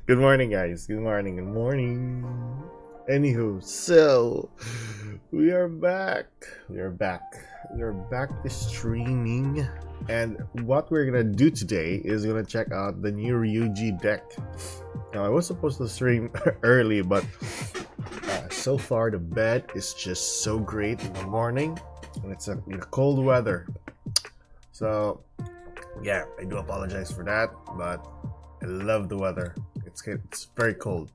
Good morning, guys. Good morning. Good morning. Anywho, so we are back. We are back. We are back to streaming. And what we're gonna do today is gonna check out the new Ryu-Ge deck. Now, I was supposed to stream early, but so far the bed is just so great in the morning, and it's in cold weather. So, yeah, I do apologize for that, but I love the weather. It's very cold.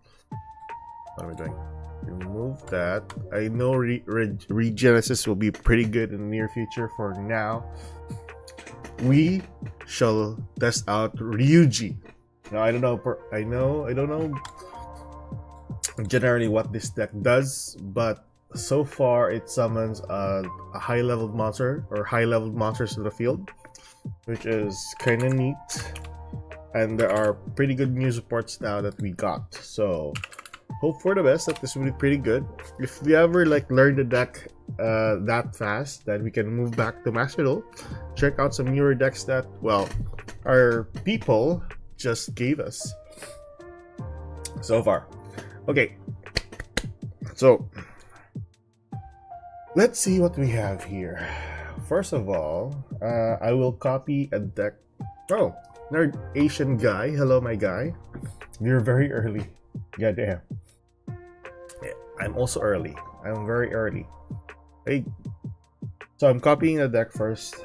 What am I doing? Remove that. I know Regenesis will be pretty good in the near future. For now, we shall test out Ryu-Ge. Now I don't know. I don't know generally what this deck does, but so far it summons a high-level monster or high-level monsters to the field, which is kind of neat. And there are pretty good new supports now that we got, so hope for the best that this will be pretty good. If we ever learn the deck that fast, then we can move back to Max Middle, check out some newer decks that, well, our people just gave us so far. Okay, so let's see what we have here. First of all, I will copy a deck. Oh, nerd Asian guy. Hello, my guy. You're very early. Goddamn. Yeah, I'm also early. I'm very early. Hey. So I'm copying a deck first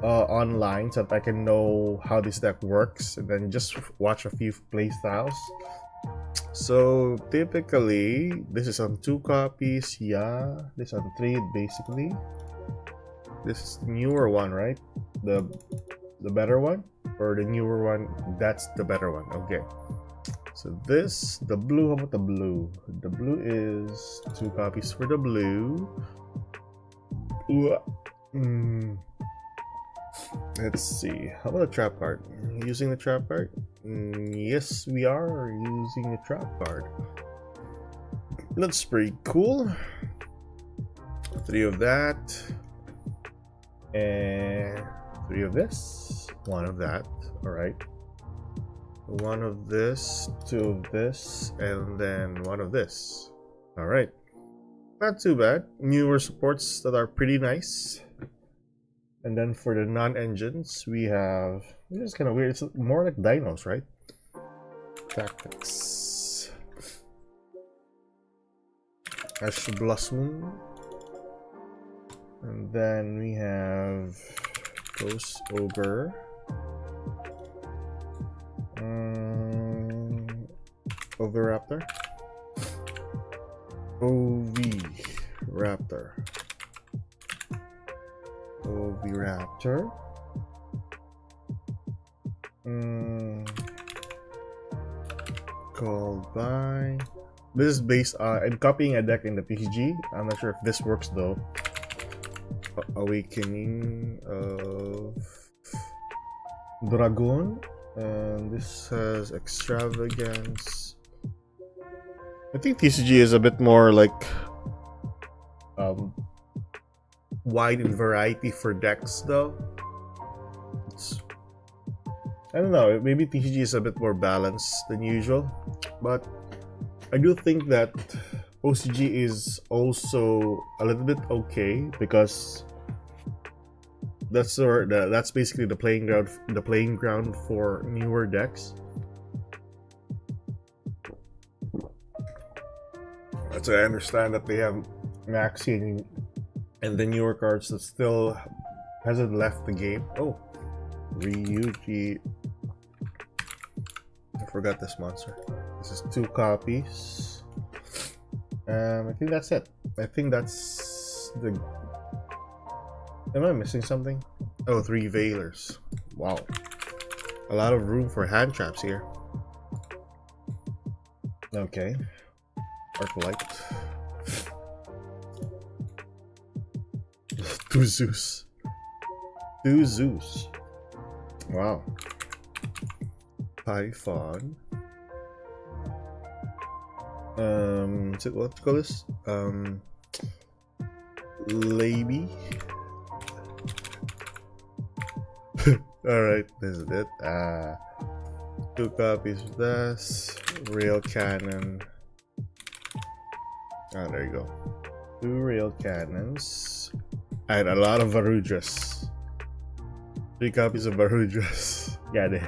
online so that I can know how this deck works, and then just watch a few play styles. So typically, this is on 2 copies. Yeah, this on 3 basically. This is the newer one, right? The better one, or the newer one? That's the better one. Okay. So the blue. How about the blue? The blue is 2 copies for the blue. Let's see. How about the trap card? Using the trap card? Yes, we are using the trap card. That's pretty cool. 3 of that. And 3 of this. 1 of that. Alright. 1 of this. 2 of this. And then 1 of this. Alright. Not too bad. Newer supports that are pretty nice. And then for the non-engines, we have... This is kind of weird. It's more like dinos, right? Tactics. Ash Blossom. And then we have Ghost Ogre. Oviraptor. Oviraptor. Oviraptor. Called by... This is based on... I'm copying a deck in the PCG. I'm not sure if this works though. Awakening of Dragon, and this has Extravagance. I think TCG is a bit more wide in variety for decks though. I don't know, maybe TCG is a bit more balanced than usual, but I do think that OCG is also a little bit okay, because that's basically the playing ground for newer decks. So I understand that they have Maxi and the newer cards that still hasn't left the game. Oh, Ryu-Ge. I forgot this monster. This is 2 copies. I think that's it. I think that's the... Am I missing something? Oh, 3 Veilers. Wow. A lot of room for hand traps here. Okay. Arclight. 2 Zeus. 2 Zeus. Wow. Python. What do you call this? Laby. Alright, this is it. 2 copies of this. Real cannon. Ah, there you go. 2 real cannons. And a lot of Varudras. 3 copies of Varudras. Got it.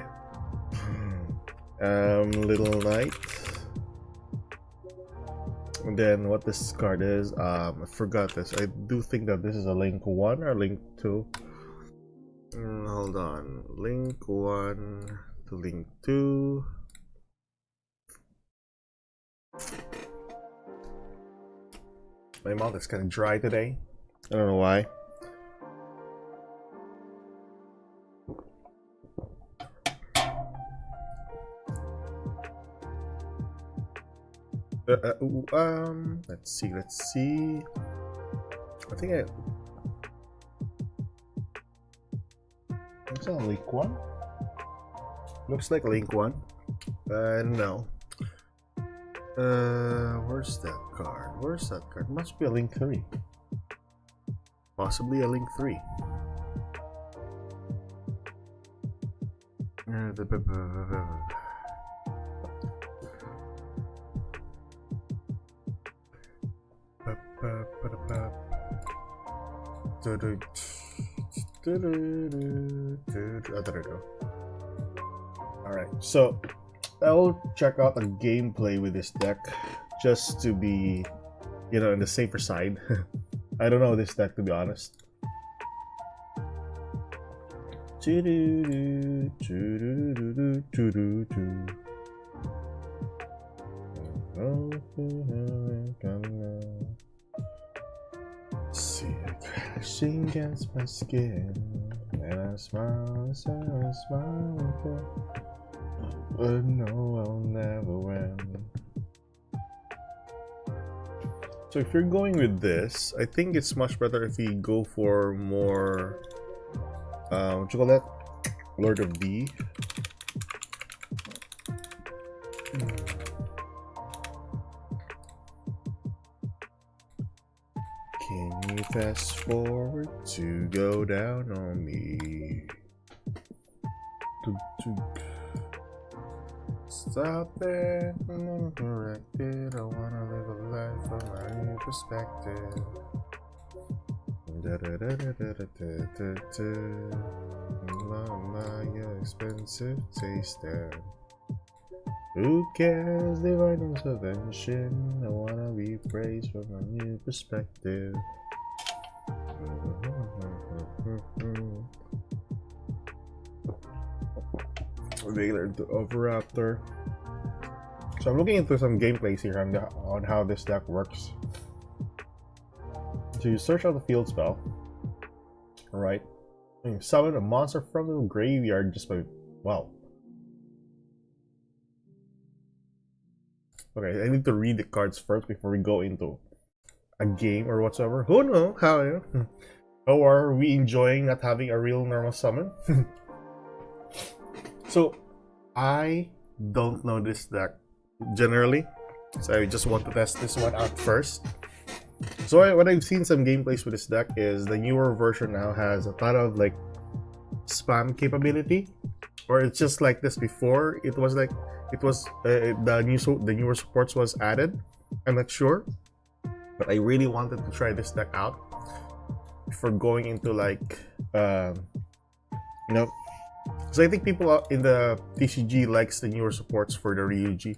Little Knight. And then what this card is, I forgot this. I do think that this is a Link 1 or Link 2. Hold on. Link 1 to Link 2. My mouth is kind of dry today. I don't know why. Let's see. I think it's on Link 1. Looks like Link 1. No. Where's that card? Where's that card? Must be a Link 3. Possibly a Link 3. Oh, there we go. Alright, so I'll check out the gameplay with this deck just to be, you know, on the safer side. I don't know this deck, to be honest. See it crashing against my skin, and I smile, I smile again. But no, I'll never win. So if you're going with this, I think it's much better if you go for more, what you call that? Lord of D. Can you fast forward to go down on me? Stop it, I'm corrected. I wanna live a life from a new perspective. Mama, your expensive taster. Who cares? Divine intervention. I wanna be praised from a new perspective. Regular Overraptor. So I'm looking into some gameplays here on how this deck works. So you search out the field spell. Alright. You summon a monster from the graveyard just by, wow. Okay, I need to read the cards first before we go into a game or whatsoever. Who knows? How are we enjoying not having a real normal summon? So, I don't know this deck generally, so I just want to test this one out first. So what I've seen some gameplays with this deck is the newer version now has a lot of like spam capability, or it's just like this before. It was like the newer supports was added. I'm not sure, but I really wanted to try this deck out before going into like you know. So I think people in the TCG likes the newer supports for the Ryu-Ge.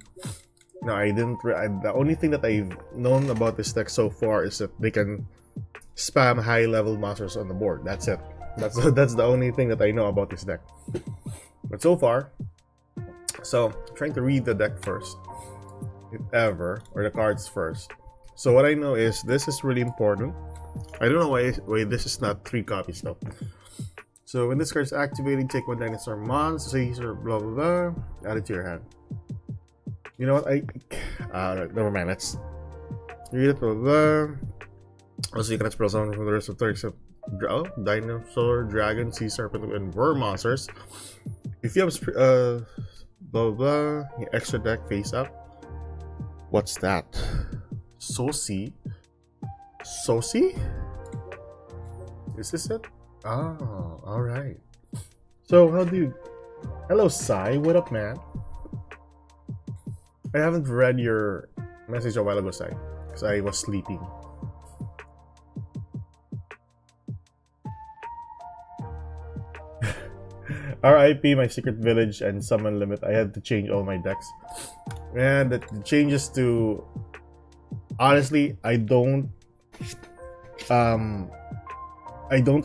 No, I didn't. The only thing that I've known about this deck so far is that they can spam high-level monsters on the board. That's it. That's the only thing that I know about this deck. But so far, so I'm trying to read the deck first, if ever, or the cards first. So what I know is this is really important. I don't know why this is not 3 copies though. So when this card is activated, take 1 dinosaur monster, Caesar, blah blah blah, add it to your hand. You know what? Never mind. Let's read it. Blah blah. Also, you can explore someone from the rest of the except dinosaur, dragon, sea serpent, and worm monsters. If you have blah blah, your extra deck face up. What's that? Soci? Is this it? Oh, alright. So how do you Hello, Sai. What up, man? I haven't read your message a while ago, Sai, because I was sleeping. RIP my secret village and summon limit. I had to change all my decks. And the changes to, honestly, I don't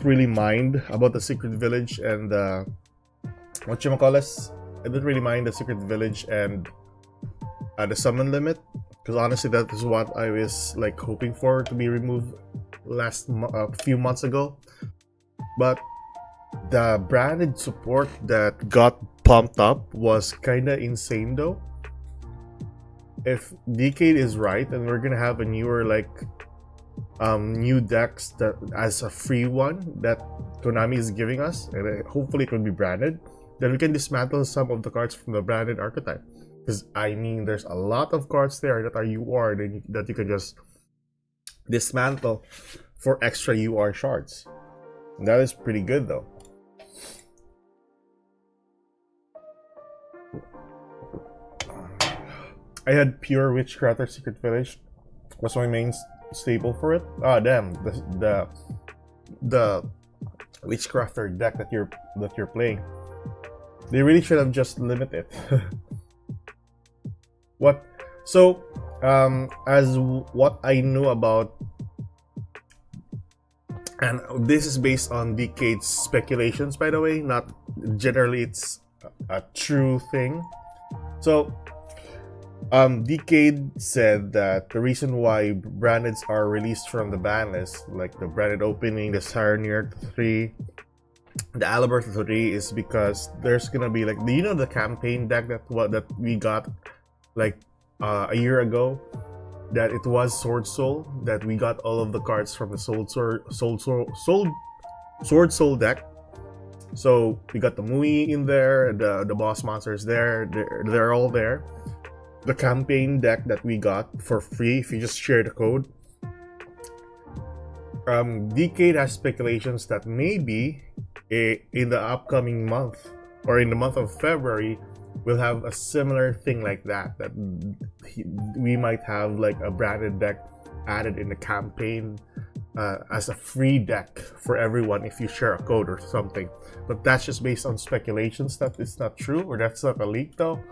really mind about the secret village and whatchamacallit. I don't really mind the secret village and the summon limit, because honestly that is what I was like hoping for to be removed last few months ago. But the branded support that got pumped up was kinda insane though. If Decade is right and we're gonna have a newer like new decks that as a free one that Konami is giving us, and hopefully it will be branded, then we can dismantle some of the cards from the branded archetype. Because I mean, there's a lot of cards there that are UR that you can just dismantle for extra UR shards. And that is pretty good though. I had pure Witchcraft Secret Village. Was my main staple for it. Ah, damn, the Witchcrafter deck that you're playing. They really should have just limited it. What? So, as what I knew about, and this is based on Decade's speculations, by the way. Not generally, it's a true thing. So, Decade said that the reason why brandeds are released from the ban list, like the branded opening, the Saranir 3, the Alaberta 3, is because there's gonna be like, do you know the campaign deck that we got like a year ago? That it was Sword Soul, that we got all of the cards from the Sword Soul deck. So we got the Mui in there, the boss monsters there, they're all there. The campaign deck that we got for free if you just share the code. Decade has speculations that maybe in the upcoming month or in the month of February we'll have a similar thing like that. That we might have like a branded deck added in the campaign as a free deck for everyone if you share a code or something. But that's just based on speculations. That is not true, or that's not a leak though.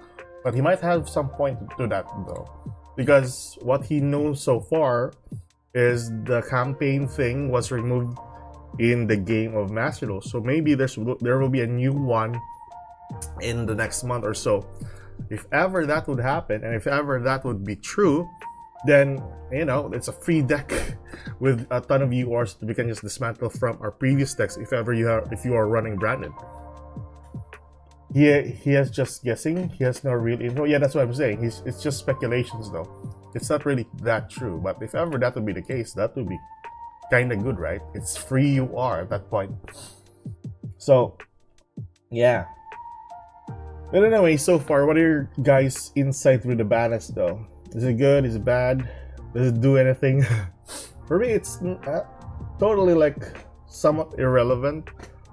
But he might have some point to that though, because what he knows so far is the campaign thing was removed in the game of Master Duel. So maybe there will be a new one in the next month or so. If ever that would happen, and if ever that would be true, then you know it's a free deck with a ton of URs that we can just dismantle from our previous decks if you are running branded. He has just guessing. He has no real info. Yeah, that's what I'm saying. It's just speculations though. It's not really that true. But if ever that would be the case, that would be kind of good, right? It's free UR at that point. So, yeah. But anyway, so far, what are your guys' insight with the balance though? Is it good? Is it bad? Does it do anything? For me, it's totally like somewhat irrelevant.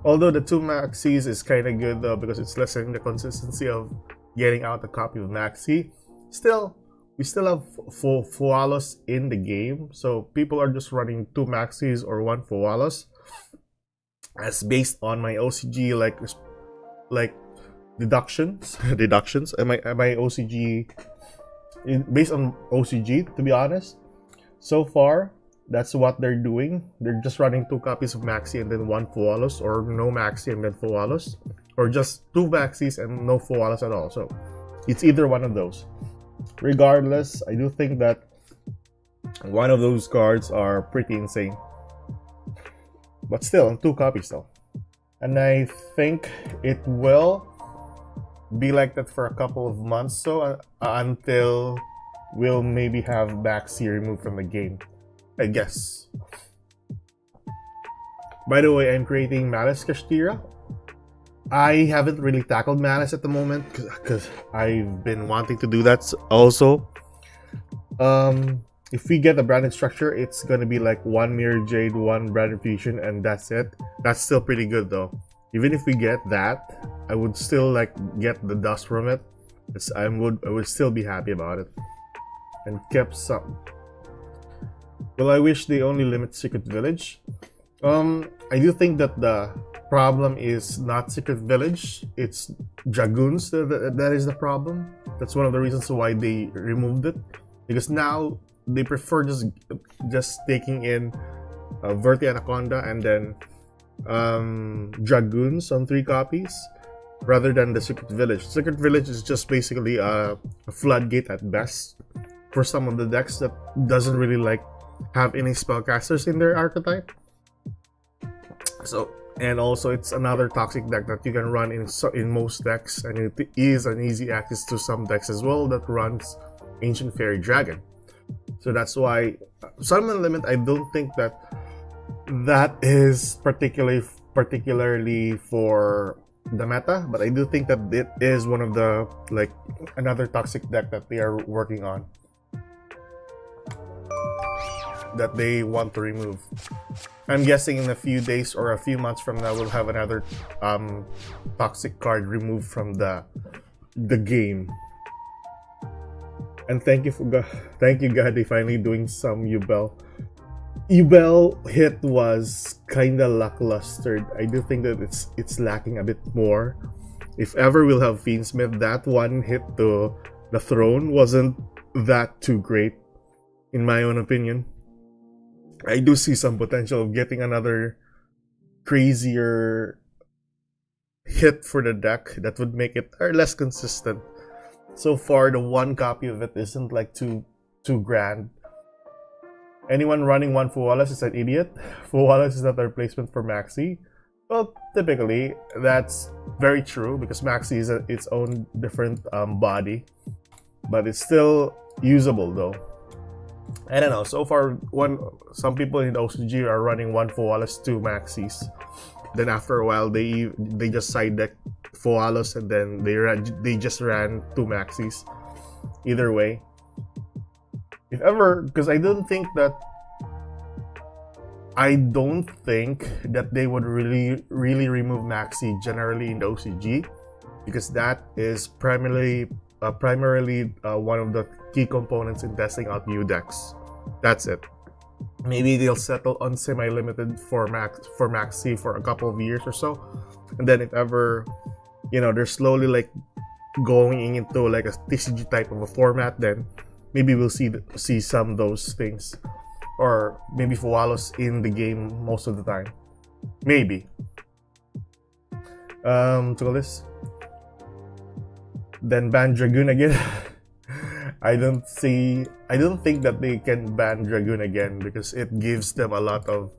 Although the 2 maxis is kind of good though, because it's lessening the consistency of getting out a copy of maxi. Still, we still have Fualos in the game, so people are just running 2 maxis or 1 Fualos. As based on my OCG like deductions, and my OCG, based on OCG, to be honest, so far. That's what they're doing. They're just running 2 copies of Maxi and then 1 Fualos, or no Maxi and then Fualos, or just 2 Maxis and no Fualos at all. So it's either one of those. Regardless, I do think that one of those cards are pretty insane. But still, 2 copies though. And I think it will be like that for a couple of months so until we'll maybe have Maxi removed from the game, I guess. By the way, I'm creating Malice Kashtira. I haven't really tackled Malice at the moment because I've been wanting to do that also. If we get a branded structure, it's gonna be like 1 Mirror Jade, 1 Branded Fusion, and that's it. That's still pretty good though. Even if we get that, I would still like get the dust from it. I would still be happy about it. And kept some. Well, I wish they only limit Secret Village. I do think that the problem is not Secret Village, it's Dragoons that is the problem. That's one of the reasons why they removed it. Because now they prefer just taking in Verti Anaconda and then Dragoons on 3 copies rather than the Secret Village. Secret Village is just basically a floodgate at best for some of the decks that doesn't really like have any spellcasters in their archetype. So, and also it's another toxic deck that you can run in most decks, and it is an easy access to some decks as well that runs Ancient Fairy Dragon. So that's why Summon Limit, I don't think that is particularly for the meta, but I do think that it is one of the like another toxic deck that they are working on, that they want to remove. I'm guessing in a few days or a few months from now we'll have another toxic card removed from the game. And thank you God, they finally doing some Yubel. Yubel hit was kinda lackluster. I do think that it's lacking a bit more. If ever we'll have Fiendsmith, that one hit to the throne wasn't that too great, in my own opinion. I do see some potential of getting another crazier hit for the deck that would make it less consistent. So far, the 1 copy of it isn't like too grand. Anyone running 1 Fuwalas is an idiot. Fuwalas is not a replacement for Maxi. Well, typically, that's very true because Maxi is its own different body. But it's still usable though. I don't know, so far some people in the OCG are running 1 Fuwalas, 2 Maxis. Then after a while they just side deck Fuwalas and then they just ran 2 Maxis. Either way. If ever, because I don't think that they would really remove Maxi generally in the OCG, because that is primarily one of the key components in testing out new decks. That's it. Maybe they'll settle on semi-limited for Maxi for a couple of years or so, and then if ever, they're slowly like going into like a TCG type of a format, then maybe we'll see some of those things, or maybe Fuwalos in the game most of the time. Maybe. To this. Then ban Dragoon again. I don't think that they can ban Dragoon again because it gives them a lot of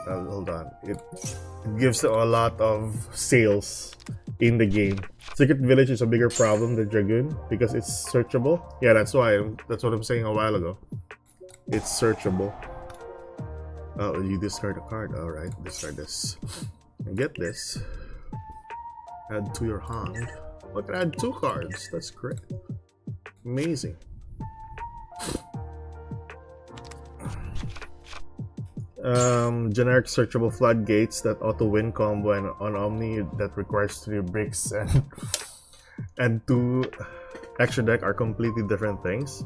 hold on. It gives them a lot of sales in the game. Secret Village is a bigger problem than Dragoon because it's searchable. Yeah, that's what I'm saying a while ago. It's searchable. Oh, you discard a card. Alright, discard this. And get this. Add to your hand. I can add 2 cards. That's great. Amazing. Generic searchable floodgates that auto win combo and on Omni that requires 3 bricks and 2 extra deck are completely different things.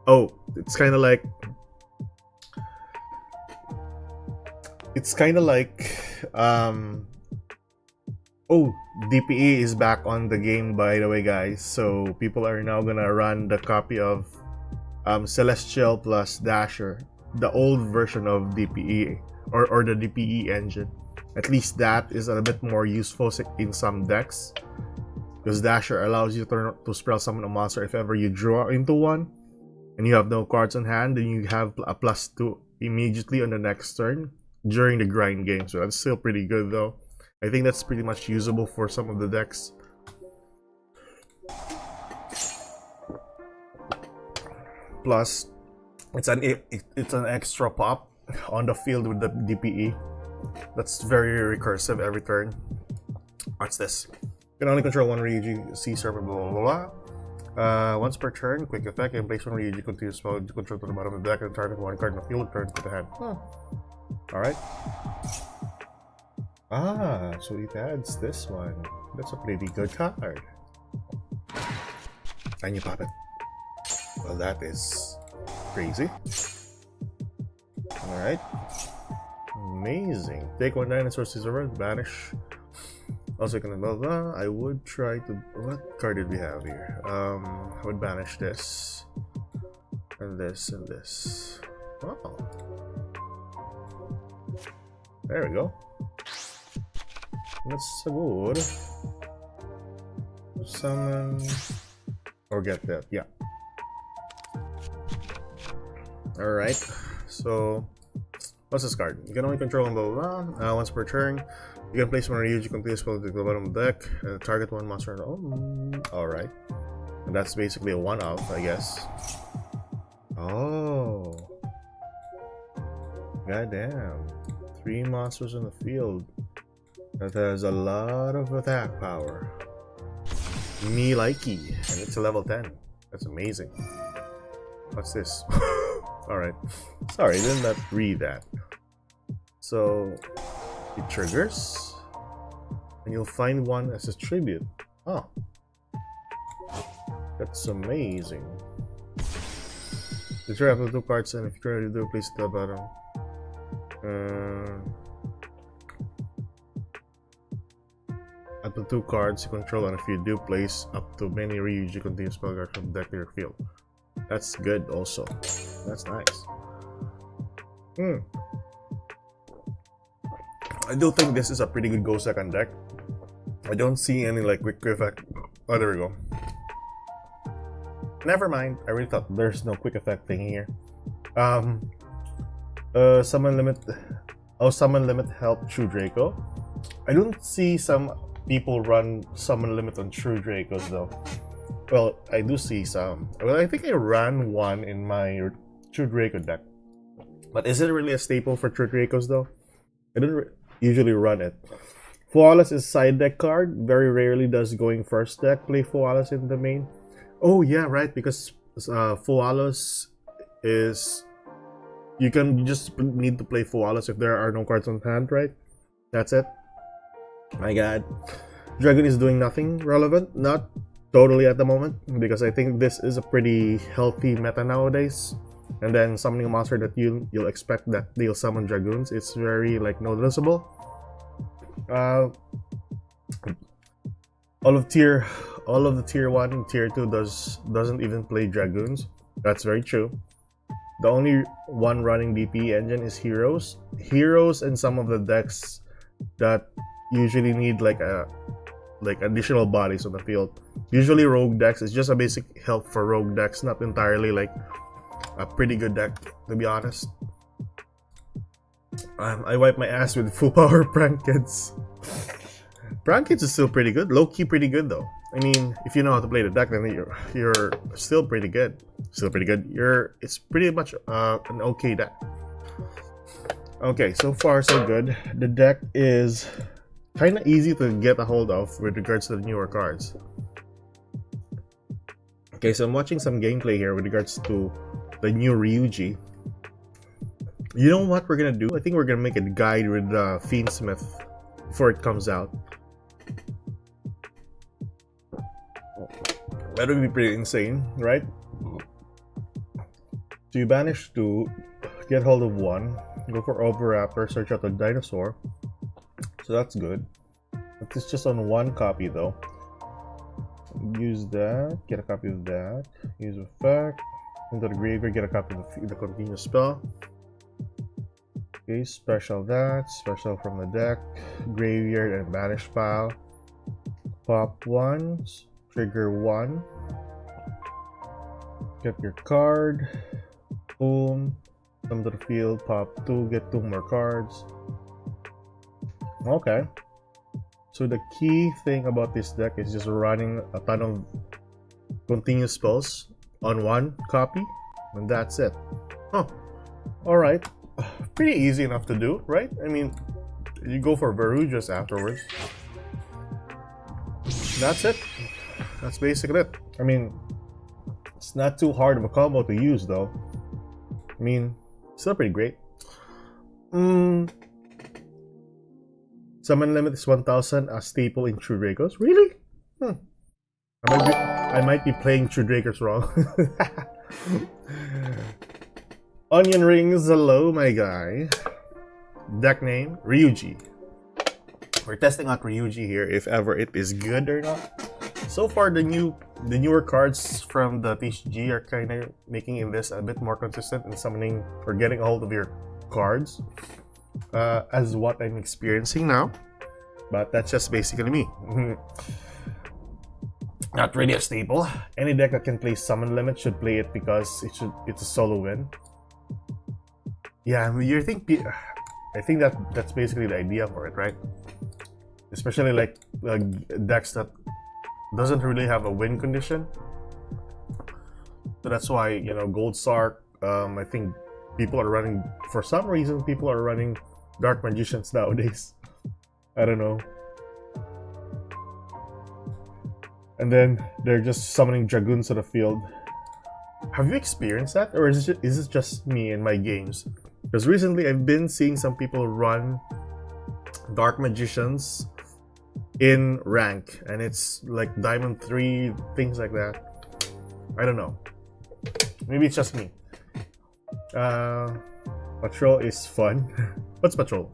Oh, it's kind of like oh, DPE is back on the game, by the way, guys. So people are now gonna run the copy of Celestial plus Dasher, the old version of DPE or the DPE engine. At least that is a bit more useful in some decks, because Dasher allows you to spell summon a monster if ever you draw into one and you have no cards on hand, then you have a +2 immediately on the next turn during the grind game. So that's still pretty good though. I think that's pretty much usable for some of the decks. Plus, it's an extra pop on the field with the DPE. That's very recursive every turn. What's this? You can only control 1 Ryu-Ge, Sea Serpent, blah blah blah. Once per turn, quick effect, and place one Ryu-Ge continuous spell to control to the bottom of the deck and target one card in the field, turn to the hand. Huh. Alright. Ah, so it adds this one. That's a pretty good card. And you pop it. Well, that is crazy. Alright. Amazing. Take one dinosaur scissor, banish. Also, blah, blah, blah. I would try to. What card did we have here? I would banish this. And this and this. Oh. There we go. That's good. Summon. Or get that, yeah. Alright. So, what's this card? You can only control blah blah blah. Once per turn. You can place one Ryu-Ge complete spell to the bottom of the deck and target one monster. Oh, alright. And that's basically a one-off, I guess. Oh. Goddamn. 3 monsters in the field. That has a lot of attack power. Me likey. And it's a level 10. That's amazing. What's this? Alright. Sorry, I did not read that. So, it triggers. And you'll find one as a tribute. Oh. That's amazing. The trap of 2 cards, and if you currently do, place it at the bottom. Up to 2 cards you control, and if you do, place up to many Ryu-Ge continuous spell cards from the deck to your field. That's good also. That's nice. I do think this is a pretty good Go second deck. I don't see any like quick effect. Oh, there we go. Never mind. I really thought there's no quick effect thing here. Summon limit. Oh, summon limit help True Draco. I don't see some people run summon limit on True Dracos though. Well, I do see some. Well, I think I ran one in my True Draco deck. But is it really a staple for True Dracos though? I don't usually run it. Flawless is side deck card. Very rarely does going first deck play Flawless in the main. Oh yeah, right, because Flawless is you just need to play Flawless if there are no cards on hand, right? That's it. My god. Dragon is doing nothing relevant. Not totally at the moment, because I think this is a pretty healthy meta nowadays. And then summoning a monster that you'll expect that they'll summon Dragoons, it's very like noticeable. All of the tier 1 and tier 2 doesn't even play Dragoons. That's very true. The only one running DP engine is Heroes. Heroes and some of the decks that usually need like additional bodies on the field. Usually Rogue decks is just a basic help for Rogue decks, not entirely like a pretty good deck, to be honest. I wipe my ass with full power Prank Kids. Prank Kids is still pretty good, low-key pretty good though. I mean, if you know how to play the deck, then you're still pretty good. Still pretty good. It's pretty much an okay deck. Okay, so far so good. The deck is kind of easy to get a hold of with regards to the newer cards. Okay, so I'm watching some gameplay here with regards to the new Ryu-Ge. You know what we're gonna do? I think we're gonna make a guide with Fiendsmith before it comes out. That would be pretty insane, right? So you banish 2, get hold of 1, go for Overraptor, search out the dinosaur. So that's good. It's just on 1 copy though. Use that, get a copy of that, use effect, into the graveyard, get a copy of the continuous spell. Okay, special that, special from the deck, graveyard and banish pile. Pop 1, trigger 1. Get your card. Boom. Come to the field, pop 2, get 2 more cards. Okay. So the key thing about this deck is just running a ton of continuous spells on 1 copy, and that's it. Oh, alright. Pretty easy enough to do, right? I mean, you go for Verujas afterwards. That's it. That's basically it. I mean, It's not too hard of a combo to use though. I mean, still pretty great. Summon limit is 1000, a staple in True Dracos. Really? I might be playing True Dracos wrong. Onion rings, hello my guy. Deck name, Ryu-Ge. We're testing out Ryu-Ge here, if ever it is good or not. So far, the newer cards from the TCG are kind of making this a bit more consistent in summoning or getting a hold of your cards, as what I'm experiencing now. But that's just basically me. Not really a staple. Any deck that can play summon limit should play it because it's a solo win. Yeah, I mean, I think that's basically the idea for it, right? Especially like decks that doesn't really have a win condition. So that's why, you know, Gold Sark, I think people are running, for some reason, people are running Dark Magicians nowadays. I don't know. And then they're just summoning Dragoons to the field. Have you experienced that? Or is it just me in my games? Because recently I've been seeing some people run Dark Magicians in rank, and it's like Diamond 3, things like that. I don't know. Maybe it's just me. Patrol is fun. What's Patrol?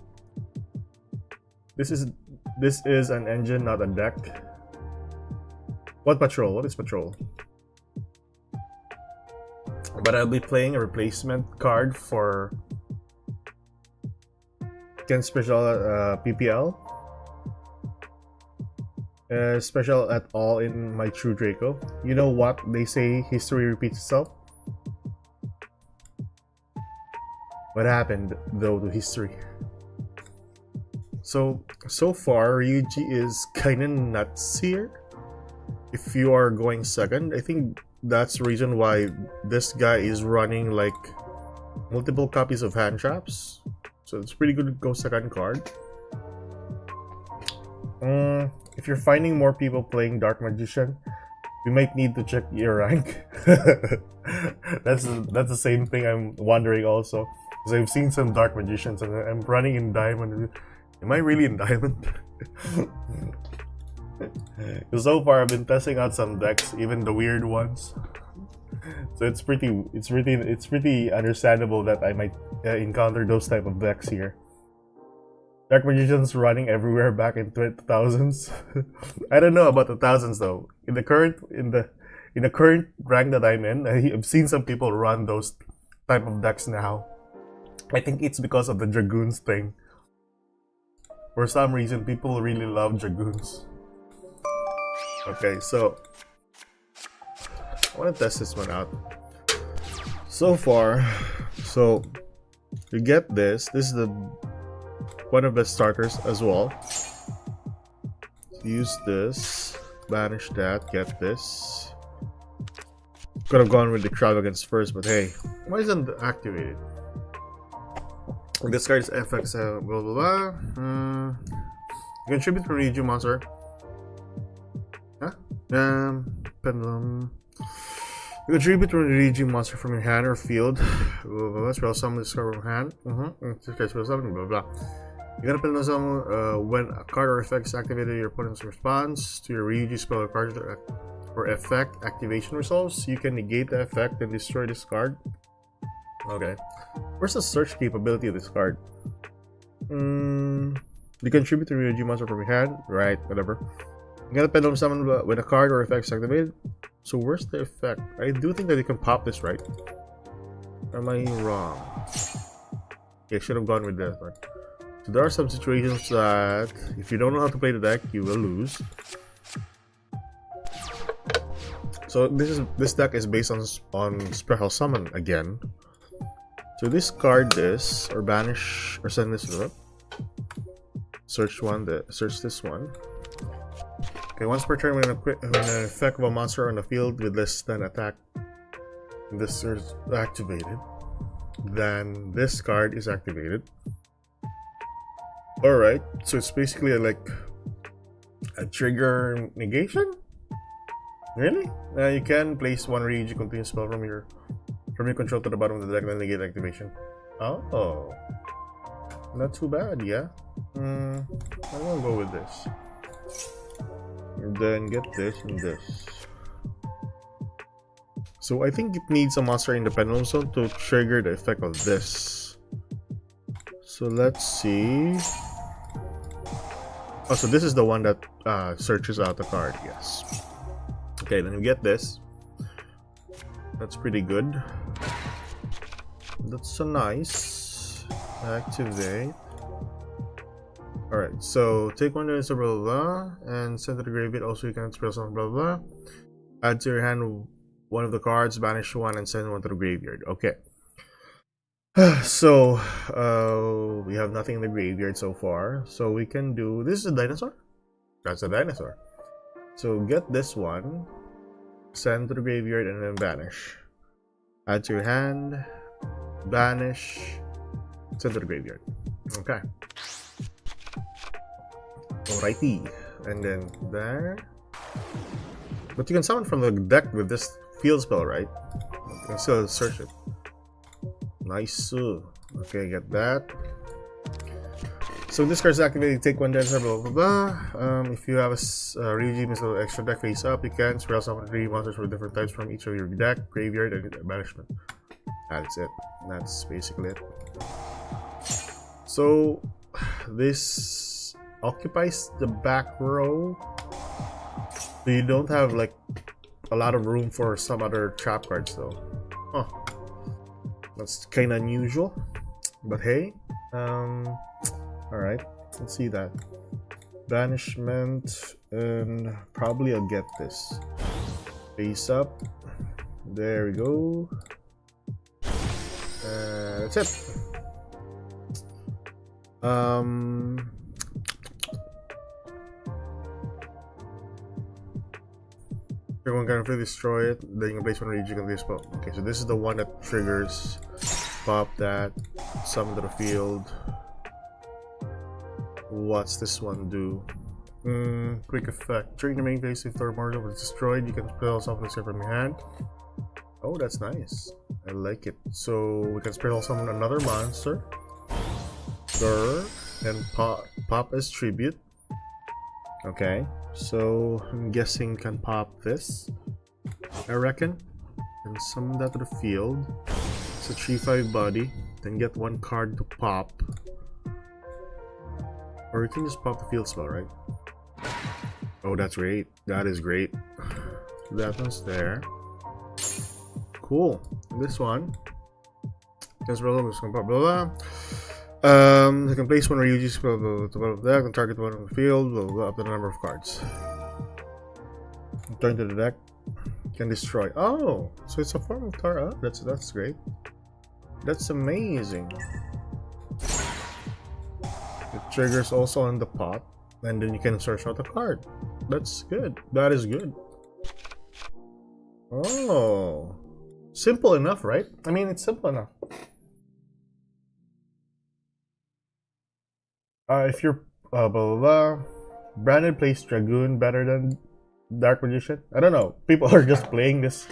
This is an engine, not a deck. What Patrol? What is Patrol? But I'll be playing a replacement card for Ken Special PPL. Special at all in my True Draco. You know what they say, history repeats itself? What happened though to history? So far Ryu-Ge is kinda nuts here. If you are going second, I think that's the reason why this guy is running like multiple copies of hand traps. So it's pretty good to go second card. If you're finding more people playing Dark Magician, you might need to check your rank. That's the same thing I'm wondering also. Because I've seen some Dark Magicians and I'm running in Diamond. Am I really in Diamond? Because so far I've been testing out some decks, even the weird ones. So it's pretty understandable that I might encounter those type of decks here. Dark Magicians running everywhere back in 2000s. I don't know about the thousands though. In the current rank that I'm in, I've seen some people run those type of decks now. I think it's because of the Dragoons thing. For some reason, people really love Dragoons. Okay, so I want to test this one out. So far, so you get this. This is the one of the starters as well. Use this, banish that, get this. Could have gone with the Extravagance first, but hey, why isn't it activated? This card is FX, blah blah blah. Contribute to Ryu-Ge monster. Huh? Pendulum. You contribute to Ryu-Ge monster from your hand or field. Blah, blah, blah. Spell summon this card from hand. Spell summon, blah blah. You gotta pendulum summon when a card or effect is activated. Your opponent's response to your Ryu-Ge spell or card or effect activation resolves. You can negate the effect and destroy this card. Okay. Where's the search capability of this card? You contribute to Ryu-Ge monster from your hand. Right, whatever. You gotta pendulum summon when a card or effect is activated. So where's the effect? I do think that you can pop this, right? Am I wrong? Yeah, I should have gone with that one. So there are some situations that if you don't know how to play the deck, you will lose. So this deck is based on special summon again. So discard this or banish or send this to the search this one. Okay, once per turn when an effect of a monster on the field with less than attack this is activated, then this card is activated. Alright, so it's basically like a trigger negation? Really? You can place one Ryu-Ge continuous spell from your control to the bottom of the deck and then negate activation. Oh, not too bad, yeah. I'm gonna go with this. And then get this and this. So I think it needs a monster in the pendulum zone to trigger the effect of this. So let's see. Oh, so this is the one that searches out the card, yes. Okay, then you get this. That's pretty good. That's so nice. Activate. Alright, so take one blah blah blah and send to the graveyard. Also, you can express something blah blah. Add to your hand one of the cards, banish one, and send one to the graveyard. Okay. So we have nothing in the graveyard so far. So we can do this is a dinosaur? That's a dinosaur. So get this one, send to the graveyard, and then banish. Add to your hand, banish, send to the graveyard. Okay. Alrighty. And then there. But you can summon from the deck with this field spell, right? You can still search it. Nice. Okay, get that. So this card is activated. Take one dinosaur, blah blah blah. If you have a Ryu-Ge missile extra deck face up, you can spell summon 3 monsters with different types from each of your deck, graveyard, and banishment. That's it. That's basically it. So this occupies the back row. So you don't have like a lot of room for some other trap cards though. Huh. That's kind of unusual. But hey, alright, let's see that. Banishment, and probably I'll get this. Face up. There we go. That's it. Everyone can fully destroy it, then you can place one Ryu-Ge on this spell. Okay, so this is the one that triggers. Pop that, summon to the field. What's this one do? Quick effect. During the main phase, if the mortal was destroyed, you can spell something from your hand. Oh, that's nice. I like it. So we can spell summon another monster. Sure. And pop as tribute. Okay. So I'm guessing can pop this. I reckon. And summon that to the field. It's a 3/5 body. Then get one card to pop. Or you can just pop the field spell, right? Oh, that's great. That is great. That one's there. Cool. This one. This blah blah blah. You can place one Ryu-Ge spell blah deck and target one on the field, blah blah up to the number of cards. Turn to the deck. Can destroy. Oh, so it's a form of Tara. That's great. That's amazing. It triggers also on the pop, and then you can search out a card. That's good. That is good. Oh, simple enough, right? I mean, it's simple enough. If you're blah blah blah, Brandon plays Dragoon better than Dark Magician. I don't know. People are just playing this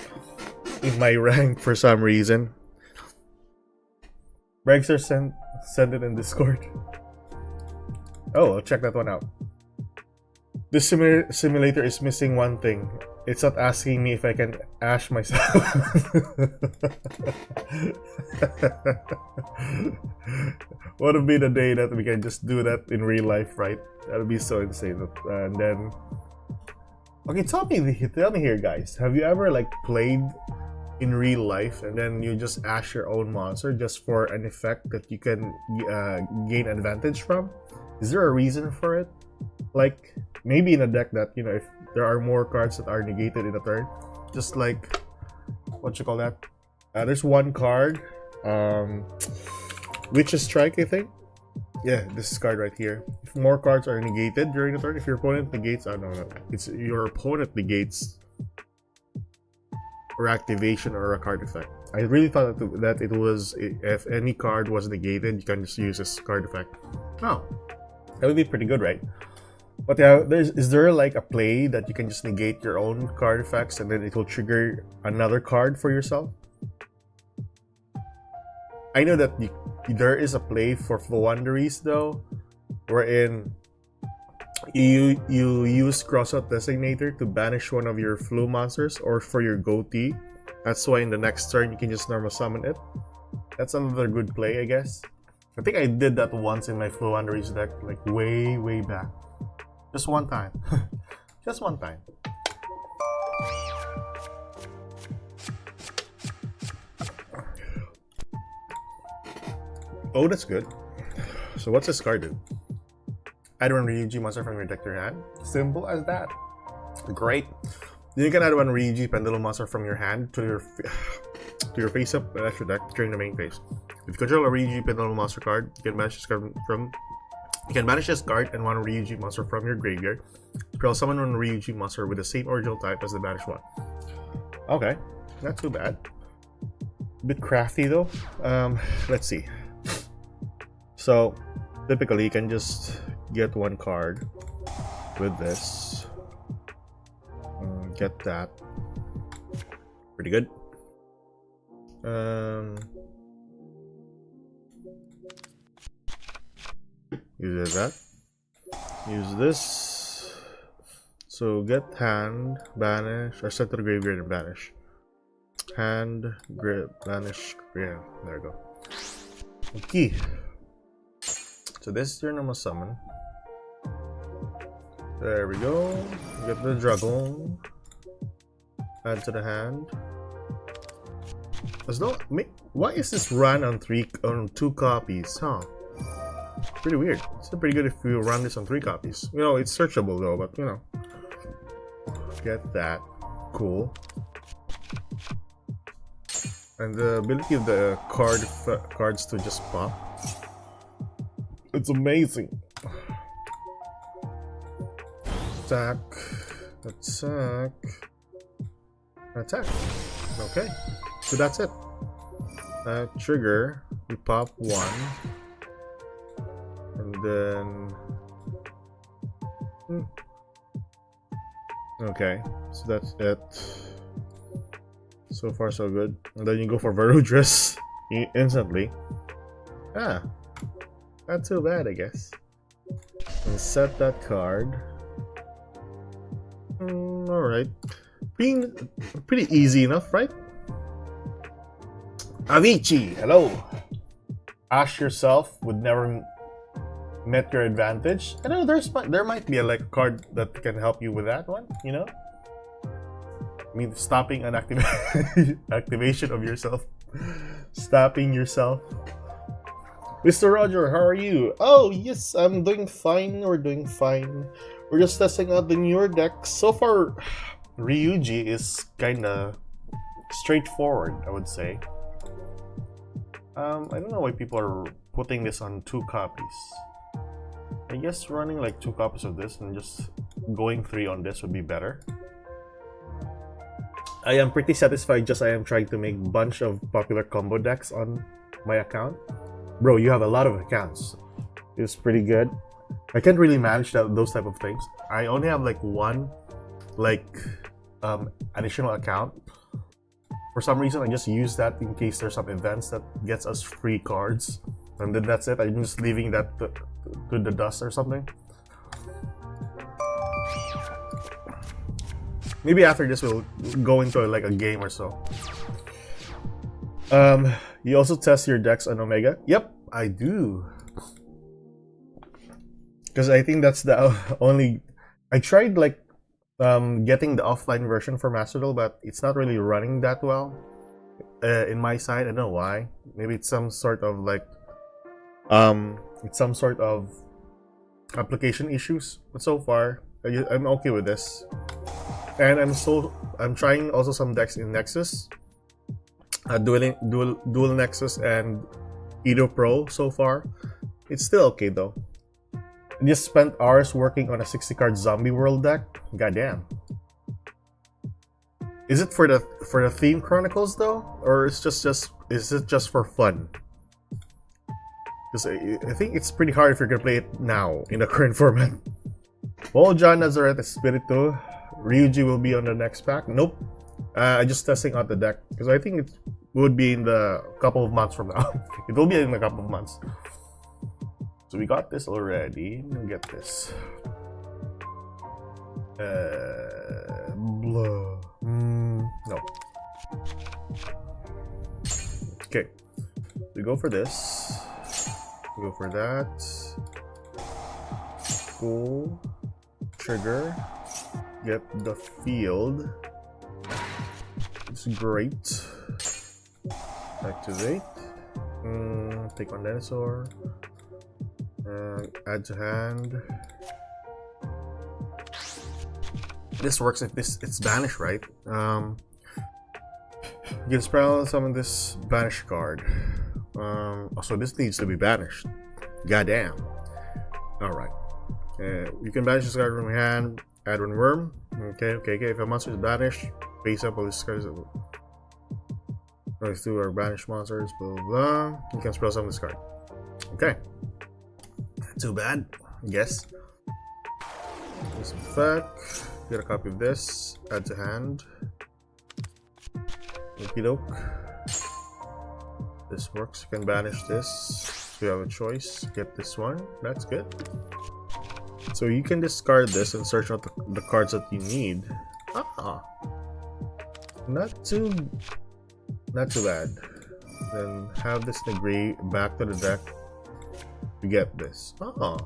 in my rank for some reason. Brexer sent it in Discord. Oh, I'll check that one out. This simulator is missing one thing. It's not asking me if I can ash myself. What would be the day that we can just do that in real life, right? That would be so insane. And then, okay, tell me here, guys. Have you ever like played in real life and then you just ash your own monster just for an effect that you can gain advantage from? Is there a reason for it? Like maybe in a deck that, you know, if there are more cards that are negated in a turn, just like what you call that? There's one card, Witch's Strike, I think. Yeah, this card right here. If more cards are negated during the turn, if your opponent negates, I don't know, it's your opponent negates or activation or a card effect. I really thought that it was if any card was negated, you can just use this card effect. Oh, that would be pretty good, right? But yeah, is there like a play that you can just negate your own card effects and then it will trigger another card for yourself? I know that there is a play for Flowanderies though, wherein you use Crossout Designator to banish one of your flu monsters or for your goatee. That's why in the next turn you can just normal summon it. That's another good play, I guess. I think I did that once in my Flowanderies deck, like way back. Just one time. Just one time. Oh, that's good. So what's this card do? Add one Ryu-Ge monster from your deck to your hand. Simple as that. Great. You can add one Ryu-Ge Pendulum monster from your hand to your face-up extra deck during the main phase. If you control a Ryu-Ge Pendulum monster card, you can banish this card and one Ryu-Ge monster from your graveyard. Draw summon one Ryu-Ge monster with the same original type as the banished one. Okay, not too bad. A bit crafty though. Let's see. So typically you can just get one card with this. Get that. Pretty good. Use that. Use this. So get hand, banish, or send to the graveyard and banish. Hand, grip, banish, yeah, there we go. Okay. So this is your normal summon. There we go. Get the dragon. Add to the hand. There's no. Why is this run on two copies? Huh? Pretty weird. It's pretty good if you run this on 3 copies. You know, it's searchable though, but you know. Get that. Cool. And the ability of the cards to just pop. It's amazing. Attack. Attack. Attack. Okay. So that's it. Trigger. We pop 1. And then... Okay. So that's it. So far so good. And then you go for Varudras instantly. Ah. Not too bad, I guess. And set that card. Alright. Being pretty easy enough, right? Avicii, hello! Ask yourself would never met your advantage. I know there might be a card that can help you with that one, you know? I mean, stopping an activation of yourself. Stopping yourself. Mr. Roger, how are you? Oh, yes, I'm doing fine. We're doing fine. We're just testing out the newer deck. So far, Ryu-Ge is kinda straightforward, I would say. I don't know why people are putting this on 2 copies. I guess running like 2 copies of this and just going 3 on this would be better. I am pretty satisfied just I am trying to make a bunch of popular combo decks on my account. Bro, you have a lot of accounts. It's pretty good. I can't really manage those type of things. I only have like one additional account. For some reason, I just use that in case there's some events that gets us free cards. And then that's it. I'm just leaving that to the dust or something. Maybe after this we'll go into like a game or so. You also test your decks on Omega? Yep, I do. Because I think that's the only... I tried like getting the offline version for Master Duel, but it's not really running that well in my side. I don't know why. Maybe it's some sort of like it's some sort of application issues. But so far, I'm okay with this. And I'm trying also some decks in Nexus, Dual Nexus and Edo Pro so far. It's still okay though. I just spent hours working on a 60-card Zombie World deck. Goddamn. Is it for the theme chronicles though, or is it just for fun? Because I think it's pretty hard if you're gonna play it now in the current format. Paul-John Nazareth Espiritu. Ryu-Ge will be on the next pack. Nope. I'm just testing out the deck because I think it would be in the couple of months from now. It will be in a couple of months. So we got this already. We'll get this. Blah. No. Okay. We go for this. We go for that. Cool. Trigger. Get the field. It's great. Activate. Take on dinosaur. Add to hand. This works if it's banished, right? You can spell summon this banish card. So this needs to be banished. Goddamn. Alright. You can banish this card from your hand. Add one worm. Okay. If a monster is banished, face up all these cards. Those two are banished monsters. Blah blah blah. You can spell summon this card. Okay. Not too bad, I guess. This effect. Get a copy of this. Add to hand. Okie doke. This works. You can banish this. So you have a choice. Get this one. That's good. So you can discard this and search out the cards that you need. Ah, not too bad. Then have this degree back to the deck to get this. Ah,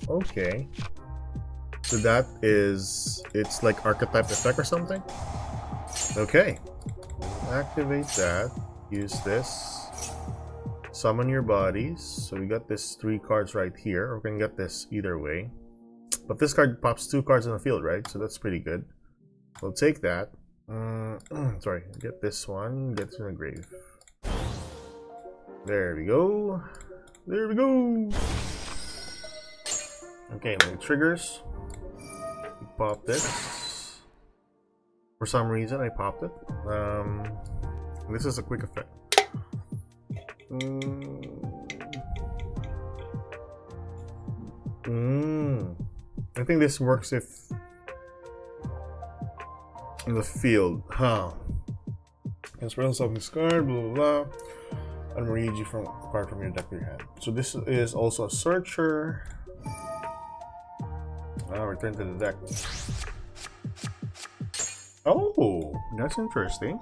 okay. So that is, it's like archetype effect or something. Okay. Activate that. Use this. Summon your bodies. So we got this 3 cards right here. Or we can get this either way. But this card pops 2 cards in the field, right? So that's pretty good. We'll take that. Sorry. Get this one. Get to the grave. There we go. There we go. Okay, my triggers. We pop this. For some reason, I popped it. This is a quick effect. I think this works if in the field. Huh. Can spell something card, blah blah blah. And Ryu-Ge from a card from your deck to your hand. So this is also a searcher. Return to the deck. Oh, that's interesting.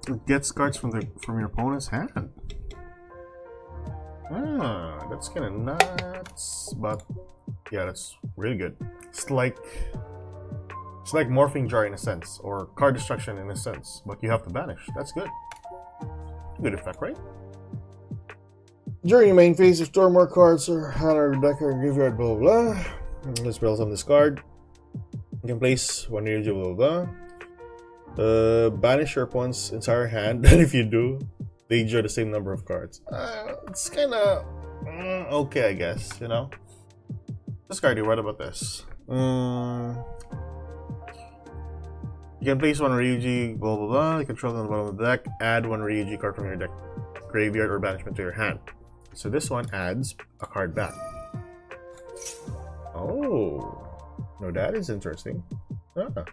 It gets cards from your opponent's hand. Ah, that's kind of nuts, but yeah, that's really good. It's like morphing jar in a sense, or card destruction in a sense, but you have to banish. That's good. Good effect, right? During your main phase, if store more cards or hand or deck or graveyard, blah blah blah. Let's spell on this card. You can place one Ryu-Ge, blah blah blah. Banish your opponent's entire hand, and if you do, they draw the same number of cards. It's kind of okay, I guess. You know. Discard you. What about this? You can place one Ryu-Ge, blah blah blah. You control on the bottom of the deck. Add one Ryu-Ge card from your deck, graveyard, or banishment to your hand. So this one adds a card back. Oh, no, that is interesting. Ah.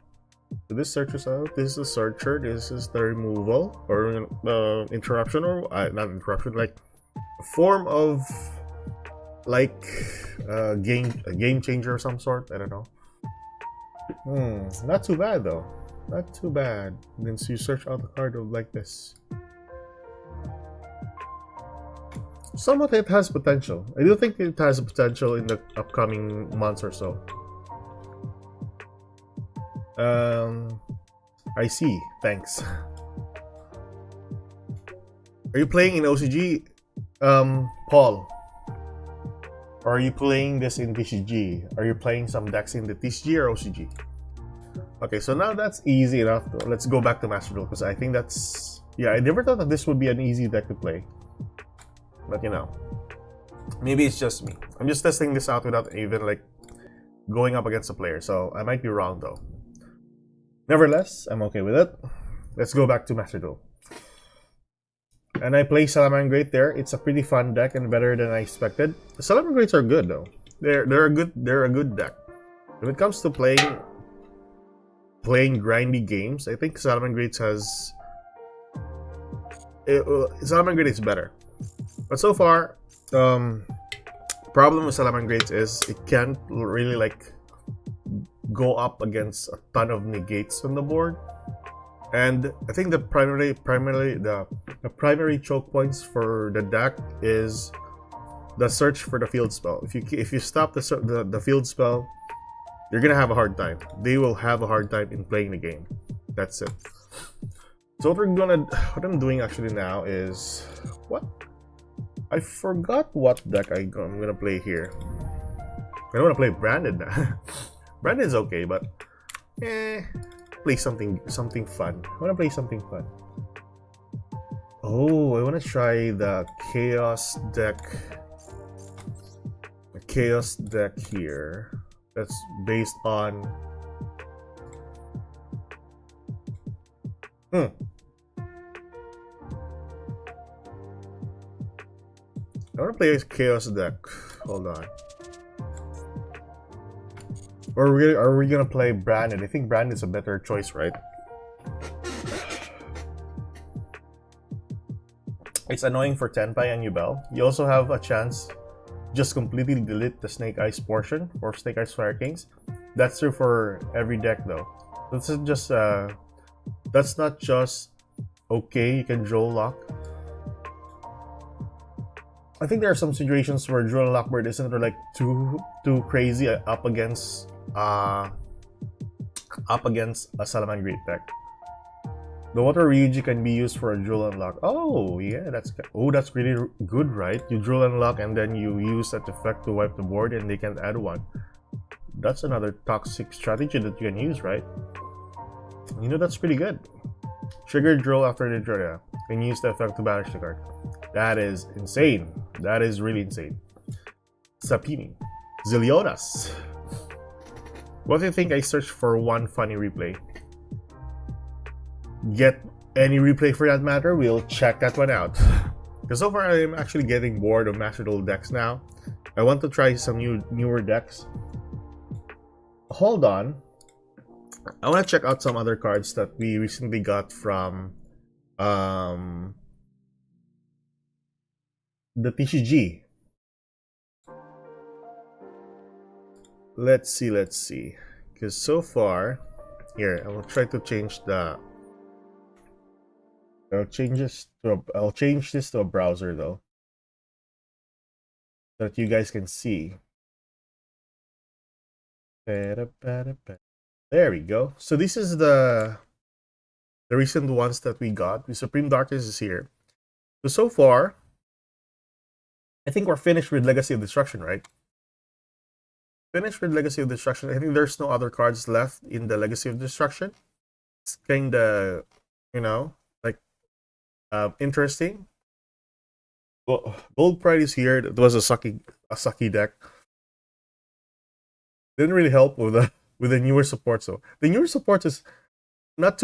So this searches out. This is a searcher. This is the removal or interruption, or not interruption, like a form of like a game changer of some sort. I don't know. Not too bad though. Not too bad. Then so you search out a card of like this. Somewhat it has potential. I do think it has potential in the upcoming months or so. I see. Thanks. Are you playing in OCG, Paul? Or are you playing this in TCG? Are you playing some decks in the TCG or OCG? Okay, so now that's easy enough. Let's go back to Master Duel because I think that's... Yeah, I never thought that this would be an easy deck to play. But you know, maybe it's just me. I'm just testing this out without even like going up against a player, so I might be wrong though. Nevertheless, I'm okay with it. Let's go back to Master Duel. And I play Salamangreat there. It's a pretty fun deck and better than I expected. The Salamangreats are good though. they're a good deck. When it comes to playing grindy games, I think Salamangreats has Salamangreat is better. But so far, problem with Salamangreats is it can't really like go up against a ton of negates on the board. And I think the primary choke points for the deck is the search for the field spell. If you stop the field spell, you're gonna have a hard time. They will have a hard time in playing the game. That's it. So what I'm doing actually now is what? I forgot what deck I'm gonna play here. I don't want to play Branded now. Branded's okay, but play something fun. I want to play something fun. Oh, I want to try the chaos deck. The chaos deck here. That's based on. I want to play a chaos deck. Hold on. Or are we gonna play Branded? I think Branded's a better choice, right? It's annoying for Tenpai and Yubel. You also have a chance just completely delete the Snake Eyes portion for Snake Eyes Fire Kings. That's true for every deck though. This is just that's not just okay, you can draw lock. I think there are some situations where draw lock board isn't like too crazy up against a Salamangreat deck. The water Ryu-Ge can be used for a drill unlock. Oh yeah, that's really good, right? You drill unlock and then you use that effect to wipe the board, and they can add one. That's another toxic strategy that you can use, right? You know, that's pretty good. Trigger drill after the draw. Yeah. Can use the effect to banish the card. That is insane. That is really insane. Sapini. Zillionas. What do you think I searched for one funny replay? Get any replay for that matter, we'll check that one out. Because so far I'm actually getting bored of Master Duel decks now. I want to try some newer decks. Hold on. I want to check out some other cards that we recently got from the TCG. Let's see. Because so far, here, I will try to change the. I'll change this to a browser though, so that you guys can see. There we go. So this is the recent ones that we got. The Supreme Darkness is here. So far, I think we're finished with Legacy of Destruction, right? Finished with Legacy of Destruction. I think there's no other cards left in the Legacy of Destruction. It's kinda, you know, like interesting. Well, Gold Pride is here. It was a sucky deck. Didn't really help with the newer supports though. The newer supports is not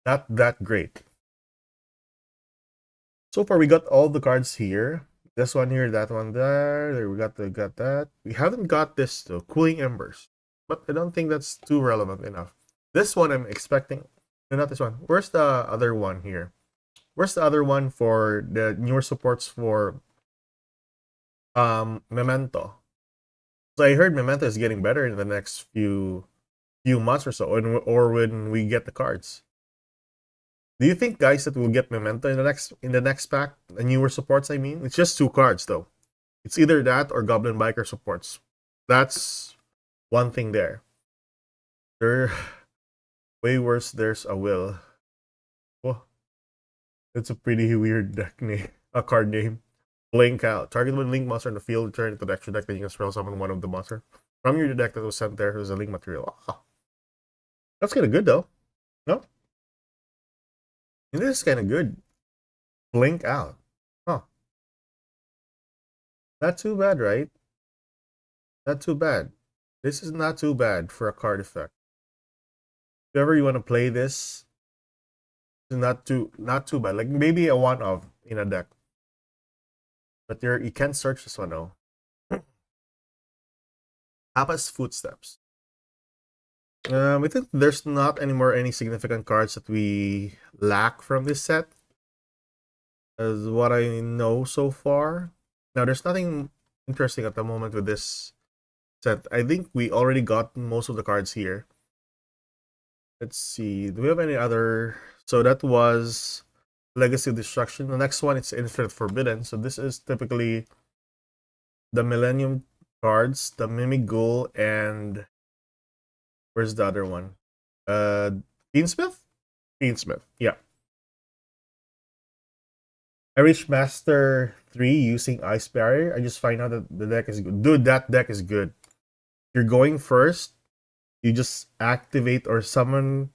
that great. So far we got all the cards here. This one here, that one there. We got that. We haven't got this though, Cooling Embers. But I don't think that's too relevant enough. This one I'm expecting. No, not this one. Where's the other one here? Where's the other one for the newer supports for Memento? So I heard Memento is getting better in the next few months or so, or when we get the cards. Do you think, guys, that we'll get Memento in the next pack? The newer supports, I mean, it's just 2 cards though. It's either that or Goblin Biker supports. That's one thing there. They're way worse. There's a will. Oh, that's a pretty weird deck name. A card name. Blink out. Target one link monster in the field. Return it to the extra deck. Then you can spell summon one of the monster from your deck that was sent there. There's a link material. Oh, that's kind of good though. No. And this is kind of good. Blink out. Huh. Not too bad, right? Not too bad. This is not too bad for a card effect. If ever you want to play this, it's not too bad. Like maybe a one of in a deck. But you can't search this one though. Papa's Footsteps. I think there's not anymore any significant cards that we lack from this set, as what I know so far. Now, there's nothing interesting at the moment with this set. I think we already got most of the cards here. Let's see. Do we have any other? So that was Legacy of Destruction. The next one is Infinite Forbidden. So this is typically the Millennium cards, the Mimic Ghoul, and where's the other one? Fiendsmith? Fiendsmith, yeah. I reached Master 3 using Ice Barrier. I just find out that the deck is good. Dude, that deck is good. You're going first, you just activate or summon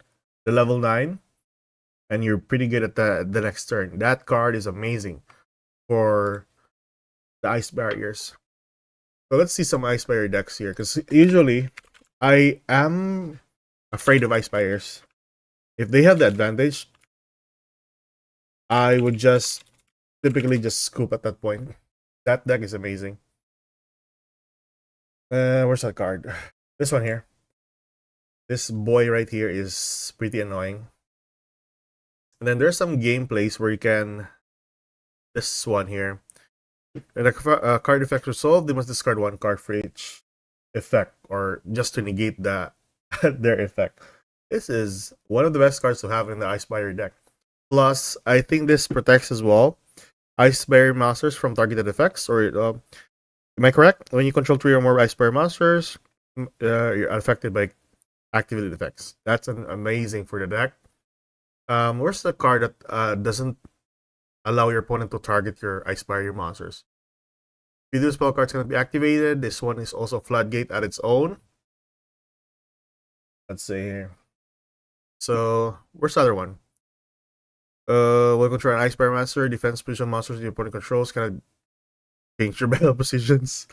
the level 9, and you're pretty good at the next turn. That card is amazing for the Ice Barriers. So let's see some Ice Barrier decks here, because usually I am afraid of Ice Barriers. If they have the advantage, I would just typically just scoop at that point. That deck is amazing. Where's that card? This one here. This boy right here is pretty annoying. And then there's some gameplays where you can... This one here. And a card effect resolved, they must discard one card for each effect, or just to negate their effect. This is one of the best cards to have in the Ice Barrier deck. Plus, I think this protects as well Ice Barrier Masters from targeted effects. Or am I correct? When you control 3 or more Ice Barrier Masters, you're unaffected by activated effects. That's amazing for the deck. Where's the card that doesn't allow your opponent to target your Ice Barrier monsters? If you do spell cards cannot be activated. This one is also Floodgate at its own. Let's see here. So, where's the other one? When control an Ice Barrier Monster, defense position monsters your opponent controls cannot change your battle positions.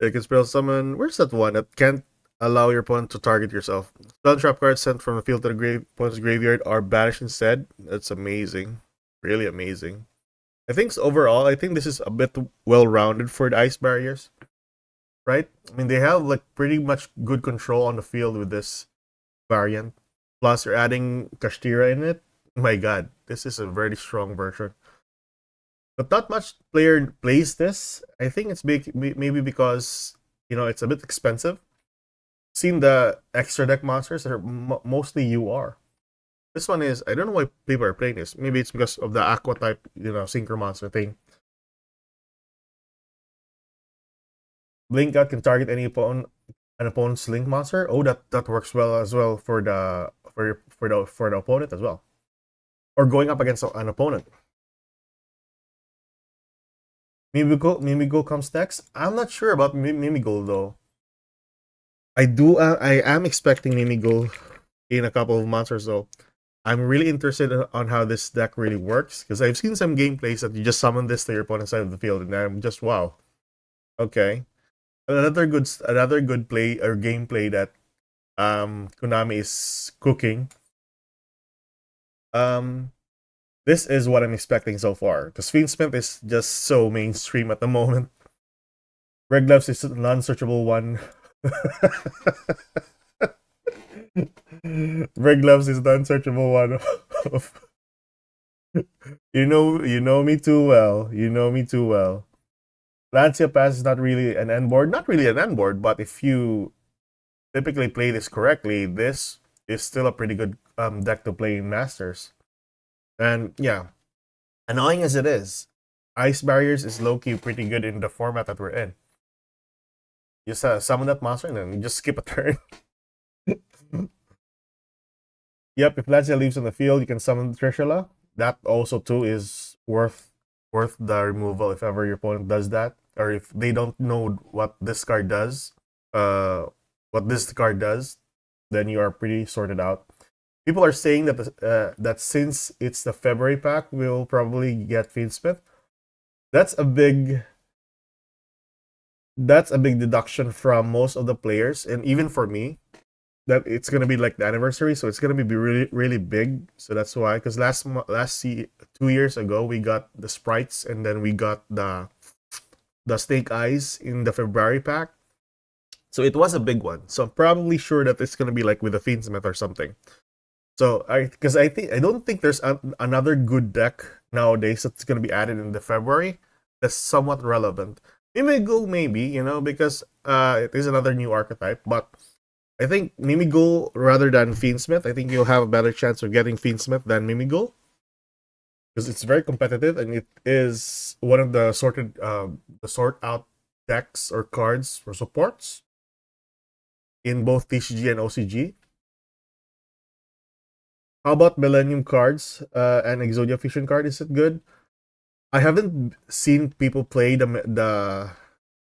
You can spell summon. Where's that one that can't allow your opponent to target yourself? Spell trap cards sent from the field to the opponent's graveyard are banished instead. That's amazing. Really amazing. I think overall, I think this is a bit well-rounded for the Ice Barriers. Right? I mean, they have like pretty much good control on the field with this variant. Plus, you're adding Kashtira in it. My god, this is a very strong version. But not much player plays this. I think it's maybe because, you know, it's a bit expensive. Seen the extra deck monsters that are mostly UR. This one is, I don't know why people are playing this. Maybe it's because of the Aqua type, you know, Synchro Monster thing. Blink out can target an opponent's Link monster. Oh, that works well as well for the opponent as well. Or going up against an opponent. Mimigo comes next. I'm not sure about Mimigo though. I am expecting Mimigo in a couple of months or so. I'm really interested on how this deck really works, because I've seen some gameplays that you just summon this to your opponent's side of the field, and I'm just wow. Okay, another good play or gameplay that Konami is cooking. This is what I'm expecting so far, because Fiendsmith is just so mainstream at the moment. Red Gloves is a non-searchable one. Red Gloves is the unsearchable one. You know me too well. You know me too well. Lancia Pass is not really an end board. Not really an end board, but if you typically play this correctly, this is still a pretty good deck to play in Masters. And yeah, annoying as it is, Ice Barriers is low-key pretty good in the format that we're in. Just summon that monster and then you just skip a turn. Yep, if Lancia leaves on the field, you can summon Trishula. That also too is worth the removal if ever your opponent does that, or if they don't know what this card does. Then you are pretty sorted out. People are saying that that since it's the February pack, we'll probably get Fiendsmith. That's a big deduction from most of the players, and even for me, that it's gonna be like the anniversary, so it's gonna be really really big. So that's why, because last 2 years ago we got the sprites, and then we got the snake eyes in the February pack. So it was a big one. So I'm probably sure that it's gonna be like with a Fiendsmith or something. So because I don't think there's another good deck nowadays that's gonna be added in the February that's somewhat relevant. Mimigo maybe, because it is another new archetype, but I think Mimigo rather than Fiendsmith, I think you'll have a better chance of getting Fiendsmith than Mimigo because it's very competitive and it is one of the sort out decks or cards or supports in both TCG and OCG. How about Millennium cards and Exodia Fusion card? Is it good? I haven't seen people play the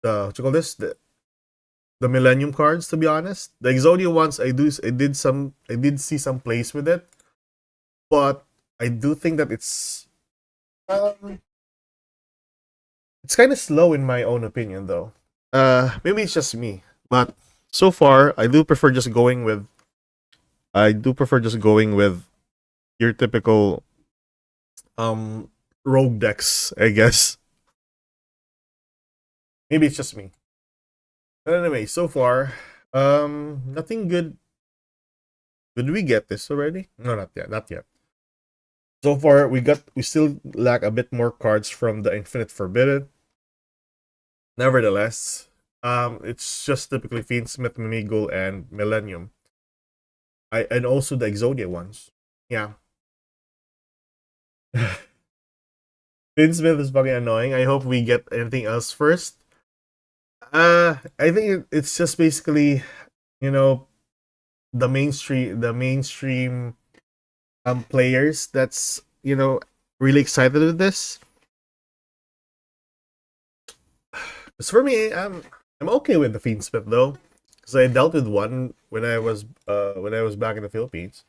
what you call this the Millennium cards, to be honest. The Exodia ones, I did see some plays with it, but I do think that um, it's kind of slow in my own opinion, though. Maybe it's just me, but so far I do prefer just going with your typical rogue decks, I guess. Maybe it's just me. But anyway, so far, nothing good. Did we get this already? No, not yet. Not yet. So far, we still lack a bit more cards from the Infinite Forbidden. Nevertheless, it's just typically Fiendsmith, Mimigo, and Millennium. And also the Exodia ones. Yeah. Fiendsmith is fucking annoying. I hope we get anything else first. I think it's just basically, you know, the mainstream players that's really excited with this. As for me, I'm okay with the Fiendsmith though, because I dealt with one when I was back in the Philippines.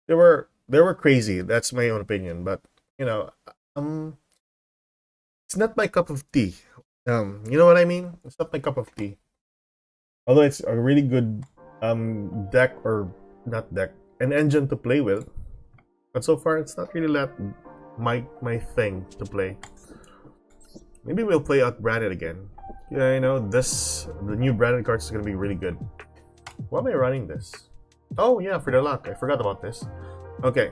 They were crazy. That's my own opinion, but you know, um, it's not my cup of tea. You know what I mean? It's not my cup of tea. Although it's a really good deck or not deck, an engine to play with. But so far, it's not really that my thing to play. Maybe we'll play out Branded again. Yeah, the new Branded cards is gonna be really good. Why am I running this? Oh yeah, for the luck. I forgot about this. Okay.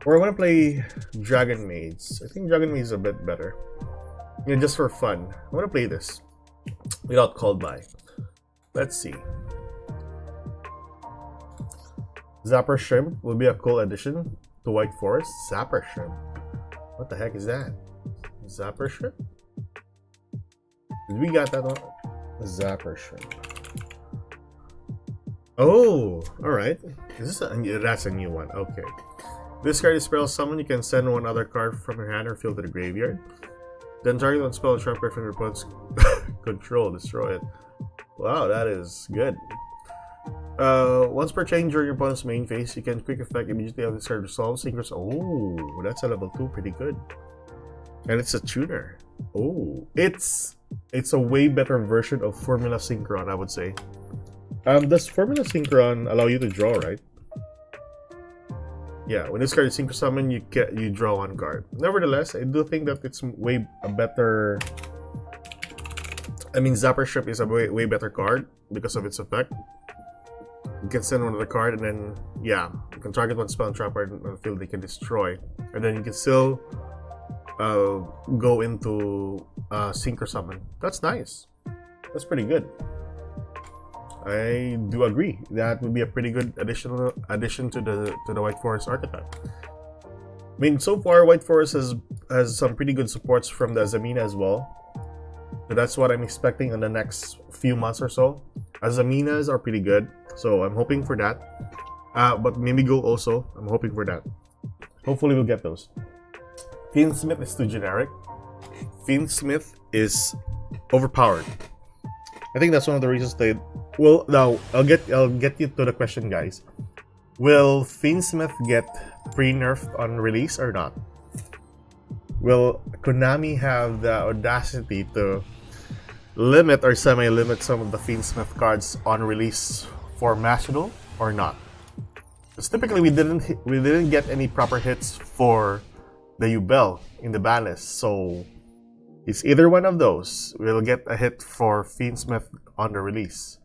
Or I want to play Dragon Maids. I think Dragon Maids is a bit better. Just for fun. I want to play this without called by. Let's see. Zapper Shrimp will be a cool addition to White Forest. Zapper Shrimp? What the heck is that? Zapper Shrimp? Did we got that one? Zapper Shrimp. Oh, alright. That's a new one. Okay. This card is spell summon. You can send one other card from your hand or field to the graveyard. Then target one spell trap from your opponent's control. Destroy it. Wow, that is good. Once per chain during your opponent's main phase, you can quick effect immediately have this card resolve. Synchros. Oh, that's a level 2. Pretty good. And it's a tuner. Oh, it's a way better version of Formula Synchron, I would say. Does Formula Synchron allow you to draw, right? Yeah, when this card is Synchro Summon, you draw one card. Nevertheless, I do think that it's way a better. I mean, Zapper Shrimp is a way better card because of its effect. You can send one other card, and then you can target one spell and trap card on the field they can destroy, and then you can still go into Synchro Summon. That's nice. That's pretty good. I do agree. That would be a pretty good addition to the White Forest archetype. I mean, so far White Forest has some pretty good supports from the Azamina as well. So that's what I'm expecting in the next few months or so. Azaminas are pretty good, so I'm hoping for that. But Mimigo also, I'm hoping for that. Hopefully we'll get those. Fiendsmith is too generic. Fiendsmith is overpowered. I think that's one of the reasons they. Well, now I'll get you to the question, guys. Will Fiendsmith get pre-nerfed on release or not? Will Konami have the audacity to limit or semi-limit some of the Fiendsmith cards on release for Mashable or not? Because typically we didn't get any proper hits for the Yubel in the ban list, so it's either one of those. We'll get a hit for Fiendsmith on the release.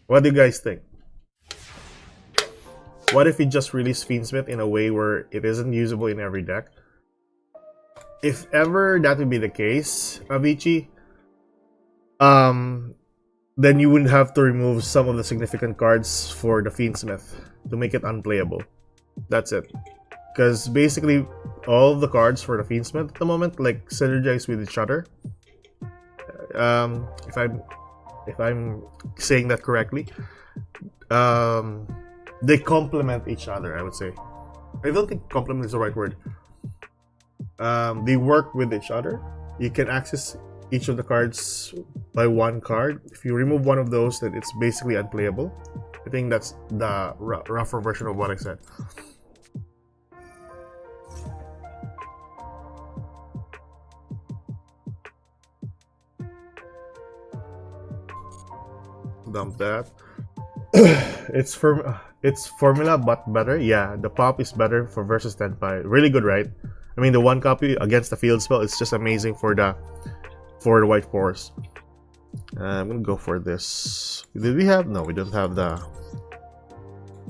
What do you guys think? What if we just release Fiendsmith in a way where it isn't usable in every deck? If ever that would be the case, Avicii, then you wouldn't have to remove some of the significant cards for the Fiendsmith to make it unplayable. That's it. Because basically, all of the cards for the Fiendsmith at the moment like synergize with each other. If I'm saying that correctly, they complement each other. I would say. I don't think complement is the right word. They work with each other. You can access each of the cards by one card. If you remove one of those, then it's basically unplayable. I think that's the rougher version of what I said. Dump that. It's formula but better. Yeah, the pop is better for versus Tenpai. Really good, right? I mean, the one copy against the field spell is just amazing for the white force. I'm gonna go for this. Did we have? No, we don't have the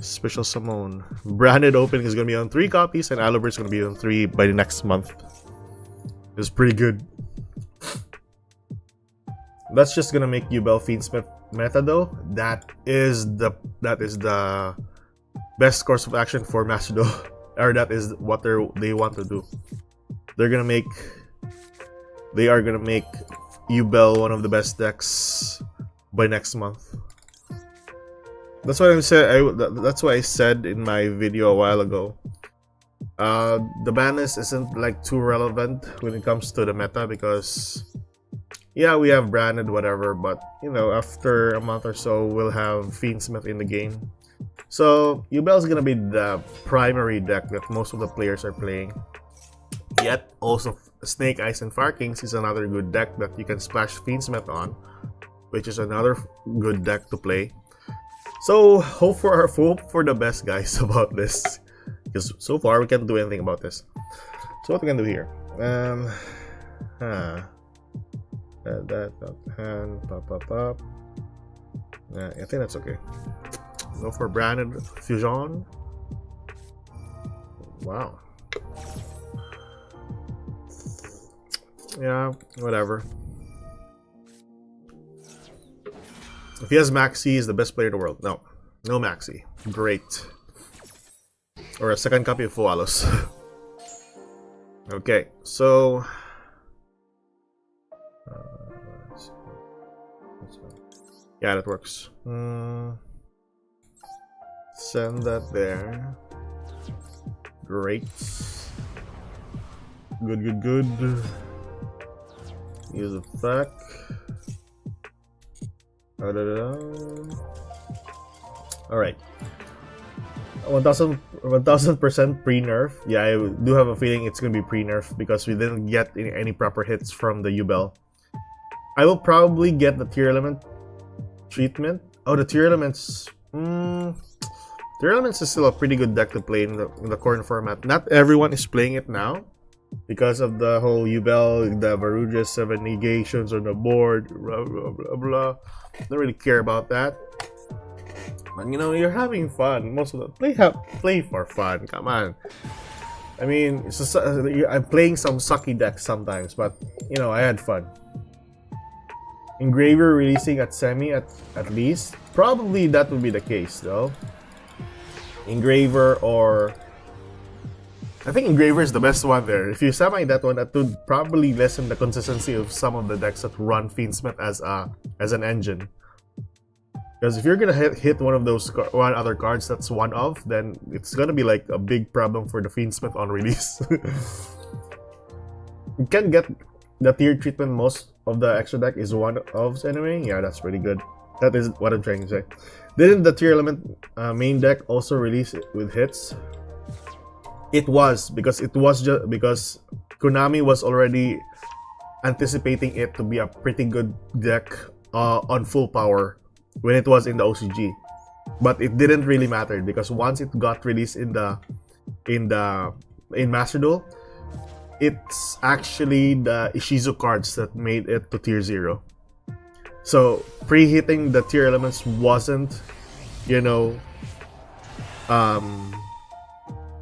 special summon. Branded opening is gonna be on 3 copies, and Alibert is gonna be on 3 by the next month. It's pretty good. That's just gonna make Yubel Fiendsmith meta though. That is the best course of action for Macedo, or that is what they want to do. They are gonna make Yubel one of the best decks by next month. That's what that's why I said in my video a while ago. The ban list isn't like too relevant when it comes to the meta because yeah, we have branded whatever, but you know, after a month or so, we'll have Fiendsmith in the game. So Yubel is gonna be the primary deck that most of the players are playing. Yet also Snake Eyes and Fire Kings is another good deck that you can splash Fiendsmith on, which is another good deck to play. So hope for the best, guys, about this, because so far we can't do anything about this. So what we can do here? That hand pop. I think that's okay. Go for branded fusion. Wow. Yeah, whatever. If he has Maxi, he's the best player in the world. No Maxi. Great. Or a second copy of Fualos. Okay, so yeah, that works. Send that there. Great. Good. Use effect. Alright. 1000% pre-nerf. Yeah, I do have a feeling it's gonna be pre-nerf because we didn't get any proper hits from the Yubel. I will probably get the tier element treatment. Oh, the tier elements. Tier elements is still a pretty good deck to play in the current format. Not everyone is playing it now because of the whole Yubel, the Ryu-Ge 7 negations on the board, blah blah blah blah. Don't really care about that. But you know, you're having fun. Most of the play for fun. Come on. I mean, I'm playing some sucky decks sometimes, but you know, I had fun. Engraver releasing at semi at least. Probably that would be the case though. Engraver, or I think Engraver is the best one there. If you semi that one, that would probably lessen the consistency of some of the decks that run Fiendsmith as an engine. Because if you're gonna hit one of those other cards that's one of, then it's gonna be like a big problem for the Fiendsmith on release. You can get the tier treatment. Most of the extra deck is one ofs anyway. Yeah, that's pretty good. That is what I'm trying to say. Didn't the tier element main deck also release it with hits? It was because Konami was already anticipating it to be a pretty good deck on full power when it was in the OCG, but it didn't really matter because once it got released in Master Duel, it's actually the Ishizu cards that made it to tier 0. So preheating the tier elements wasn't, you know,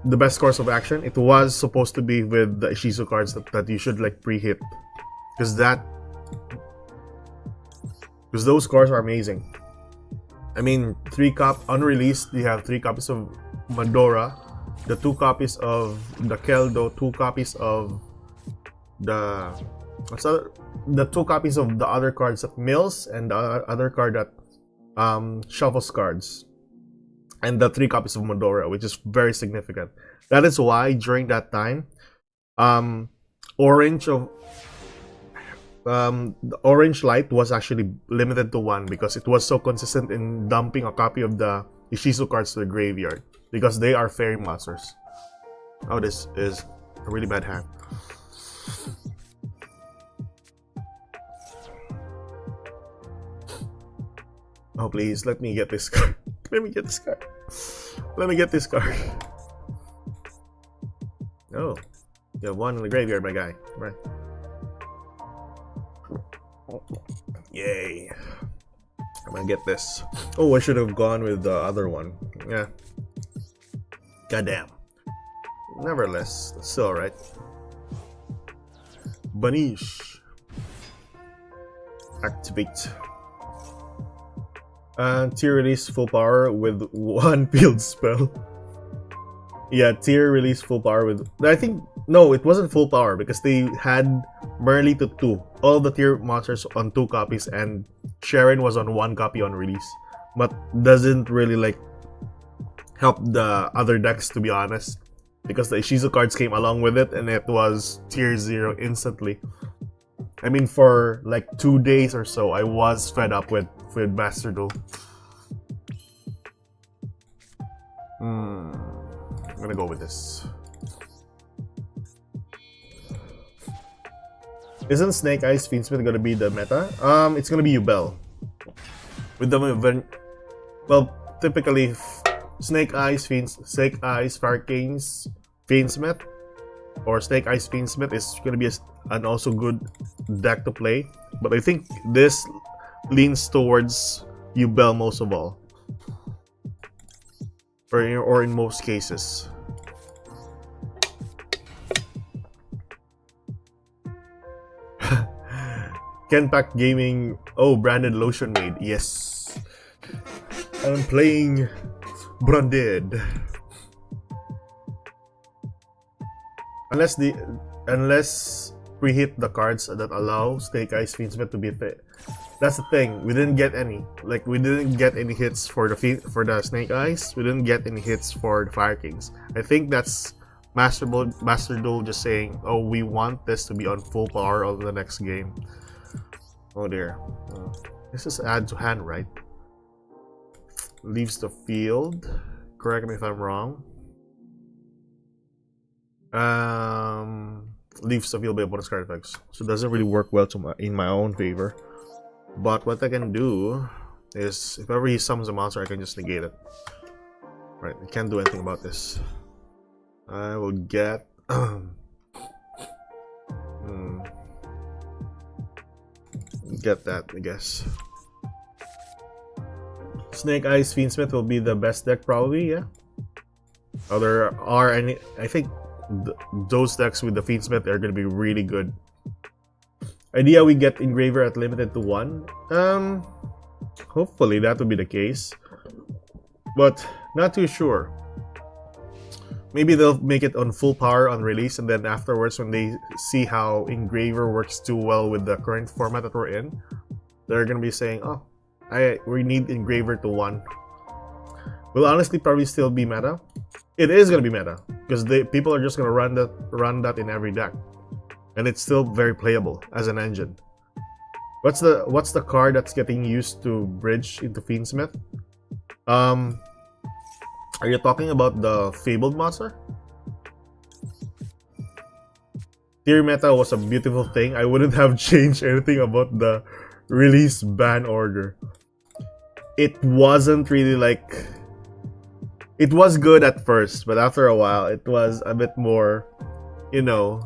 the best course of action. It was supposed to be with the Ishizu cards that you should like preheat, because those cards are amazing. I mean, unreleased. You have 3 copies of Madora, the 2 copies of the Keldo, 2 copies of the the 2 copies of the other cards that mills, and the other card that shuffles cards, and the 3 copies of Madora, which is very significant. That is why during that time, the orange light was actually limited to 1, because it was so consistent in dumping a copy of the Ishizu cards to the graveyard, because they are fairy monsters. Oh, this is a really bad hand. Oh, please, let me get this card. Let me get this card. Let me get this card. Oh, you have 1 in the graveyard, my guy. Right. Yay. I'm gonna get this. Oh, I should have gone with the other one. Yeah. Goddamn. Nevertheless, that's still alright. Banish. Activate. Tier release full power with 1 field spell. Yeah, tier release full power with... I think... No, it wasn't full power, because they had Merly to 2. All the tier monsters on 2 copies, and Sharon was on 1 copy on release. But doesn't really like help the other decks, to be honest, because the Ishizu cards came along with it, and it was tier 0 instantly. I mean, for like 2 days or so, I was fed up with Master Duel. I'm gonna go with this. Isn't Snake Eyes Fiendsmith gonna be the meta? It's gonna be Yubel. With the well, typically Snake Eyes Farcane's Fiendsmith, or Snake Eyes Fiendsmith is gonna be an also good deck to play. But I think this leans towards Yubel most of all, or in most cases. Kenpack Gaming, oh, branded lotion made, yes. I'm playing branded. Unless preheat the cards that allow Snake Eyes Fiendsmith to be fit. That's the thing. We didn't get any. Like, we didn't get any hits for the Snake Eyes. We didn't get any hits for the Fire Kings. I think that's Master Duel just saying, oh, we want this to be on full power on the next game. Oh dear. This is add to hand, right? Leaves the field. Correct me if I'm wrong. Leaves the field by opponent's card effects. So it doesn't really work well in my own favor. But what I can do is, if ever he summons a monster, I can just negate it. Right, I can't do anything about this. I will get... get that, I guess. Snake Eyes Fiendsmith will be the best deck, probably, yeah. There are any... I think those decks with the Fiendsmith are going to be really good. Idea we get Engraver at limited to 1. Hopefully that will be the case, but not too sure. Maybe they'll make it on full power on release, and then afterwards, when they see how Engraver works too well with the current format that we're in, they're gonna be saying, "Oh, we need Engraver to 1." Will honestly probably still be meta. It is gonna be meta because people are just gonna run that in every deck. And it's still very playable as an engine. What's the card that's getting used to bridge into Fiendsmith? Are you talking about the Fabled monster? Tier meta was a beautiful thing. I wouldn't have changed anything about the release ban order. It wasn't really like... It was good at first, but after a while, it was a bit more, you know,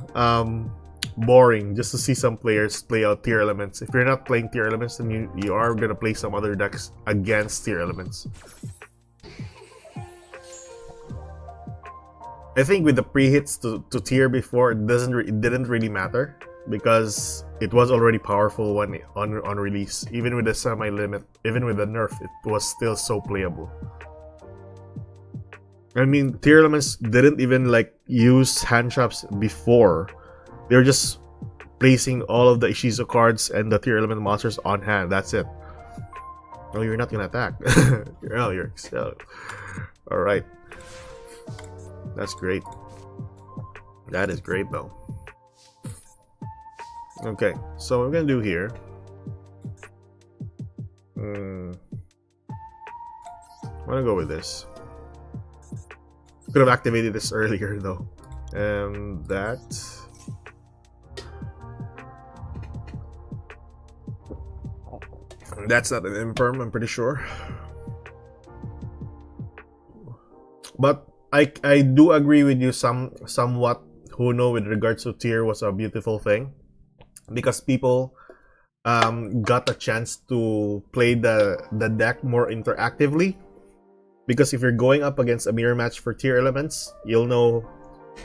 boring just to see some players play out tier elements. If you're not playing tier elements, then you are gonna play some other decks against tier elements. I think with the pre-hits to tier before, it didn't really matter because it was already powerful when on release. Even with the semi-limit, even with the nerf, it was still so playable. I mean, tier elements didn't even like use hand traps before. They were just placing all of the Ishizu cards and the tier element monsters on hand. That's it. Oh, you're not gonna attack. You're excelled. Alright. That's great. That is great though. Okay, so what we're gonna do here. I'm gonna go with this. Could have activated this earlier though. And that. That's not an imperm, I'm pretty sure. But I do agree with you somewhat, Huno, with regards to tier was a beautiful thing. Because people got a chance to play the deck more interactively. Because if you're going up against a mirror match for tier elements, you'll know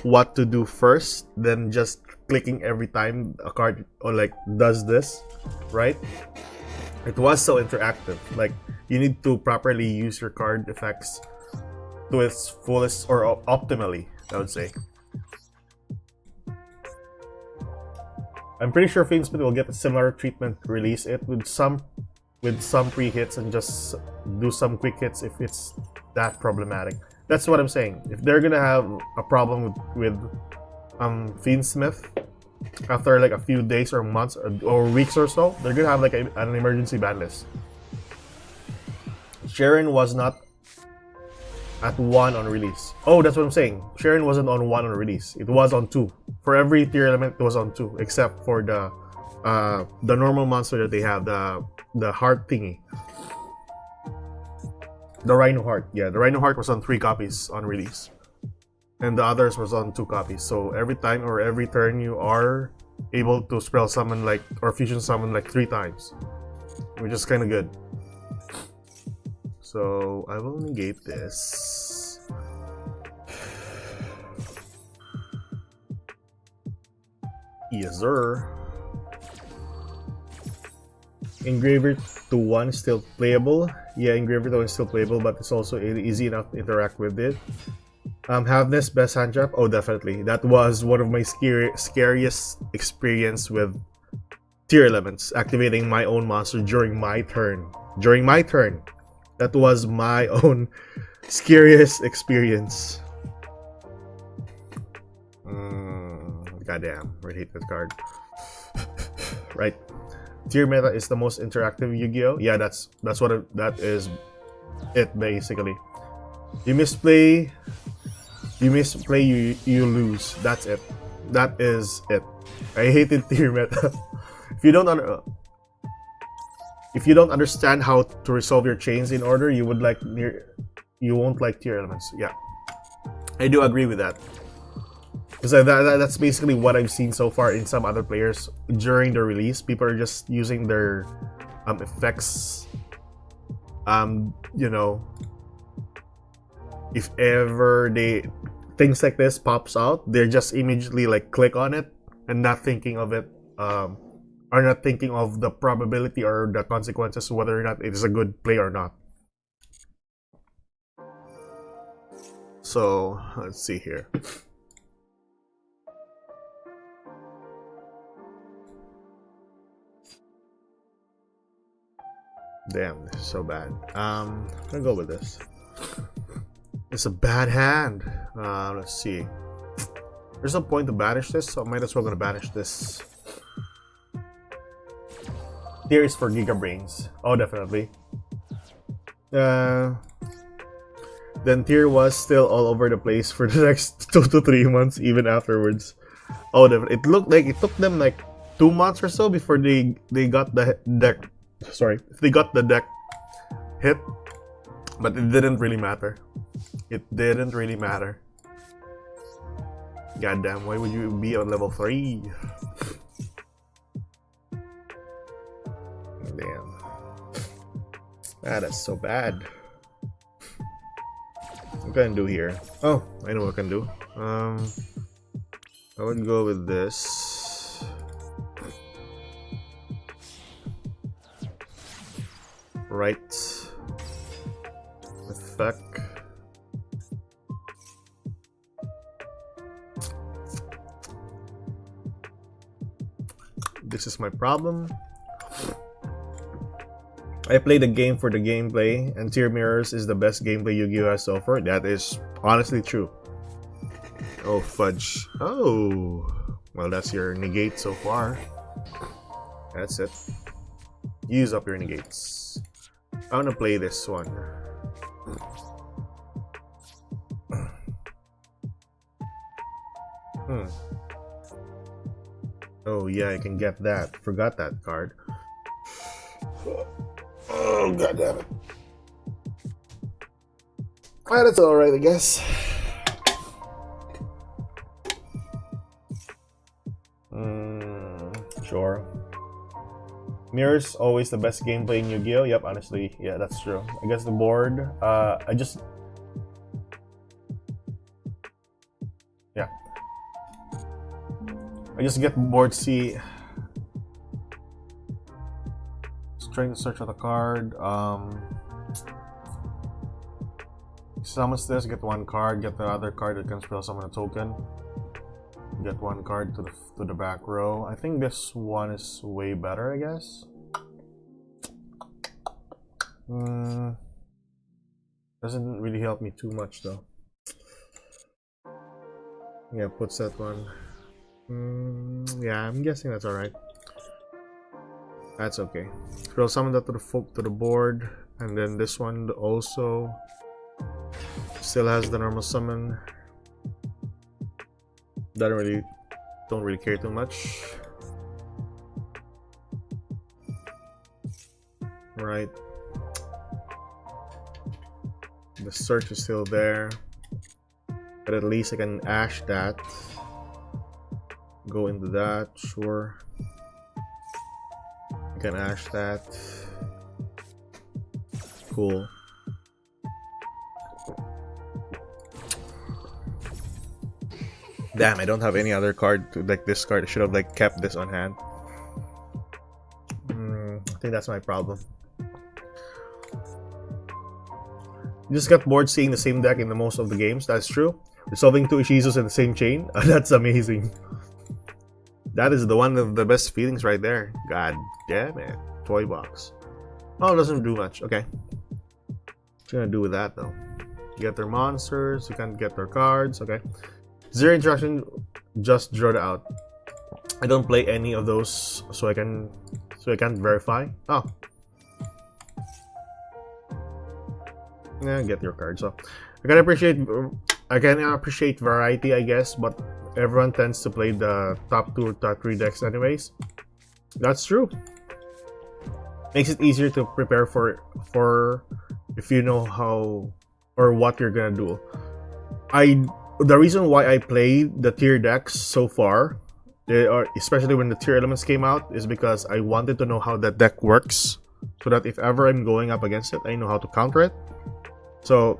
what to do first, then just clicking every time a card or like does this, right? It was so interactive. Like, you need to properly use your card effects to its fullest or optimally, I would say. I'm pretty sure Fiendspit will get a similar treatment, release it with some pre-hits and just do some quick hits if it's that problematic. That's what I'm saying. If they're gonna have a problem with Fiendsmith after like a few days or months or weeks or so, they're gonna have like an emergency ban list. Sharon was not at 1 on release. Oh, that's what I'm saying. Sharon wasn't on 1 on release. It was on 2. For every tier element, it was on 2, except for the normal monster that they have, the heart thingy. The Rhino Heart. Yeah, the Rhino Heart was on 3 copies on release. And the others was on 2 copies. So every time or every turn you are able to spell summon like or fusion summon like 3 times. Which is kinda good. So I will negate this. Yes, sir. Engraver to 1 is still playable. Yeah, Engraver to 1 is still playable, but it's also easy enough to interact with it. Haveness, best hand trap? Oh, definitely. That was one of my scariest experience with tier elements. Activating my own monster during my turn. That was my own scariest experience. Goddamn, I hate that card. Right. Tier meta is the most interactive Yu-Gi-Oh! Yeah, that is it basically. You misplay, you lose. That's it. That is it. I hated tier meta. If you don't understand how to resolve your chains in order, you won't like tier elements. Yeah, I do agree with that. Because that's basically what I've seen so far in some other players during the release. People are just using their effects. You know, if ever things like this pops out, they're just immediately like click on it and not thinking of it, are not thinking of the probability or the consequences, whether or not it is a good play or not. So let's see here. Damn, this is so bad. I'm gonna go with this. It's a bad hand. Let's see. There's no point to banish this, so I might as well gonna banish this. Tier is for Giga Brains. Oh, definitely. Then tier was still all over the place for the next 2 to 3 months, even afterwards. Oh, definitely. It looked like it took them like 2 months or so before they got the deck. Sorry, they got the deck hit, but it didn't really matter. It didn't really matter. Goddamn, why would you be on level 3? Ah, that's so bad. What can I do here? Oh, I know what I can do. I would go with this. Right. Effect. This is my problem. I play the game for the gameplay, and Tier Mirrors is the best gameplay Yu-Gi-Oh has to offer. That is honestly true. Oh, fudge. Oh. Well, that's your negate so far. That's it. Use up your negates. I want to play this one. Oh, yeah, I can get that. Forgot that card. Oh, god damn it. Well, that's alright, I guess. Sure. Mirrors always the best gameplay in Yu-Gi-Oh. Yep, honestly, yeah, that's true. I guess the board. I just get bored. See, just trying to search for the card. Summons this. Get one card. Get the other card that can spell summon a token. Get one card to the back row. I think this one is way better, I guess. Doesn't really help me too much though. Yeah, puts that one. Yeah, I'm guessing that's alright. That's okay. We'll summon that to the board, and then this one also still has the normal summon. Don't really care too much. Right. The search is still there, but at least I can ash that. Go into that, sure. I can ash that. Cool. Damn, I don't have any other card to like this card. I should have like kept this on hand. I think that's my problem. You just got bored seeing the same deck in the most of the games. That's true. Resolving two Ishizus in the same chain. That's amazing. That is the one of the best feelings right there. God damn it. Toy box. Oh, it doesn't do much. Okay. What's gonna do with that though? You get their monsters. You can't get their cards. Okay. Zero interaction. Just draw it out. I don't play any of those, so I can't verify. Oh. Yeah, get your card. So I can appreciate variety, I guess, but everyone tends to play the top 2 or top 3 decks anyways. That's true. Makes it easier to prepare for if you know how or what you're gonna do. The reason why I play the tier decks so far, especially when the tier elements came out, is because I wanted to know how that deck works, so that if ever I'm going up against it, I know how to counter it. So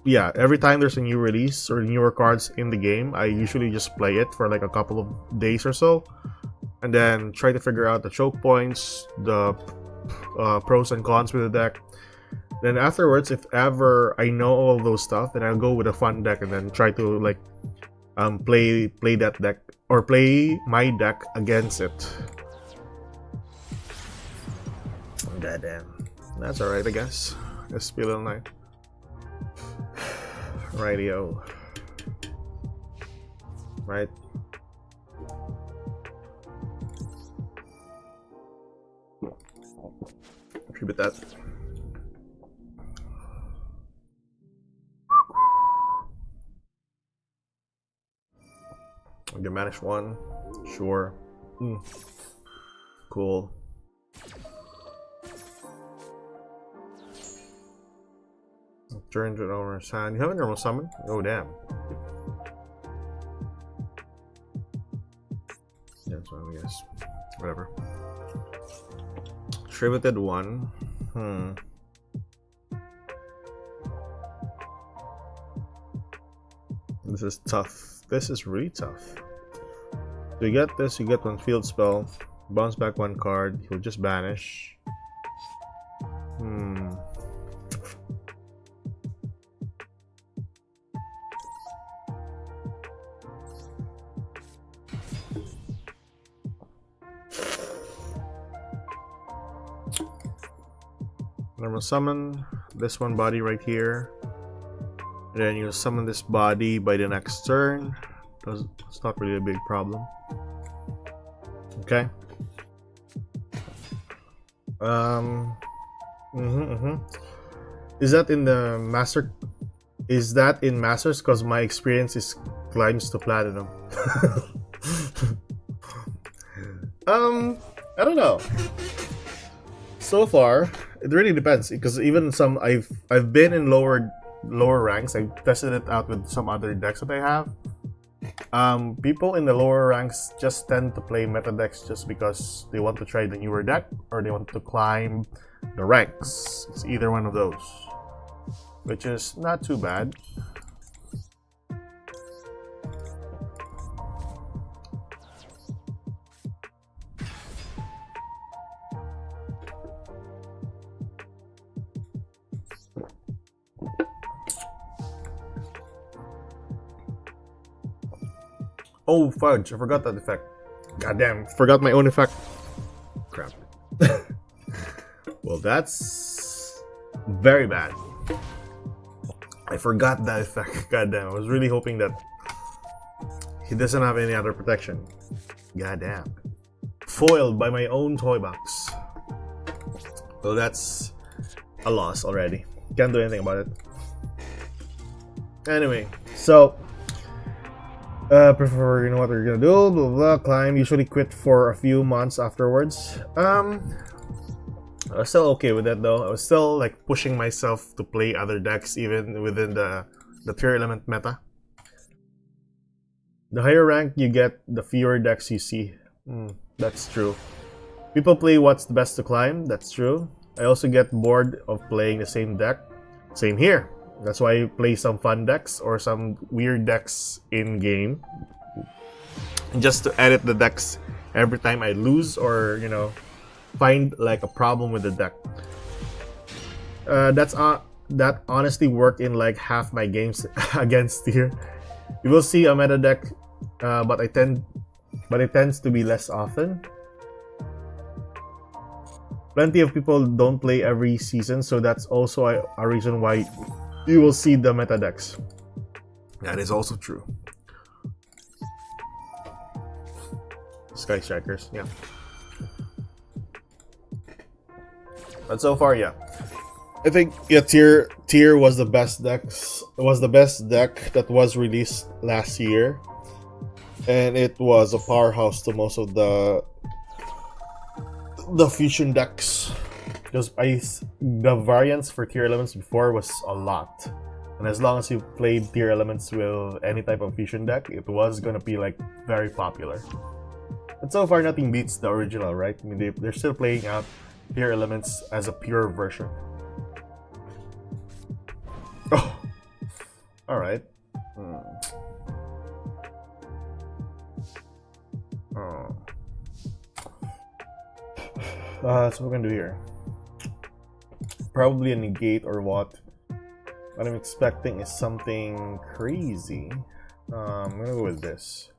yeah, every time there's a new release or newer cards in the game, I usually just play it for like a couple of days or so, and then try to figure out the choke points, the pros and cons with the deck. Then afterwards, if ever I know all those stuff, then I'll go with a fun deck and then try to like play that deck or play my deck against it. Goddamn, that's alright, I guess. Let's be a little night. Rightio. Right. Attribute that. Okay, manage one. Sure. Cool. Turn to over his hand. You have a normal summon? Oh damn. Yeah, that's fine, I guess. Whatever. Tributed one. This is tough. This is really tough. So you get this, you get one field spell, bounce back one card, he'll just banish. Normal summon this one body right here. And then you summon this body by the next turn. It's not really a big problem. Okay. Is that in the master? Is that in masters? Because my experience is climbs to platinum. I don't know. So far, it really depends because even some I've been in lower ranks. I've tested it out with some other decks that I have. People in the lower ranks just tend to play meta decks just because they want to try the newer deck or they want to climb the ranks. It's either one of those, which is not too bad. Oh fudge, I forgot that effect. Goddamn, forgot my own effect. Crap. Well, that's very bad. I forgot that effect. Goddamn, I was really hoping that he doesn't have any other protection. Goddamn. Foiled by my own toy box. Well, that's a loss already. Can't do anything about it. Anyway, so prefer, you know what we're gonna do, blah, blah, blah, climb, usually quit for a few months afterwards. I was still okay with that though. I was still like pushing myself to play other decks even within the tier element meta. The higher rank you get, the fewer decks you see. That's true. People play what's the best to climb, that's true. I also get bored of playing the same deck. Same here. That's why I play some fun decks or some weird decks in game, just to edit the decks every time I lose or, you know, find like a problem with the deck. That honestly worked in like half my games against tier. You will see a meta deck, but it tends to be less often. Plenty of people don't play every season, so that's also a reason why you will see the meta decks. That is also true. Sky Strikers, yeah. But so far, yeah. I think yeah, tier was the best decks. It was the best deck that was released last year, and it was a powerhouse to most of the fusion decks. Because the variance for tier elements before was a lot, and as long as you played tier elements with any type of fusion deck, it was gonna be like very popular. But so far, nothing beats the original, right? I mean, they're still playing out tier elements as a pure version. Oh, all right. Oh. So what we're gonna do here? Probably a negate or what. What I'm expecting is something crazy. I'm gonna go with this.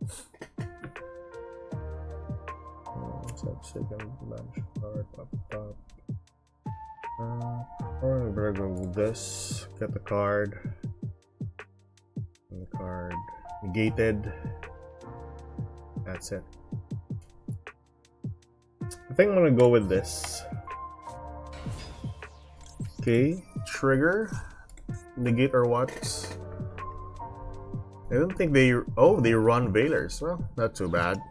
Second launch card up. Or I'm gonna go with this. Get the card. And the card negated. That's it. I think I'm gonna go with this. Okay, trigger, negate or what? I don't think they run Veilers. Well, not too bad.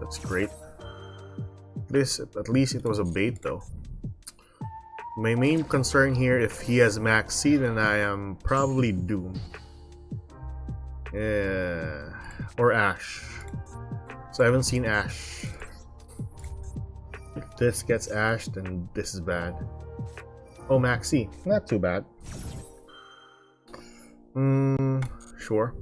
That's great. At least it was a bait though. My main concern here, if he has Max C, then I am probably doomed. Yeah, or Ash. So I haven't seen Ash. This gets ashed, and this is bad. Oh, Maxi, not too bad. Sure.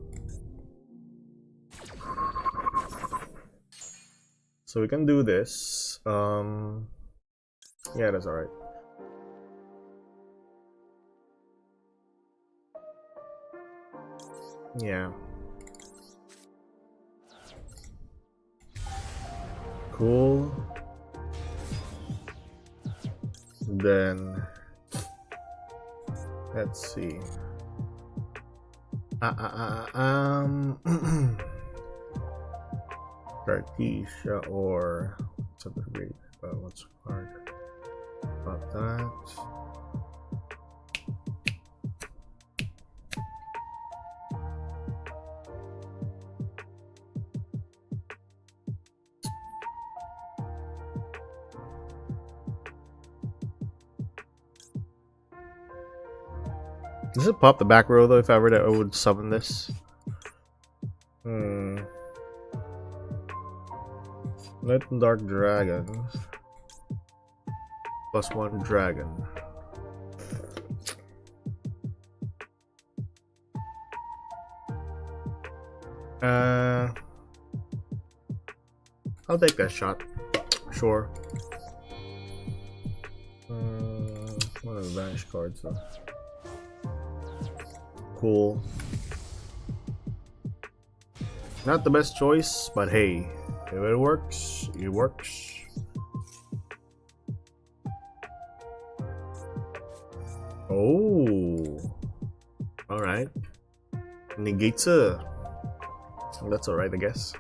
So we can do this. Yeah, that's alright. Yeah. Cool. Then let's see. Cartesia or what's the grade? What's hard about that? Does it pop the back row though if I were to I would summon this? Light and Dark Dragon. +1 dragon. I'll take that shot. Sure. One of the vanish cards though. Cool. Not the best choice, but hey, if it works, it works. Oh, all right. Negates a. That's all right, I guess.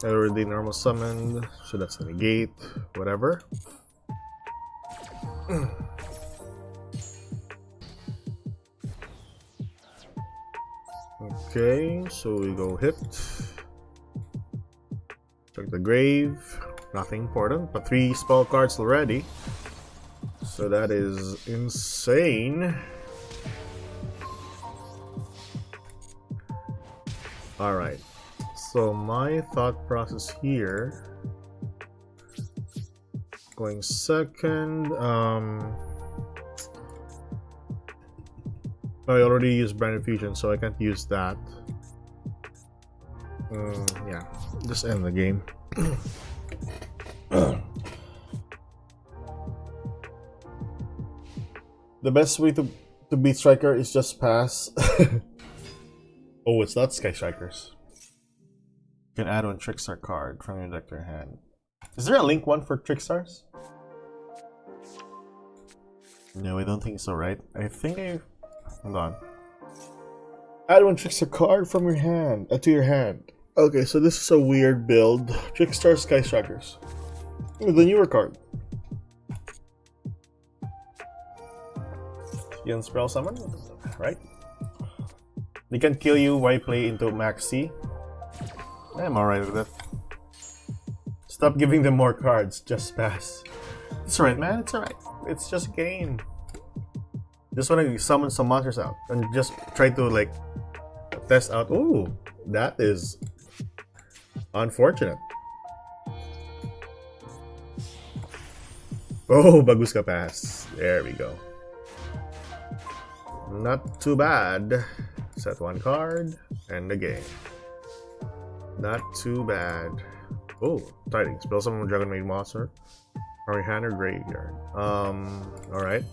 I already normal summoned, so that's a negate. Whatever. Okay, so we go hit. Check the grave. Nothing important, but 3 spell cards already. So that is insane. Alright. So my thought process here. Going second. I already used Brand Fusion, so I can't use that. Yeah, just end the game. The best way to beat Striker is just pass. Oh, it's not Sky Strikers. You can add one Trickstar card from your deck to your hand. Is there a link one for Trickstars? No, I don't think so, right? I think I... Hold on. Add one Trickstar card from your hand to your hand. Okay, so this is a weird build. Trickstar Sky Strikers. The newer card. You can spell summon, right? They can kill you while you play into Max C. I'm alright with that. Stop giving them more cards, just pass. It's alright, man, it's alright. It's just a game. Just want to summon some monsters out and just try to like test out. Ooh, that is unfortunate. Oh, bagus ka pass. There we go. Not too bad. Set one card and the game. Not too bad. Oh, tidings. Spell summon Dragon Maid monster. Or hand or graveyard. Alright.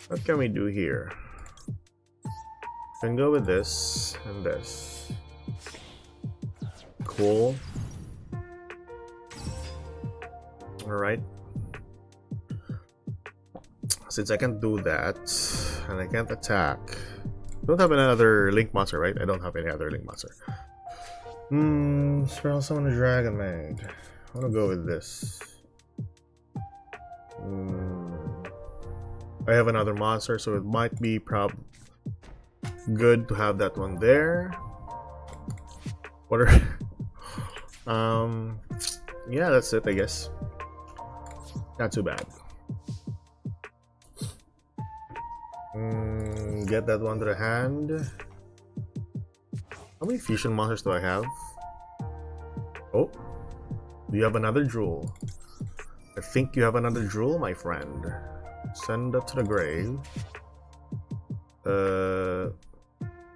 What can we do here? Can go with this and this. Cool. Alright. Since I can't do that, and I can't attack. Don't have another Link monster, right? I don't have any other Link monster. Spell summon a Dragon Maid. I wanna go with this. I have another monster, so it might be good to have that one there. What are yeah, that's it, I guess. Not too bad. Get that one to the hand. How many fusion monsters do I have? Oh, do you have another jewel? I think you have another jewel, my friend. Send that to the grave.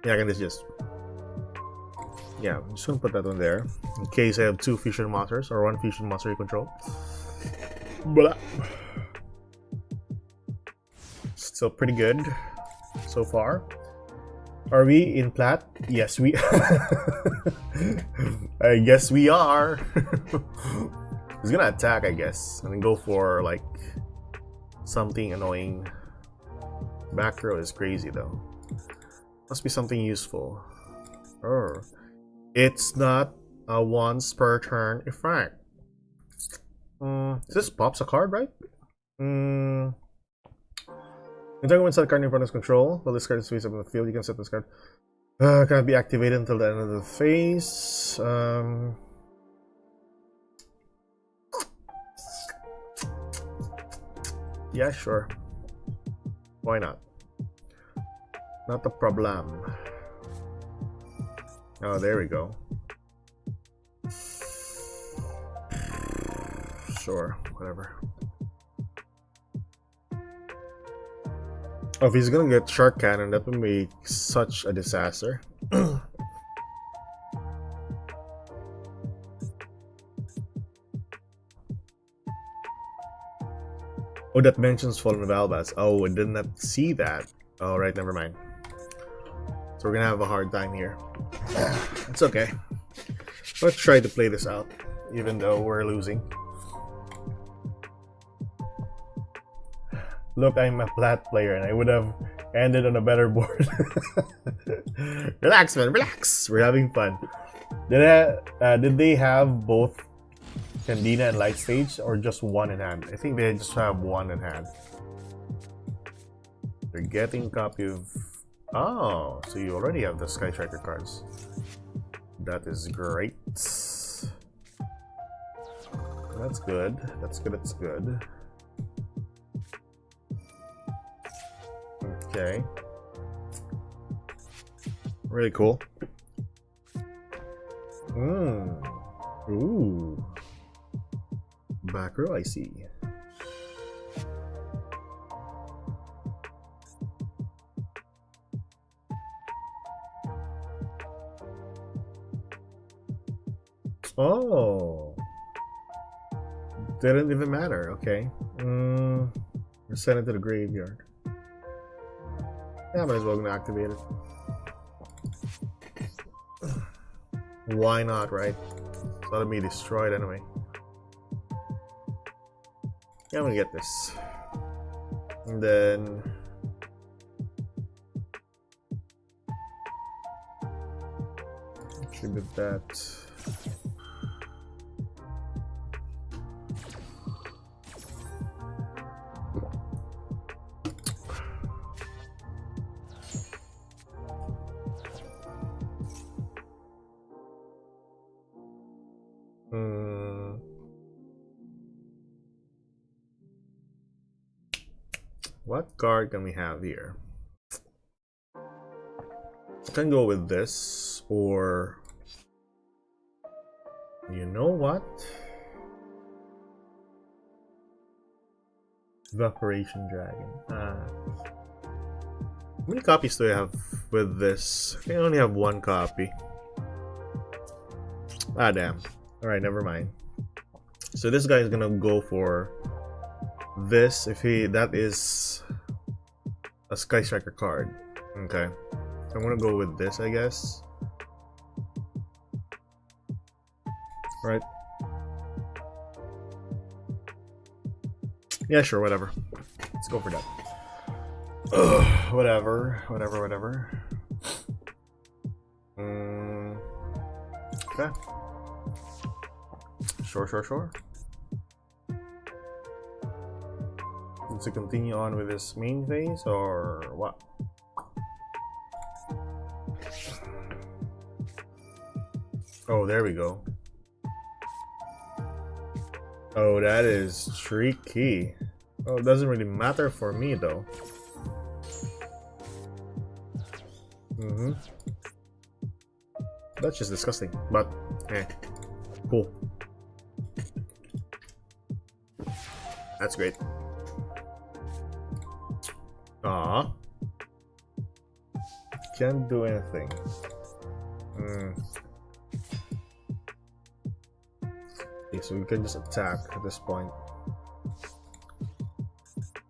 Yeah, I can just... Yeah, I'm just gonna put that on there. In case I have 2 fusion monsters or 1 fusion monster you control. Blah. Still pretty good so far. Are we in plat? Yes, we I guess we are. He's gonna attack, I guess, and then go for like something annoying. Back row is crazy though. Must be something useful. It's not a once per turn effect. This pops a card, right? Entire one set card in front of control. While this card is face up in the field, you can set this card. Cannot be activated until the end of the phase. Yeah, sure. Why not? Not a problem. Oh, there we go. Sure, whatever. Oh, if he's gonna get Shark Cannon, that would be such a disaster. Oh, that mentions Fallen Valbas. Oh, I did not see that. Oh, right, never mind. So we're gonna have a hard time here. It's okay. Let's try to play this out, even though we're losing. Look, I'm a plat player and I would have ended on a better board. Relax, man, relax. We're having fun. Did they have both Candina and Light Stage or just one in hand? I think they just have one in hand. They're getting a copy of... Oh, so you already have the Sky Striker cards. That is great. That's good. That's good. That's good. Okay. Really cool. Ooh. Back row, I see. Oh. Didn't even matter, okay. We're sending it to the graveyard. Yeah, might as well gonna activate it. Why not, right? It's not be destroyed anyway. Yeah, I'm gonna get this. And then... attribute that. What card can we have here? I can go with this, or you know what? Evaporation Dragon. How many copies do I have with this? I only have 1 copy. Ah, damn. Alright, never mind. So this guy is gonna go for this if that is a Sky Striker card. Okay. So I'm gonna go with this, I guess. Right. Yeah, sure, whatever. Let's go for that. Ugh, whatever. Okay. Sure. To continue on with this main phase or what? Oh, there we go. Oh, that is tricky. Oh, it doesn't really matter for me though. That's just disgusting, but eh. Cool. That's great. Can't do anything. Okay, so we can just attack at this point.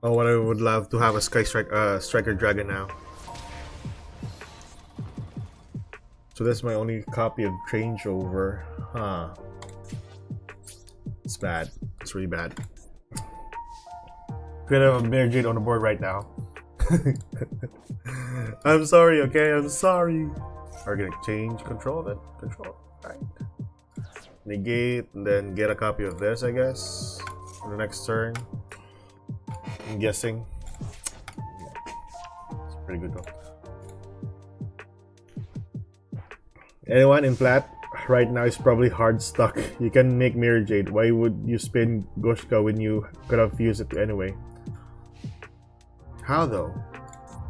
Oh, what I would love to have a Striker Dragon now. So that's my only copy of Changeover. Huh. It's bad. It's really bad. Could have a Mirror Jade on the board right now. I'm sorry, okay? I'm sorry. Are we gonna change control of it? Control. Right. Negate, and then get a copy of this, I guess. For the next turn. I'm guessing. It's pretty good though. Anyone in flat right now is probably hard stuck. You can make Mirror Jade. Why would you spin Goshka when you could have used it anyway? How though?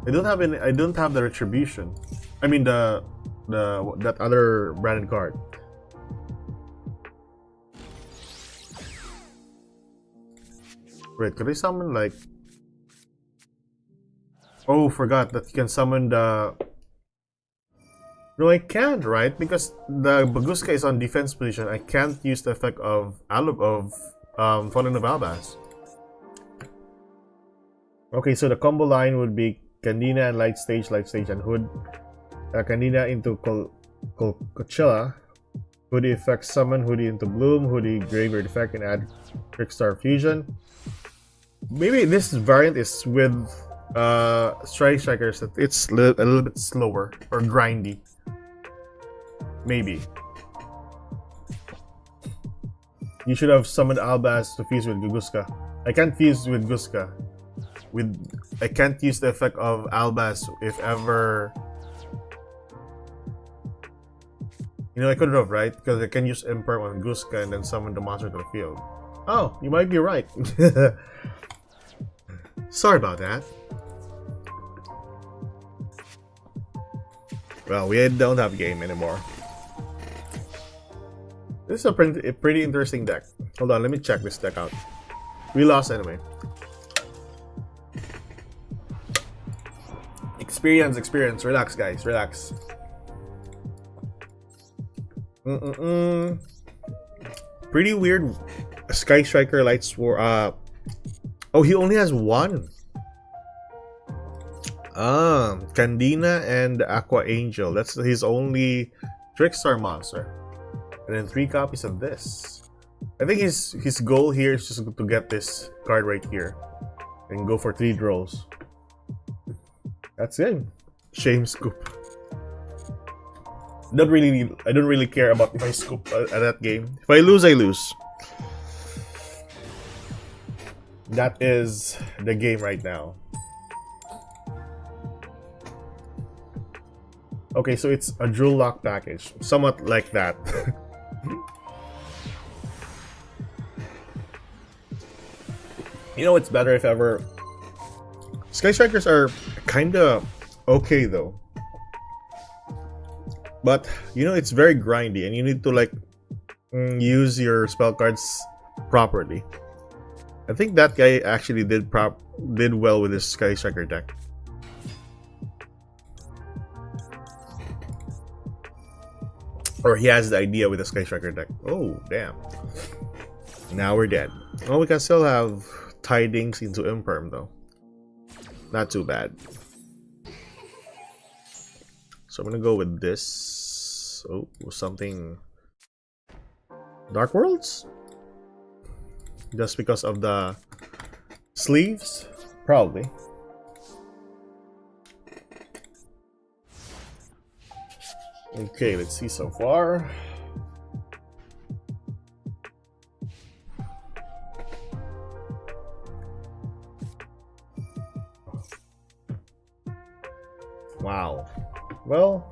I don't have any. I don't have the Retribution. I mean that other branded card. Wait, could I summon like? Oh, forgot that you can summon the. No, I can't, right? Because the Baguska is on defense position. I can't use the effect of Fallen of Albaz. Okay, so the combo line would be Candina and Light Stage, and Hood. Candina into Coachella. Hoodie effect summon Hoodie into Bloom. Hoodie Graveyard effect and add Trickstar Fusion. Maybe this variant is with Strikers that it's a little bit slower or grindy. Maybe. You should have summoned Albaz to fuse with Guguska. I can't fuse with Guska. I can't use the effect of Albaz if ever. You know, I could have, right? Because I can use Imperm on Guska and then summon the monster to the field. Oh, you might be right. Sorry about that. Well, we don't have a game anymore. This is a pretty interesting deck. Hold on, let me check this deck out. We lost anyway. Experience. Relax, guys. Relax. Pretty weird. Sky Striker Light Sword. Oh, he only has one. Candina and Aqua Angel. That's his only Trickstar monster. And then 3 copies of this. I think his goal here is just to get this card right here. And go for 3 draws. That's it. Shame scoop. I don't really care about if I scoop at that game. If I lose, I lose. That is the game right now. Okay, so it's a Jewel Lock package. Somewhat like that. You know, it's better if ever. Sky Strikers are kinda okay though. But, you know, it's very grindy and you need to like use your spell cards properly. I think that guy actually did well with his Sky Striker deck. Or he has the idea with the Sky Striker deck. Oh, damn. Now we're dead. Oh, we can still have Tidings into Imperm though. Not too bad. So I'm gonna go with this. Oh, something. Dark Worlds? Just because of the sleeves? Probably. Okay, let's see so far. Wow. Well,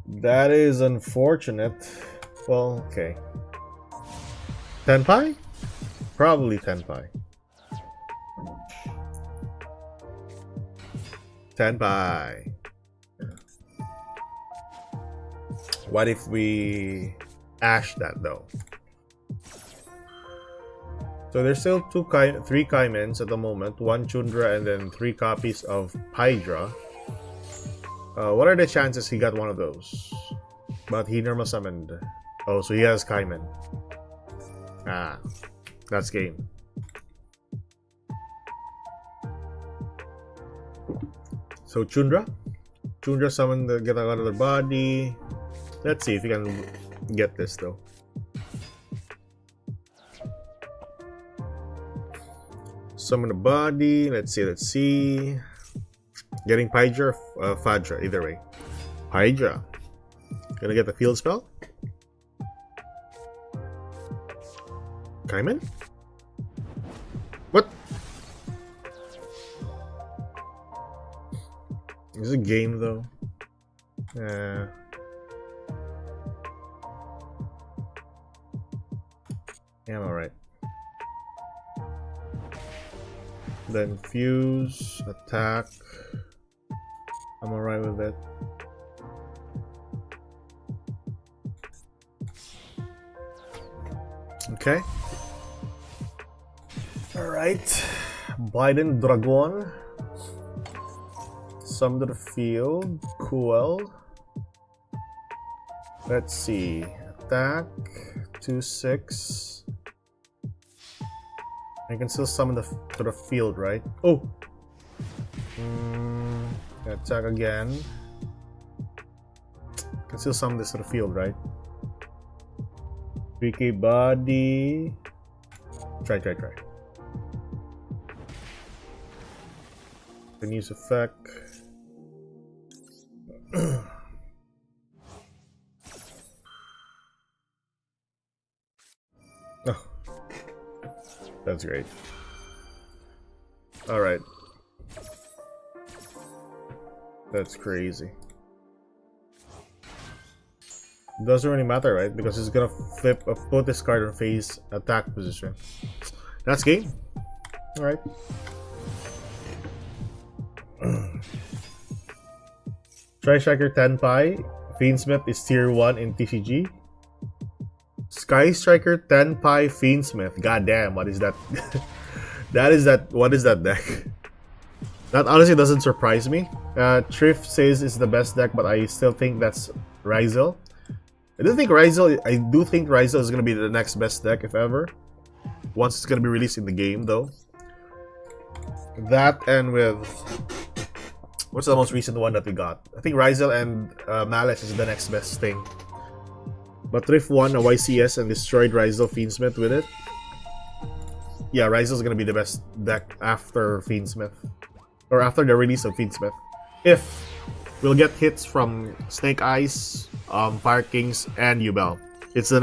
that is unfortunate. Well, okay. Tenpai? Probably Tenpai. Tenpai. What if we Ash that though. So there's still three Kaimens at the moment, one Chundra and then 3 copies of Hydra. What are the chances he got one of those? But he normal summoned. Oh, so he has Kaimen. Ah, that's game. So Chundra summoned the get out of the body. Let's see if we can get this though. Summon the body. Let's see. Getting Hydra, Fadra, either way. Hydra. Gonna get the field spell. Kaimen? What? Is it a game though? Yeah, I'm alright. Then fuse, attack. I'm alright with it. Okay. Alright. Biden Dragon. Summon to the field. Cool. Let's see. Attack. 2/6. I can still summon to the field, right? Oh! Attack again. Can still summon this to the field, right? 3k body. Try. Can use effect. Oh, that's great. All right, that's crazy. Doesn't really matter, right? Because it's gonna put this card on face attack position. That's game. All right. Tri-Striker Tenpai. Fiendsmith is tier 1 in TCG. Sky Striker Tenpai Fiendsmith. God damn, what is that? What is that deck? That honestly doesn't surprise me. Triff says it's the best deck, but I still think that's Ryzel. I do think Ryzel is gonna be the next best deck if ever. Once it's gonna be released in the game though. That and with what's the most recent one that we got? I think Ryzel and Malice is the next best thing. But Triff won a YCS and destroyed Ryzel Fiendsmith with it. Yeah, Ryzel is gonna be the best deck after Fiendsmith. Or after the release of Fiendsmith. If we'll get hits from Snake Eyes, Fire Kings, and Yubel. It's the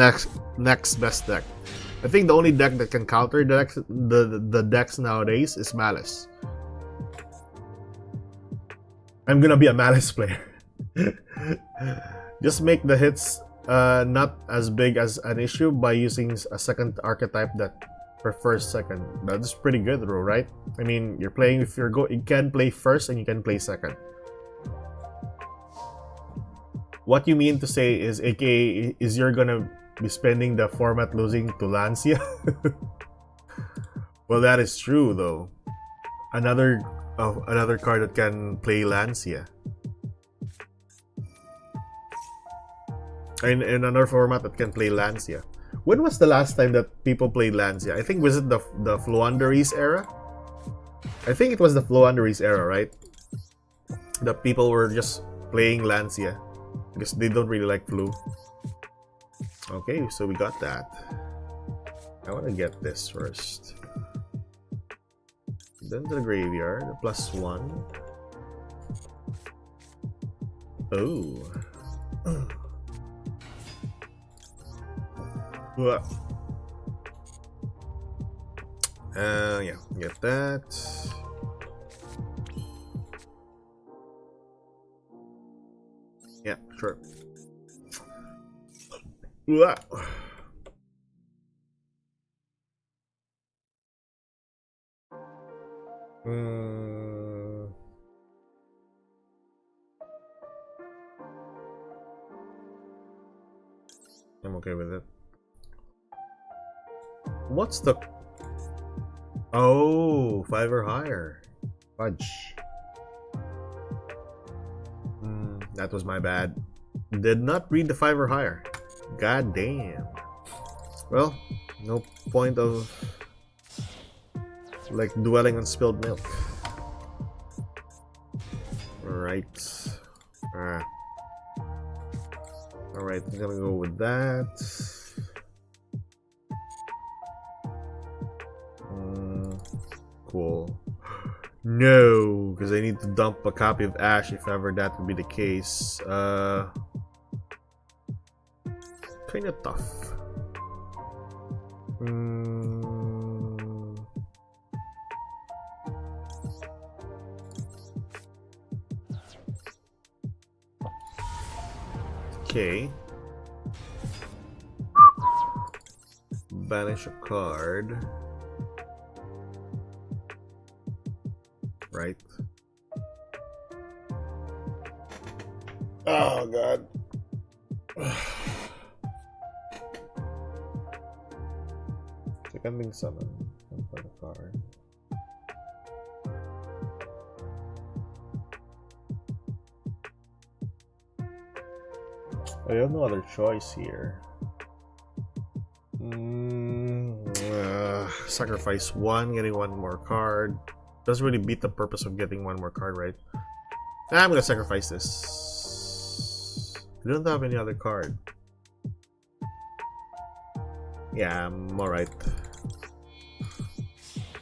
next best deck. I think the only deck that can counter the decks nowadays is Malice. I'm gonna be a Malice player. Just make the hits not as big as an issue by using a second archetype that prefers second. That's pretty good, though, right? I mean, you're playing if you can play first and you can play second. What you mean to say is, aka, is you're gonna be spending the format losing to Lancia? Well, that is true, though. Another card that can play Lancia. In another format that can play Lancia. When was the last time that people played Lancia? I think, was it the Fluanderies era? I think it was the Fluanderies era, right? That people were just playing Lancia because they don't really like Flu. Okay, so we got that. I want to get this first. Then to the graveyard, +1. Oh. Yeah, get that. Yeah, sure. I'm okay with it. What's the... Oh, 5 or higher. Fudge. That was my bad. Did not read the 5 or higher. God damn. Well, no point of like dwelling on spilled milk. Alright. Alright, I'm gonna go with that. Cool. No, because I need to dump a copy of Ash if ever that would be the case. Kind of tough. Okay. Banish a card. Right. Oh god. Seconding summon. One card. I have no other choice here. Sacrifice one, getting one more card. Doesn't really beat the purpose of getting one more card, right? I'm gonna sacrifice this. I don't have any other card. Yeah, I'm alright.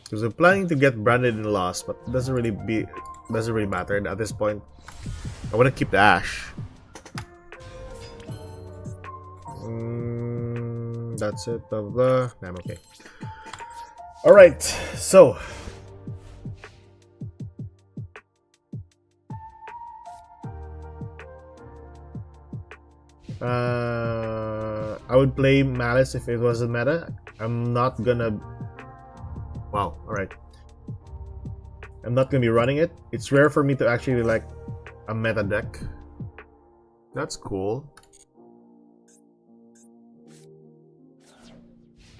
Because I'm planning to get branded and lost, but it doesn't really matter at this point. I want to keep the Ash. That's it. Blah blah blah. I'm okay. All right. So. I would play Malice if it wasn't meta. I'm not gonna. Wow. All right. I'm not gonna be running it. It's rare for me to actually like a meta deck. That's cool.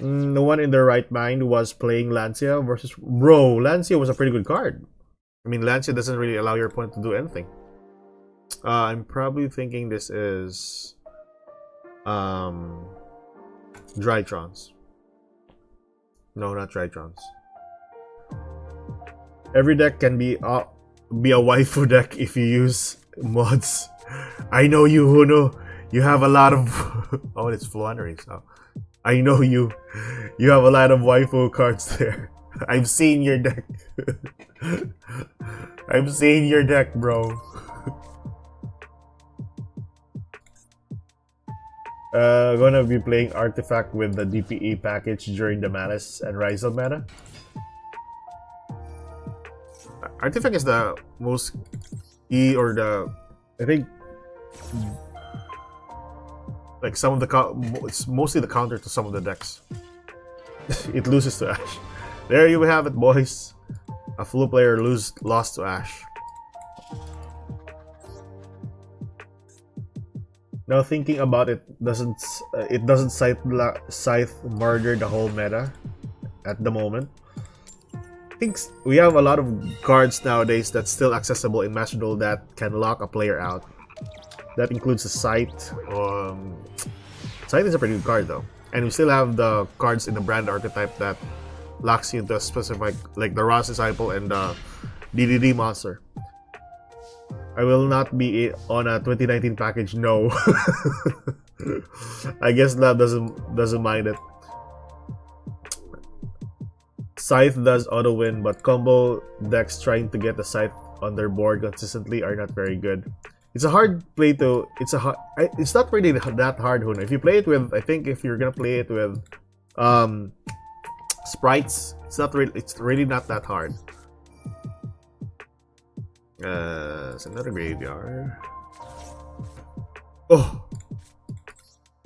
No one in their right mind was playing Lancia versus... Bro, Lancia was a pretty good card. I mean, Lancia doesn't really allow your opponent to do anything. I'm probably thinking this is... Drytrons. No, not Drytrons. Every deck can be a waifu deck if you use mods. I know you, Huno. You have a lot of... Oh, it's Fluanery, so... I know you have a lot of waifu cards there. I've seen your deck. I've seen your deck, bro. Gonna be playing Artifact with the DPE package during the Malice and Rizal meta. Artifact is the most I think like some of the it's mostly the counter to some of the decks. It loses to Ash. There you have it, boys. A Flu player lost to Ash. Now thinking about it, doesn't Scythe murder the whole meta at the moment? I think we have a lot of cards nowadays that's still accessible in Master Duel that can lock a player out. That includes the Scythe. Scythe is a pretty good card though. And we still have the cards in the brand archetype that locks you into a specific, like the Ross Disciple and the DDD monster. I will not be on a 2019 package, no. I guess that doesn't mind it. Scythe does auto win, but combo decks trying to get the Scythe on their board consistently are not very good. It's a hard play to. It's not really that hard, Huna. If you play it with, I think if you're gonna play it with, sprites, it's really not that hard. It's another graveyard. Oh,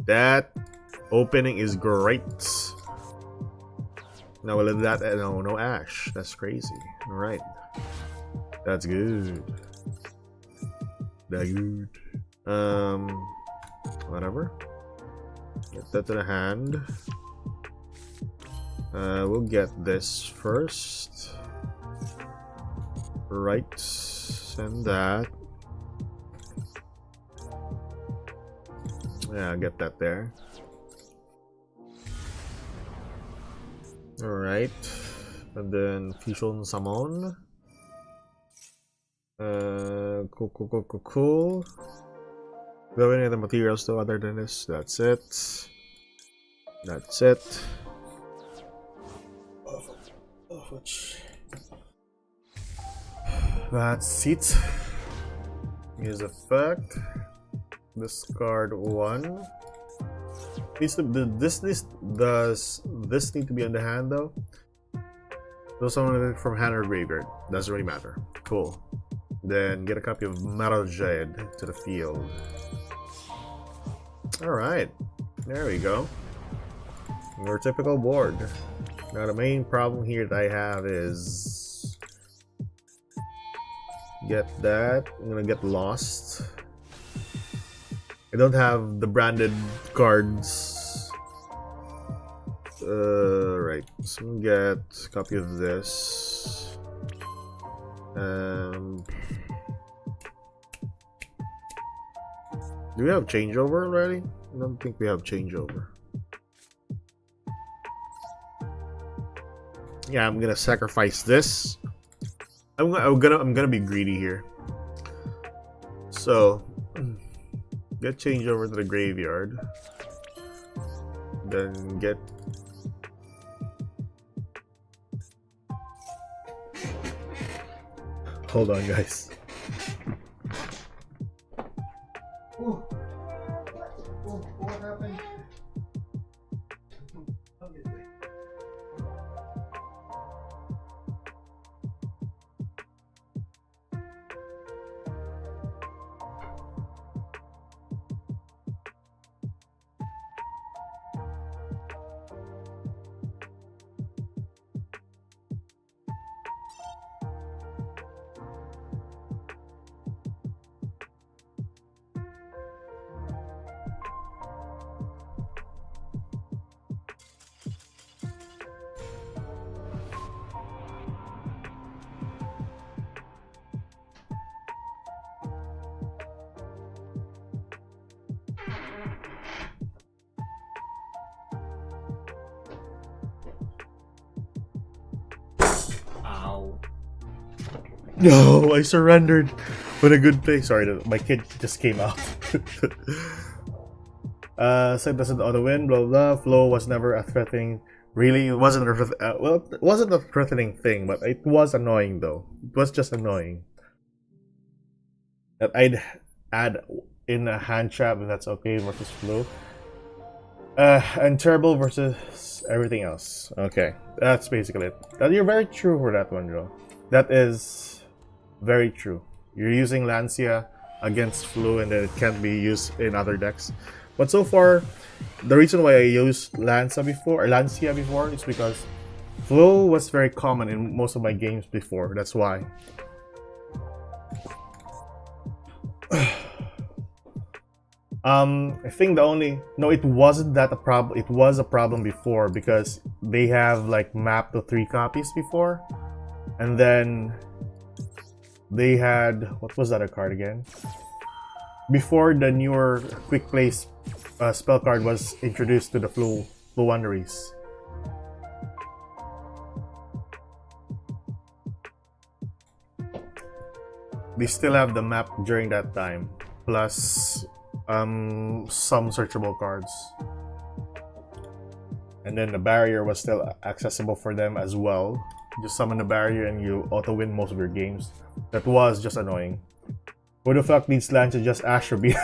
that opening is great. No, no Ash. That's crazy. All right, that's good. That good. Whatever. Get that to the hand. We'll get this first. Right, send that. Yeah, get that there. Alright. And then Fusion Summon. Cool. Do we have any other materials though other than this? That's it. That's it. That's it. Use effect. Discard one. Does this need to be on the hand though? Does someone from hand or graveyard? Doesn't really matter. Cool. Then get a copy of Ryu-Ge to the field. Alright. There we go. Your typical board. Now the main problem here that I have is get that. I'm gonna get lost. I don't have the branded cards. Right. So I'm gonna get a copy of this. Do we have changeover already? I don't think we have changeover. Yeah, I'm gonna sacrifice this. I'm gonna be greedy here. So get changeover to the graveyard. Then get hold on, guys. Oh. What happened? No, I surrendered. What a good play. Sorry, my kid just came out. Set doesn't auto win, blah blah. Flow was never a threatening. Really, it wasn't a well, it wasn't a threatening thing, but it was annoying though. It was just annoying that I'd add in a hand trap, and that's okay versus Flow. And terrible versus everything else. Okay, that's basically it. You're very true for that one, Joe. That is very true. You're using Lancia against Flu, and then it can't be used in other decks. But so far, the reason why I used Lancia before is because Flu was very common in most of my games before. That's why. I think it wasn't that a problem. It was a problem before because they have like mapped to 3 copies before, and then they had, what was that a card again? Before the newer quick play spell card was introduced to the Flu Wonderies. They still have the map during that time, plus some searchable cards. And then the barrier was still accessible for them as well. Just summon the barrier and you auto-win most of your games. That was just annoying. Who the fuck needs Lance to just Astro Beam?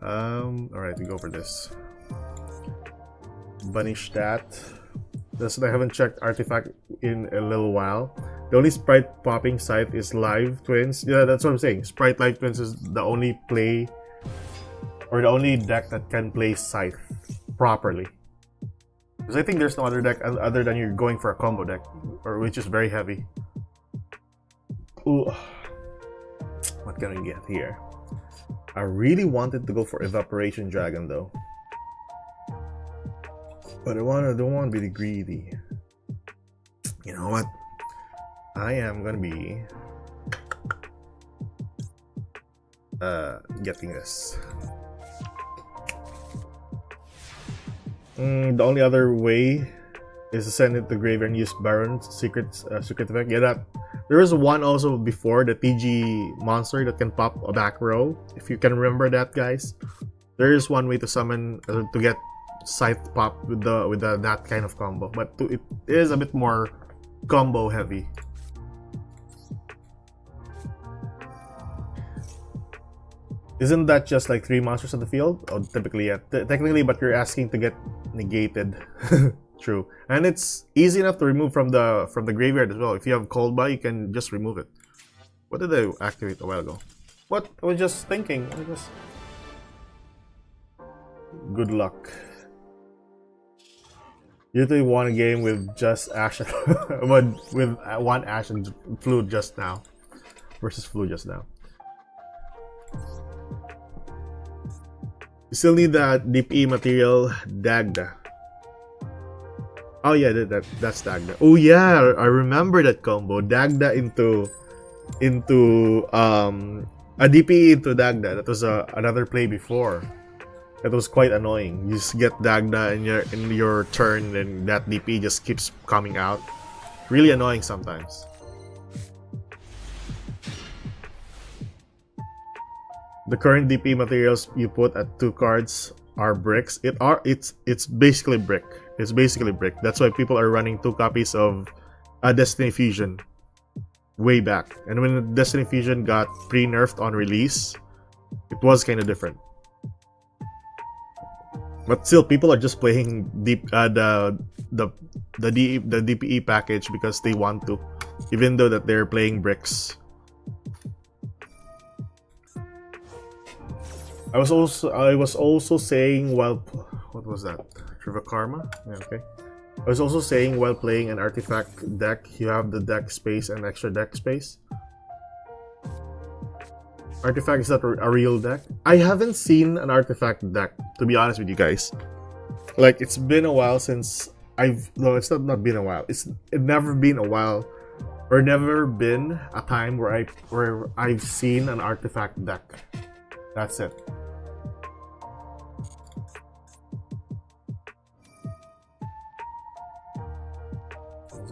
Alright, we go for this. Banish that. I haven't checked Artifact in a little while. The only Sprite popping site is Live Twins. Yeah, that's what I'm saying. Sprite Live Twins is the only play, or the only deck that can play Scythe properly. Because I think there's no other deck other than you're going for a combo deck, or which is very heavy. Ooh. What can we get here? I really wanted to go for Evaporation Dragon though. But I don't want to be greedy. You know what? I am gonna be getting this. The only other way is to send it to graveyard and use Baron's secret effect. Yeah, that there is one also before the TG monster that can pop a back row. If you can remember that, guys, there is one way to summon to get Scythe pop with that kind of combo, but it is a bit more combo heavy. Isn't that just like 3 monsters on the field? Oh, typically, yeah. Technically, but you're asking to get negated. True, and it's easy enough to remove from the graveyard as well. If you have Cold Buy, you can just remove it. What did I activate a while ago? What? I was just thinking. Good luck. Usually won a game with just Ash, with one Ash and Flu just now, versus Flu just now. You still need that DPE material, Dagda. Oh yeah, that's Dagda. Oh yeah, I remember that combo. Dagda into a DPE into Dagda. That was another play before. That was quite annoying. You just get Dagda in your turn, and that DPE just keeps coming out. Really annoying sometimes. The current DP materials you put at 2 cards are bricks. It's basically brick. It's basically brick. That's why people are running 2 copies of Destiny Fusion way back. And when Destiny Fusion got pre-nerfed on release, it was kind of different. But still, people are just playing the DPE package because they want to, even though that they're playing bricks. I was also saying while what was that? Triva Karma? Yeah, okay. I was also saying while playing an artifact deck, you have the deck space and extra deck space. Artifact is that a real deck? I haven't seen an artifact deck, to be honest with you guys. Like, it's been a while since no, it's not been a while. It never been a while, or never been a time where I've seen an artifact deck. That's it.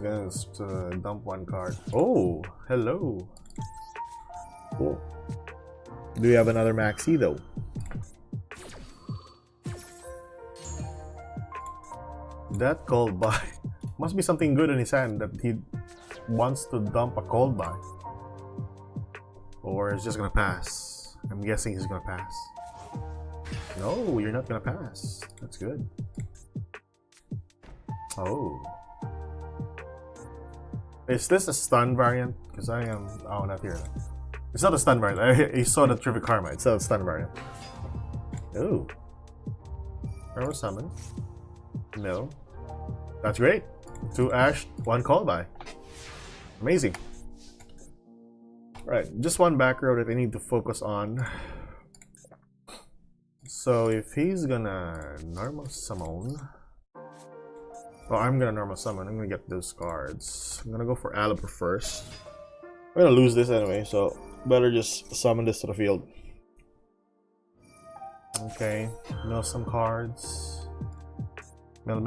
I was gonna dump 1 card. Oh, hello. Cool. Do you have another Maxi though? That Cold Buy must be something good in his hand that he wants to dump a Cold Buy. Or is just gonna pass. I'm guessing he's gonna pass. No, you're not gonna pass. That's good. Oh. Is this a stun variant? Because I am... Oh, not here. It's not a stun variant. I saw the Trivic Karma. It's not a stun variant. Oh. Arrow summon. No. That's great. 2 Ash, 1 Call By. Amazing. Right, just 1 back row that I need to focus on. So if he's gonna normal summon... Oh, I'm gonna normal summon. I'm gonna get those cards. I'm gonna go for Alibur first. I'm gonna lose this anyway, so better just summon this to the field. Okay, know some cards. No.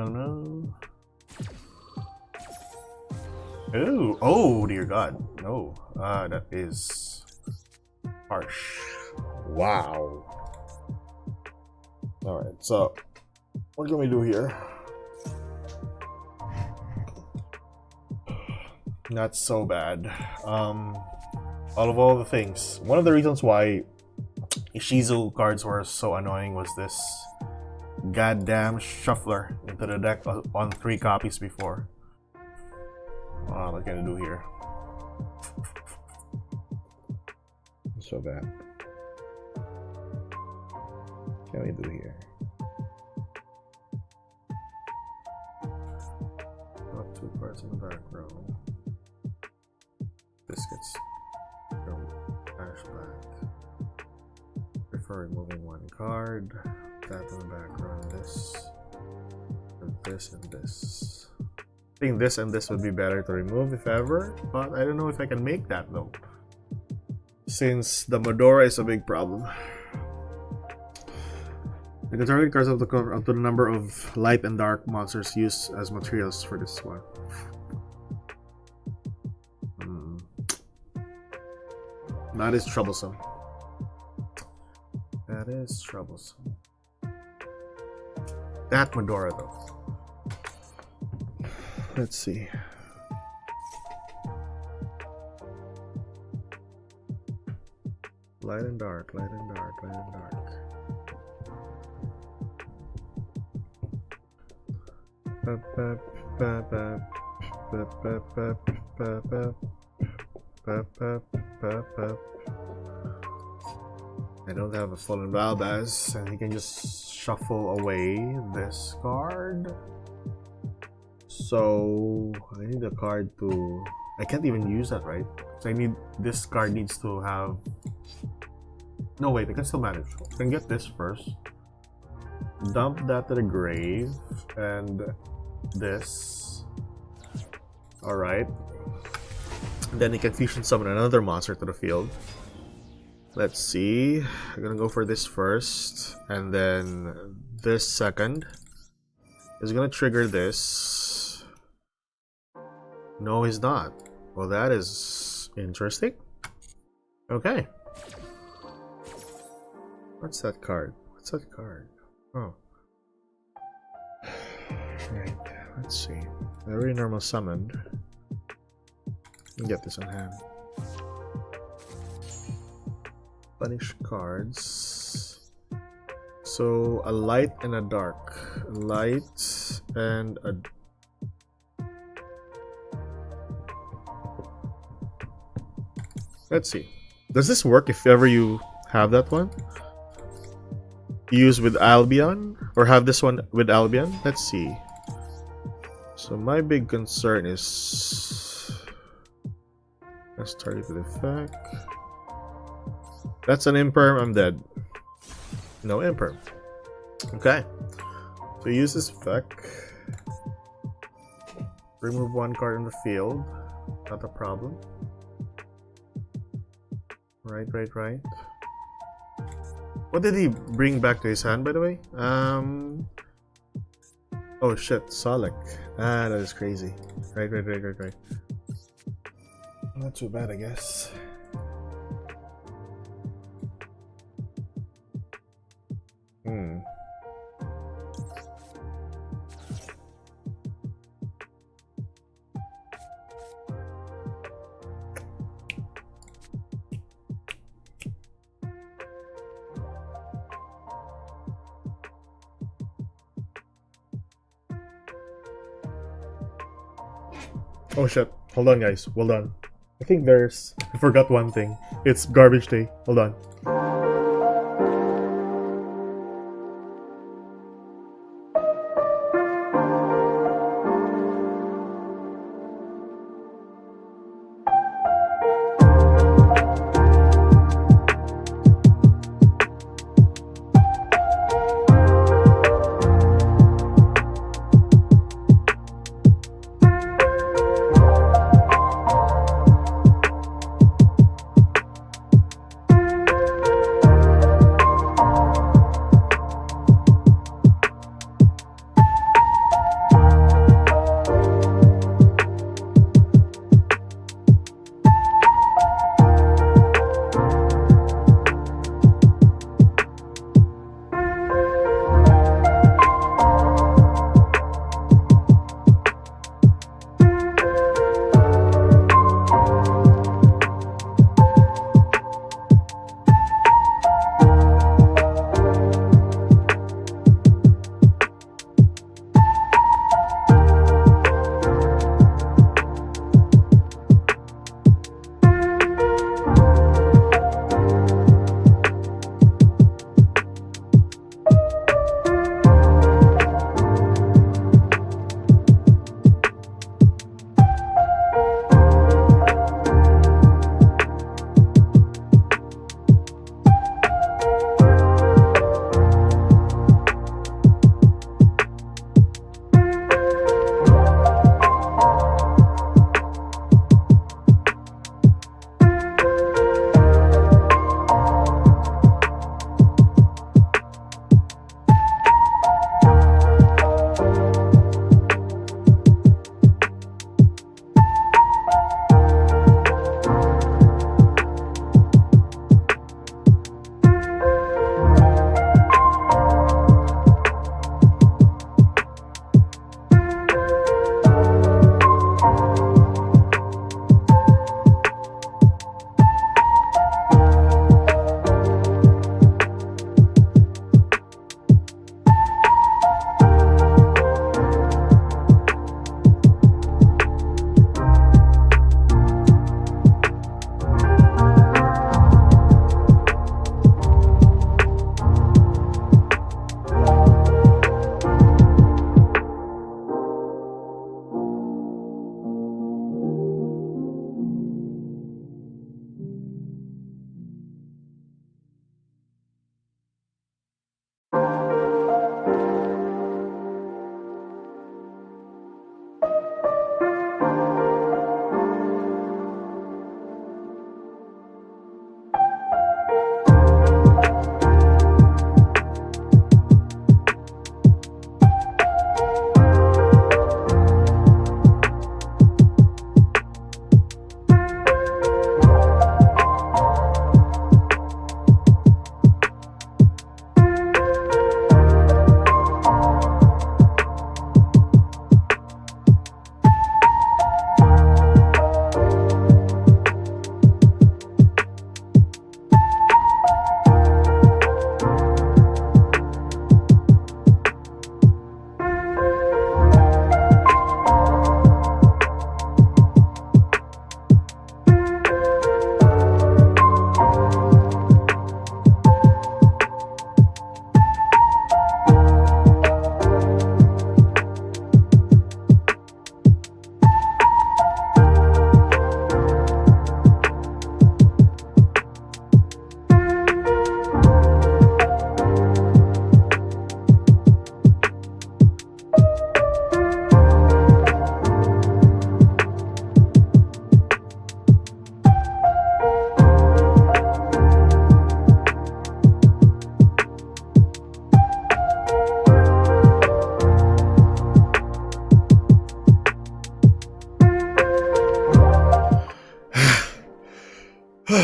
Ooh, oh dear God, no. That is harsh. Wow. All right, so what can we do here? Not so bad. All the things. One of the reasons why Ishizu cards were so annoying was this goddamn shuffler into the deck on 3 copies before. What can I do here? So bad. What can we do here? Got 2 cards in the back row. Biscuits. Go Ash back. for removing one card. That in the background, this, and this, and this. I think this and this would be better to remove if ever, but I don't know if I can make that though, since the Medora is a big problem. You can target cards up to the number of light and dark monsters used as materials for this one. That is troublesome. That is troublesome. That Medora though. Let's see. Light and dark, light and dark, light and dark. I don't have a Fallen Balbaz, and he can just shuffle away this card. So I need a card to. I can't even use that, right? So I need this card needs to have. No, wait, I can still manage. I can get this first. Dump that to the grave, and this. Alright. Then you can fusion summon another monster to the field. Let's see. I'm gonna go for this first, and then this second is gonna trigger this. No, he's not. Well, that is interesting. Okay. What's that card? What's that card? Oh. Right. Let's see. Very normal summoned. Get this on hand. Punish cards. So a light and a dark. A light and a. Let's see. Does this work if ever you have that one? Use with Albion or have this one with Albion? Let's see. So my big concern is let's target with effect. That's an imperm, I'm dead. No imperm. Okay. So use this effect. Remove one card in the field. Not a problem. Right. What did he bring back to his hand, by the way? Oh shit, Solek. Ah, that is crazy. Right. Not too bad, I guess. Oh shit, hold on guys, hold on. I think I forgot one thing. It's garbage day, hold on.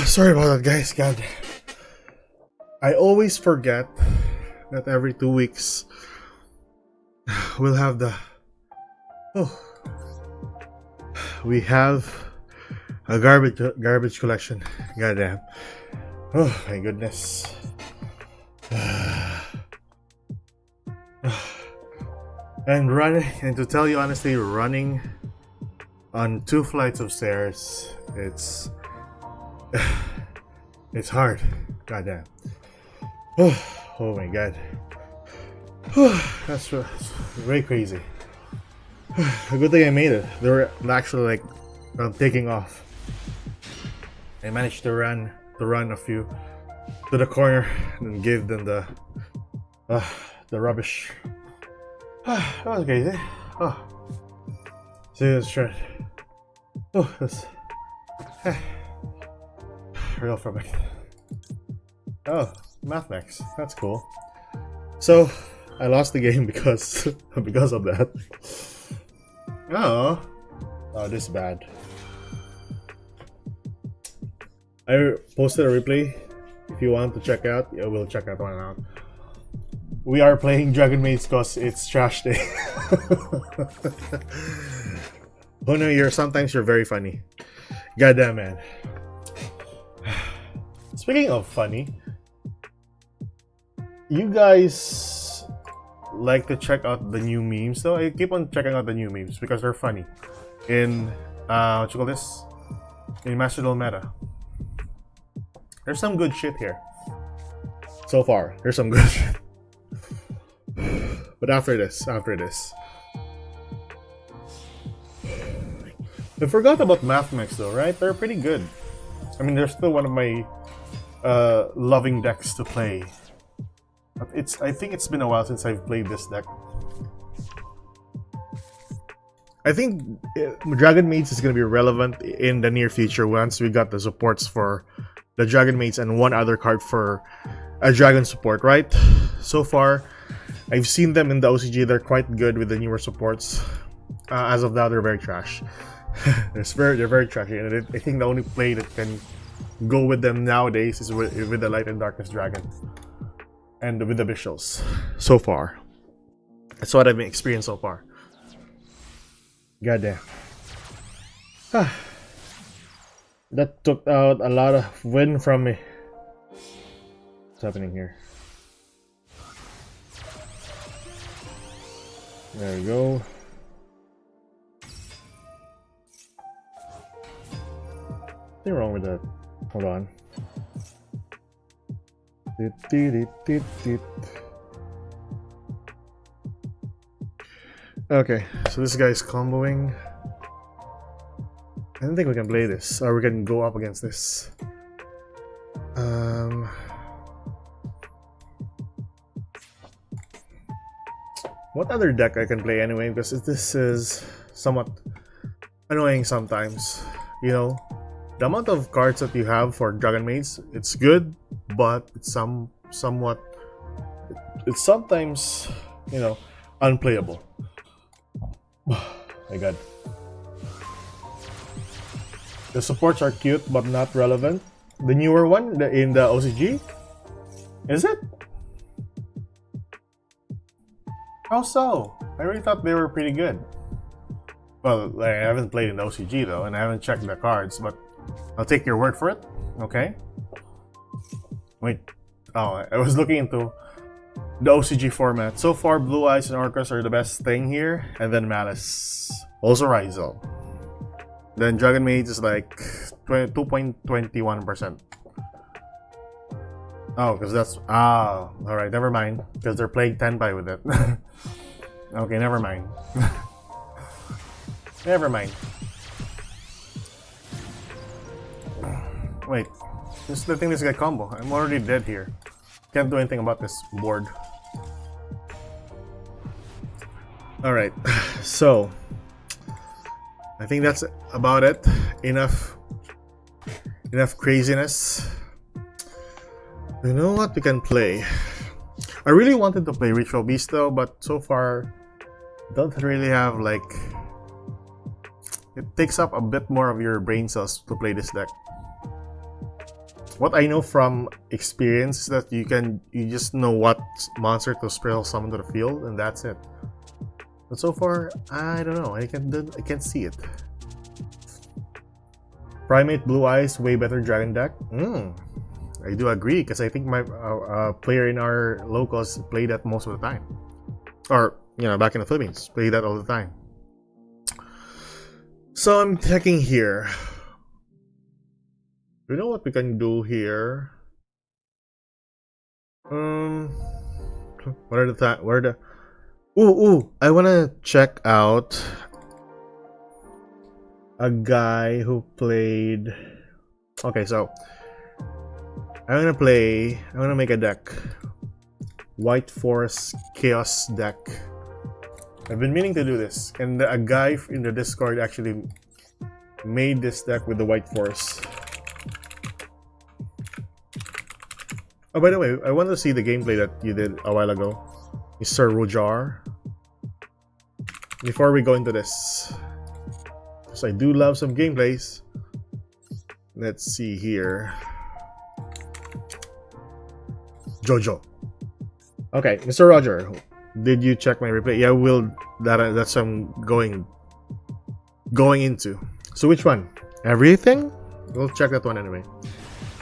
Sorry about that, guys. God, I always forget that every 2 weeks we'll have the we have a garbage collection. Goddamn. Oh my goodness. And to tell you honestly, running on 2 flights of stairs, it's hard. Goddamn. Oh my god. That's very crazy. A good thing I made it. They were actually like taking off. I managed to run a few to the corner and give them the rubbish. That was crazy. See this shirt. That's real for me. Math Max. That's cool. So I lost the game because of that. Oh, this is bad. I posted a replay. If you want to check out, yeah, we'll check that one out. We are playing Dragon Maze because it's trash day. Oh no, sometimes you're very funny. Goddamn, man. Speaking of funny, you guys like to check out the new memes though? I keep on checking out the new memes because they're funny. In what you call this? In Mastodon Meta. There's some good shit here. So far, there's some good shit. But after this. I forgot about Mathmex though, right? They're pretty good. I mean, they're still one of my loving decks to play. But I think it's been a while since I've played this deck. I think Dragon Mates is going to be relevant in the near future once we got the supports for the Dragon Mates and one other card for a Dragon support, right? So far, I've seen them in the OCG. They're quite good with the newer supports. As of now, they're very trash. They're very trashy, and I think the only play that can go with them nowadays is with the Light and Darkness Dragon and with the Visuals. So far, that's what I've experienced so far. Goddamn. That took out a lot of wind from me. What's happening here? There we go. Nothing wrong with that. Hold on. Okay, so this guy's comboing. I don't think we can play this, or we can go up against this. What other deck I can play anyway? Because this is somewhat annoying sometimes. You know, the amount of cards that you have for Dragon Mates, it's good, but it's somewhat. It's sometimes, you know, unplayable. My god. The supports are cute but not relevant. The newer one in the OCG? Is it? How so? I really thought they were pretty good. Well, I haven't played in the OCG though, and I haven't checked the cards, but I'll take your word for it. Okay. Wait. Oh, I was looking into the OCG format. So far, Blue Eyes and Orcas are the best thing here, and then Malice. Also Rizal. Then Dragon Mage is like 2.21%. Oh, because that's... Ah, alright, never mind. Because they're playing Tenpai with it. Okay, never mind. Never mind. Wait, this is the thing, this guy combo. I'm already dead here. Can't do anything about this board. Alright, so... I think that's about it. Enough craziness. You know what we can play? I really wanted to play Ritual Beast though, but so far don't really have like... It takes up a bit more of your brain cells to play this deck. what I know from experience is that you just know what monster to spell summon to the field, and that's it. But so far, I don't know. I can't see it. Primate Blue Eyes, way better dragon deck. I do agree, because I think my player in our locals play that most of the time. Or, back in the Philippines, play that all the time. So I'm checking here. You know what we can do here? What are the Ooh, I wanna check out a guy who played. Okay, so I'm gonna make a deck. White Forest Chaos deck. I've been meaning to do this, and a guy in the Discord actually made this deck with the White Forest. Oh, by the way, I want to see the gameplay that you did a while ago, Mr. Ryu-Ge. Before we go into this, because I do love some gameplays. Let's see here. Jojo. Okay, Mr. Roger, did you check my replay? Yeah, that's what I'm going into. So which one? Everything? We'll check that one anyway.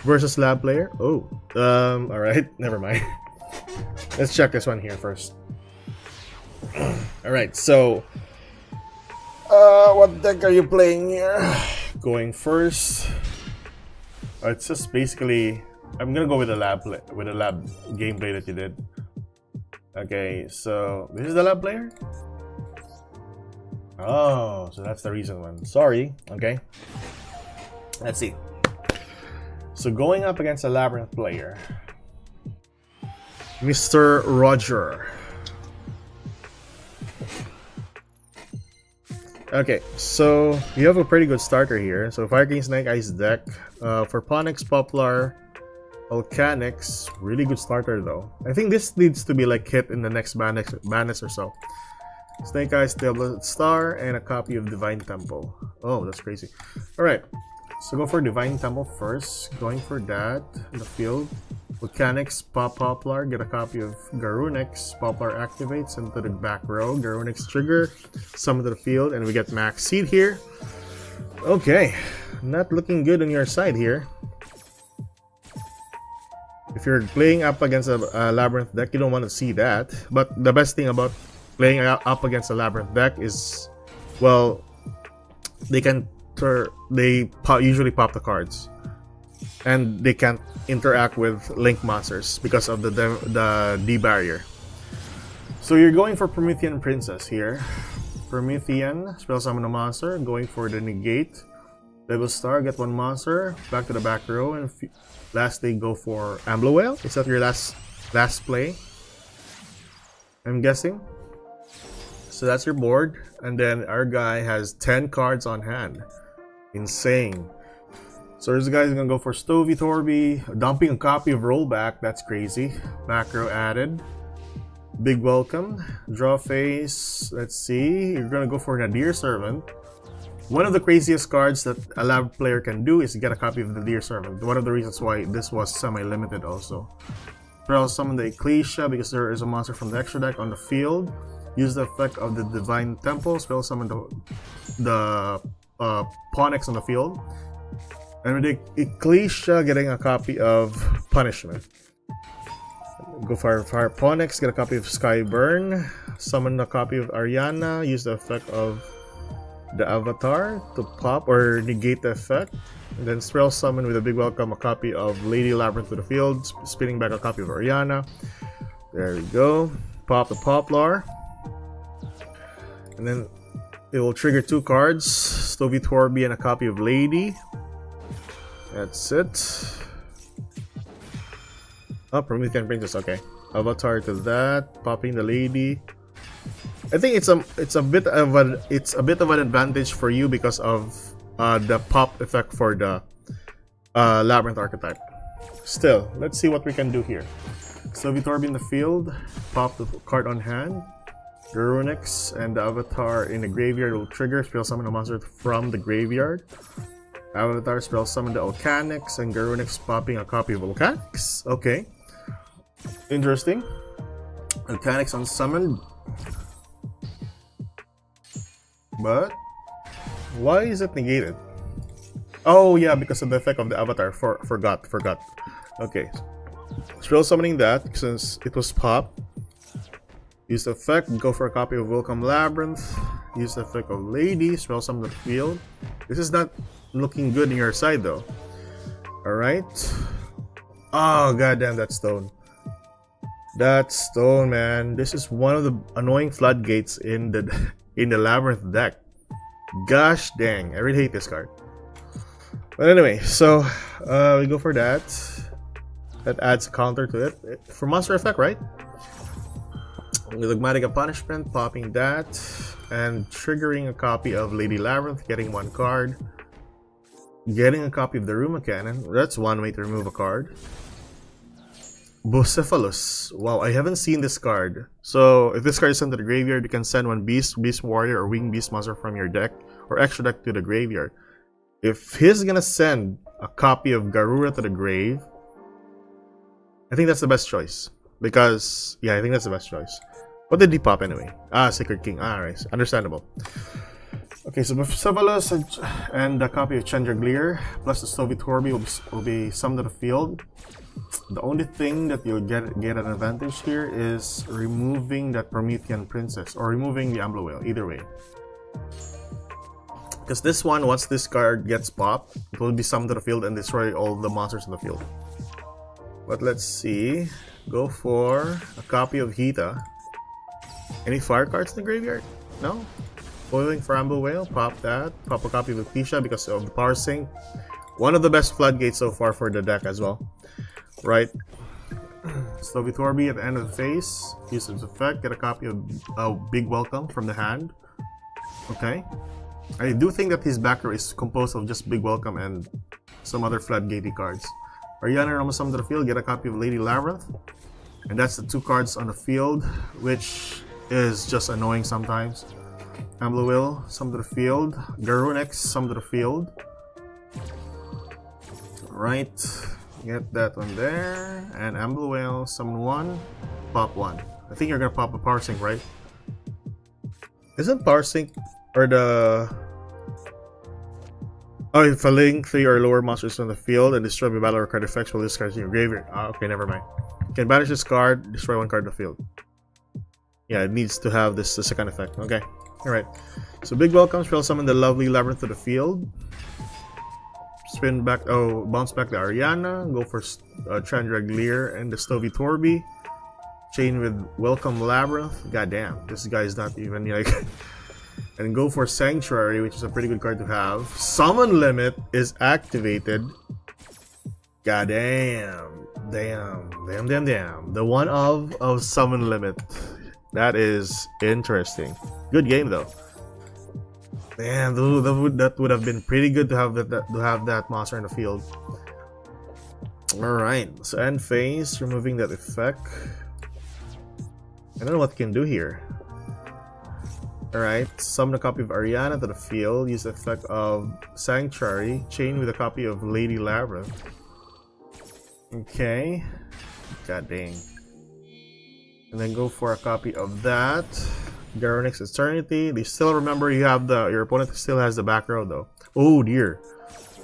Versus lab player. Oh, all right, never mind. Let's check this one here first. All right, so what deck are you playing here? Going first. It's just basically I'm gonna go with the lab gameplay that you did. Okay, so this is the lab player. Oh, so that's the reason one. Sorry. Okay, let's see. So going up against a labyrinth player, Mr. Roger. Okay, so you have a pretty good starter here. So Fire King Snake Eyes deck. For Ponix, Poplar, Volcanics, really good starter though. I think this needs to be like hit in the next Bannis or so. Snake Eyes, Tablet Star, and a copy of Divine Temple. Oh, that's crazy. Alright, so go for Divine Temple first. Going for that in the field. Volcanics, pop Poplar, get a copy of Garunix. Poplar activates into the back row. Garunix trigger, summon to the field, and we get Max Seed here. Okay, not looking good on your side here. If you're playing up against a Labyrinth deck, you don't want to see that. But the best thing about playing up against a Labyrinth deck is, well, they usually pop the cards. And they can't interact with Link monsters because of the D barrier. So you're going for Promethean Princess here. Promethean, spell summon a monster, going for the negate. Devil Star, get one monster, back to the back row, and lastly go for Ambler. Is that your last play? I'm guessing. So that's your board, and then our guy has 10 cards on hand. Insane. So this guy's gonna go for Stovey Torby, dumping a copy of Rollback. That's crazy. Back row added. Big welcome. Draw face. Let's see. You're gonna go for Nadir Servant. One of the craziest cards that a lab player can do is get a copy of the Nadir Servant. One of the reasons why this was semi-limited also. Spell summon the Ecclesia because there is a monster from the extra deck on the field. Use the effect of the Divine Temple. Spell summon the Ponix on the field. And with the Ecclesia, getting a copy of Punishment. Go for Fire Ponix, get a copy of Skyburn. Summon a copy of Ariana. Use the effect of the Avatar to pop or negate the effect. And then spell summon with a big welcome a copy of Lady Labyrinth to the field. Spinning back a copy of Ariana. There we go. Pop the Poplar. And then it will trigger 2 cards. Stovey Torby and a copy of Lady. That's it. Oh, Promethean Princess, okay. Avatar to that, popping the Lady. I think it's a bit of an advantage for you because of the pop effect for the Labyrinth archetype. Still, let's see what we can do here. So Vitorbi in the field, pop the card on hand. Garunix and the Avatar in the graveyard will trigger, spell summon a monster from the graveyard. Avatar spell summon the Volcanics, and Garunix popping a copy of Volcanics. Okay. Interesting. Volcanics unsummoned. But why is it negated? Oh yeah, because of the effect of the avatar. Forgot. Okay. Spell summoning that since it was popped. Use the effect, go for a copy of Welcome Labyrinth. Use the effect of Lady, spell summon the field. This is not looking good in your side though. Alright. Oh goddamn, that stone. That stone, man. This is one of the annoying floodgates in the Labyrinth deck. Gosh dang, I really hate this card. But anyway, so we go for that. That adds a counter to it. For monster effect, right? Dogmatic Punishment, popping that, and triggering a copy of Lady Labyrinth, getting one card. Getting a copy of the Ruma Cannon, that's one way to remove a card. Bucephalus. Wow, I haven't seen this card. So, if this card is sent to the graveyard, you can send one Beast, Beast Warrior, or Winged Beast monster from your deck, or extra deck to the graveyard. If he's gonna send a copy of Garura to the grave, I think that's the best choice. Because, yeah, I think that's the best choice. What did he pop anyway? Ah, Sacred King. Ah, right. Understandable. Okay, so Bucephalus and the copy of Chandragleer plus the Soviet Torby will be summoned to the field. The only thing that you'll get an advantage here is removing that Promethean Princess or removing the Ambler Whale, either way. Because this one, once this card gets popped, it will be summoned to the field and destroy all the monsters in the field. But let's see. Go for a copy of Hita. Any fire cards in the graveyard? No? Boiling for Ambler Whale, pop that. Pop a copy of Letitia because of the power sink. One of the best floodgates so far for the deck as well. Right. Soviet Torby at the end of the phase. Use its effect. Get a copy of Big Welcome from the hand. Okay. I do think that his back row is composed of just Big Welcome and some other floodgatey cards. Ariana Roma summoned to the field. Get a copy of Lady Labyrinth. And that's the two cards on the field, which is just annoying sometimes. Ambler Whale, summoned to the field. Garunix, summoned to the field. Right. Get that one there. And Ambler Whale, summon one. Pop one. I think you're gonna pop a power sink, right? Isn't power sink or the... Oh, if a link 3 or lower monsters on the field and destroy by battle or card effects while this card is in your graveyard. Ah, okay, never mind. You can banish this card, destroy one card in the field. Yeah, it needs to have this second effect. Okay, alright. So Big Welcome, spell summon the lovely Labyrinth to the field. Spin back, bounce back to Ariana. Go for Chandragleer and the Stovey Torby. Chain with Welcome Labyrinth. Goddamn, this guy is not even like... And go for Sanctuary, which is a pretty good card to have. Summon Limit is activated. Goddamn. Damn. The one of Summon Limit. That is interesting. Good game though. Damn, that would have been pretty good to have that monster in the field. Alright, so end phase, removing that effect. I don't know what it can do here. Alright, summon a copy of Ariana to the field, use the effect of Sanctuary, chain with a copy of Lady Labyrinth. Okay. God dang. And then go for a copy of that. Garunix Eternity. They still remember you have your opponent still has the back row though. Oh dear.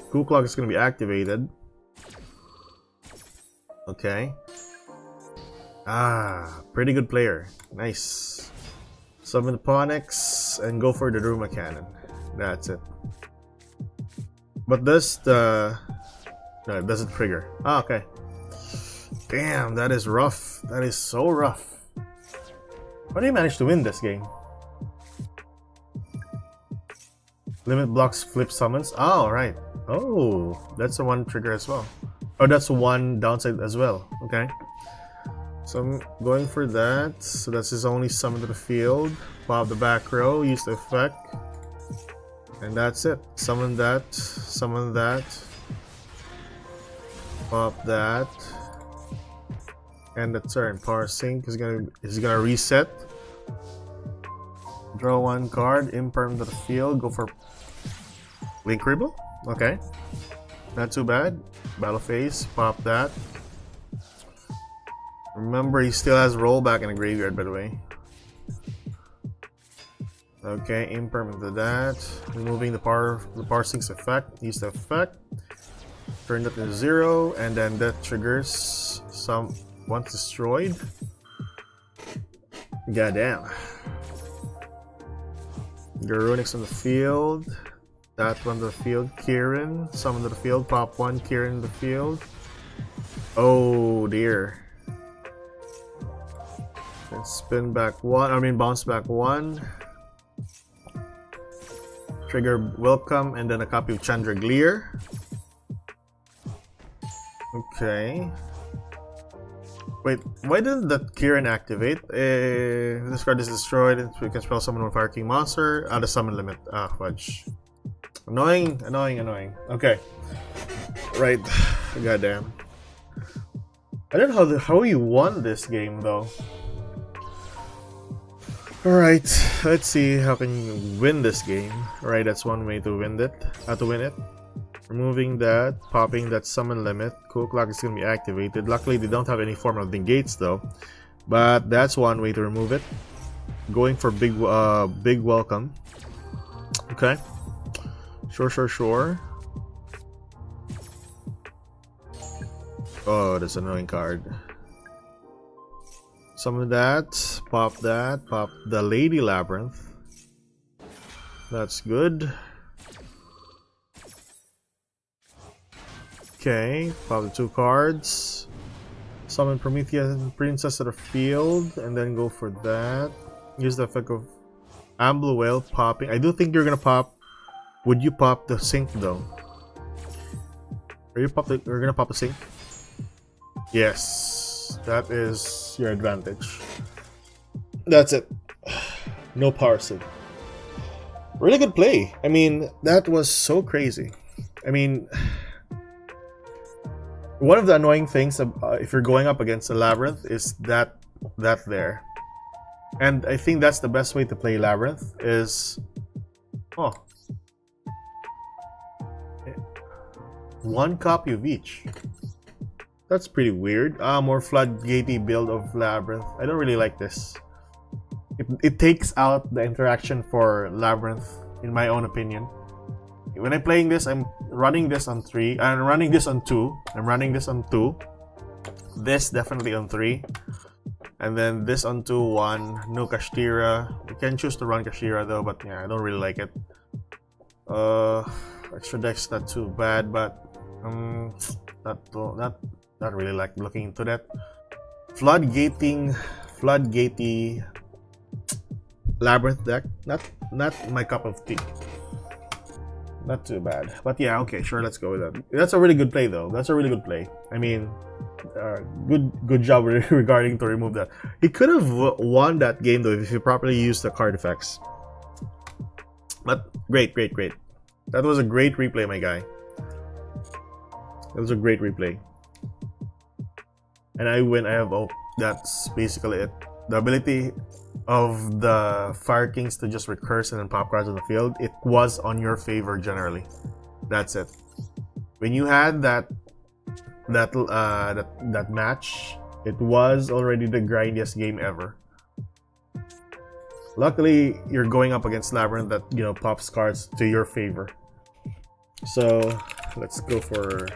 Cool Clock is gonna be activated. Okay. Ah, pretty good player. Nice. Summon the Ponix and go for the Ruma Cannon. That's it. But does the... No, it doesn't trigger. Ah, okay. Damn, that is rough. That is so rough. How do you manage to win this game? Limit blocks flip summons. Oh, right. Oh, that's a one trigger as well. Oh, that's one downside as well. Okay. So I'm going for that. So that's his only summon to the field. Pop the back row, use the effect. And that's it. Summon that. Pop that. And the turn. Power Sync is gonna reset. Draw one card, imperm to the field, go for Link Ribble. Okay. Not too bad. Battle phase, pop that. Remember, he still has rollback in the graveyard, by the way. Okay, imperm into that. Removing the power sink's effect. Use the effect. Turn that to 0, and then that triggers some once destroyed. Goddamn. Garunix on the field. That one to the field. Kieran. Summon to the field. Pop 1. Kieran in the field. Oh dear. Then spin back 1. I mean, bounce back 1. Trigger Welcome, and then a copy of Chandragleer. Okay. Wait, why didn't that Kieran activate? If this card is destroyed, we can spell summon one Fire King monster out of summon limit. Ah, fudge. Annoying, annoying, annoying. Okay. Right. Goddamn. I don't know how you won this game though. Alright, let's see how can you win this game. Alright, that's one way to win it. Removing that, popping that summon limit. Cool Clock is going to be activated. Luckily, they don't have any form of negates though. But that's one way to remove it. Going for big welcome. Okay. Sure. Oh, that's an annoying card. Summon that, pop the Lady Labyrinth. That's good. Okay, pop the 2 cards. Summon Promethean Princess to the field, and then go for that. Use the effect of Ambler Whale popping. I do think you're gonna pop. Would you pop the sink though? You're gonna pop the sink? Yes, that is your advantage. That's it. No power sink. Really good play. I mean, that was so crazy. I mean, one of the annoying things if you're going up against a Labyrinth is that there. And I think that's the best way to play Labyrinth is... Oh. 1 copy of each. That's pretty weird. More floodgatey build of Labyrinth. I don't really like this. It takes out the interaction for Labyrinth, in my own opinion. When I'm playing this, I'm running this on 3. I'm running this on 2. I'm running this on 2. This definitely on 3. And then this on 2, 1. No Kashtira. You can choose to run Kashtira though, but yeah, I don't really like it. Extra deck's not too bad, but not really like looking into that. Floodgatey Labyrinth deck. Not my cup of tea. Not too bad, but yeah, okay, sure, let's go with that. That's a really good play, though. That's a really good play. I mean, good job regarding to remove that. He could have won that game though if he properly used the card effects. But great. That was a great replay, my guy. That was a great replay. And I win. I have hope. That's basically it. The ability of the Fire Kings to just recurse and then pop cards on the field, it was on your favor generally. That's it. When you had that match, it was already the grindiest game ever. Luckily, you're going up against Labyrinth that, you know, pops cards to your favor. So let's go for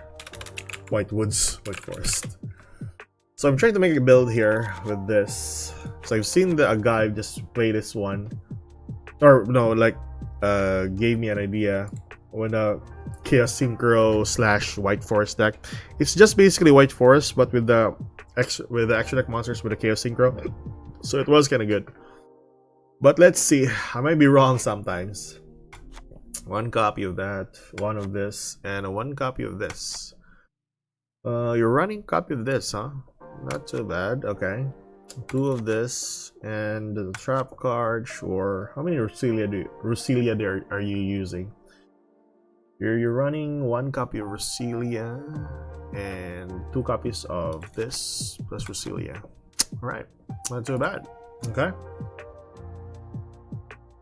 White Forest. So I'm trying to make a build here with this. So I've seen a guy just play this one, or no, like gave me an idea when a Chaos Synchro / White Forest deck. It's just basically White Forest, but with the extra deck monsters with the Chaos Synchro. So it was kind of good. But let's see. I might be wrong sometimes. 1 copy of that, 1 of this, and 1 copy of this. You're running a copy of this, huh? Not too bad. Okay. 2 of this and the trap card. Sure. How many Rusilia are you using? You're running 1 copy of Rusilia and 2 copies of this plus Rusilia. All right. Not too bad. Okay.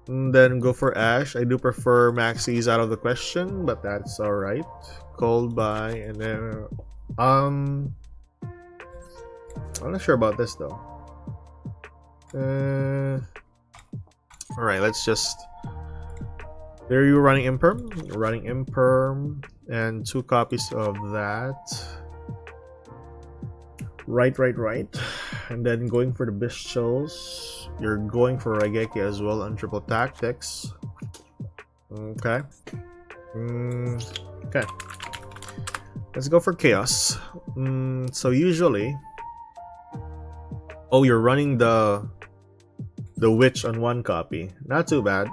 And then go for Ash. I do prefer Maxie's out of the question, but that's alright. Cold buy, and then I'm not sure about this though. Alright, let's just. There you running Imperm. Running Imperm and 2 copies of that. Right. And then going for the Bishos. You're going for Ryu-Ge as well on triple tactics. Okay. Okay. Let's go for Chaos. So usually, oh, you're running the Witch on 1 copy. Not too bad.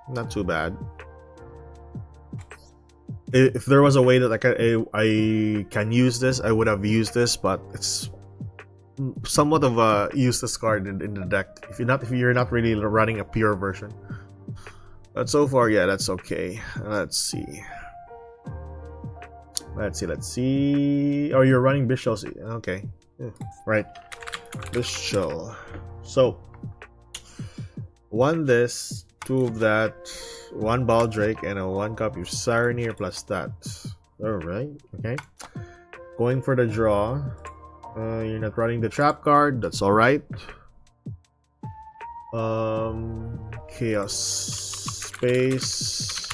Not too bad. If there was a way that I can use this, I would have used this, but it's somewhat of a useless card in the deck if you're not really running a pure version. But so far, yeah, that's okay. Let's see. Oh, you're running Bishop. Okay, right. Bishop. So 1 this, 2 of that, 1 Baldrake, and a 1 copy of Sireneer plus that. Alright, okay. Going for the draw. You're not running the trap card, that's alright. Chaos Space.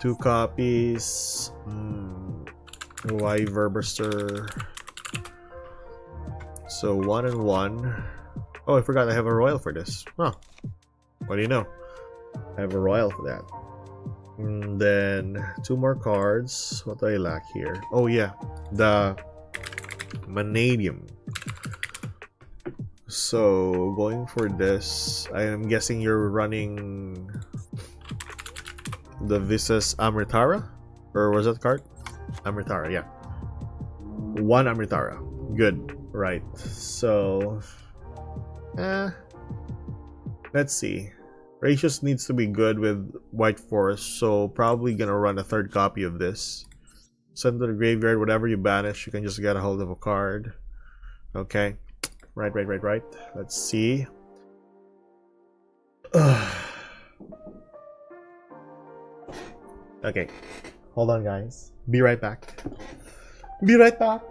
2 copies. Wyverbuster. So 1 and 1. Oh, I forgot I have a royal for this. Huh. What do you know? I have a royal for that. And then 2 more cards. What do I lack here? Oh yeah, the Vanadium. So going for this, I am guessing you're running the Visas Amritara? Or was that card? Amritara, yeah. 1 Amritara. Good. Right. So let's see. Ratios needs to be good with White Forest, so probably gonna run a 3rd copy of this. Send to the graveyard, whatever you banish, you can just get a hold of a card. Okay. Right. Let's see. Okay. Hold on, guys. Be right back. Be right back.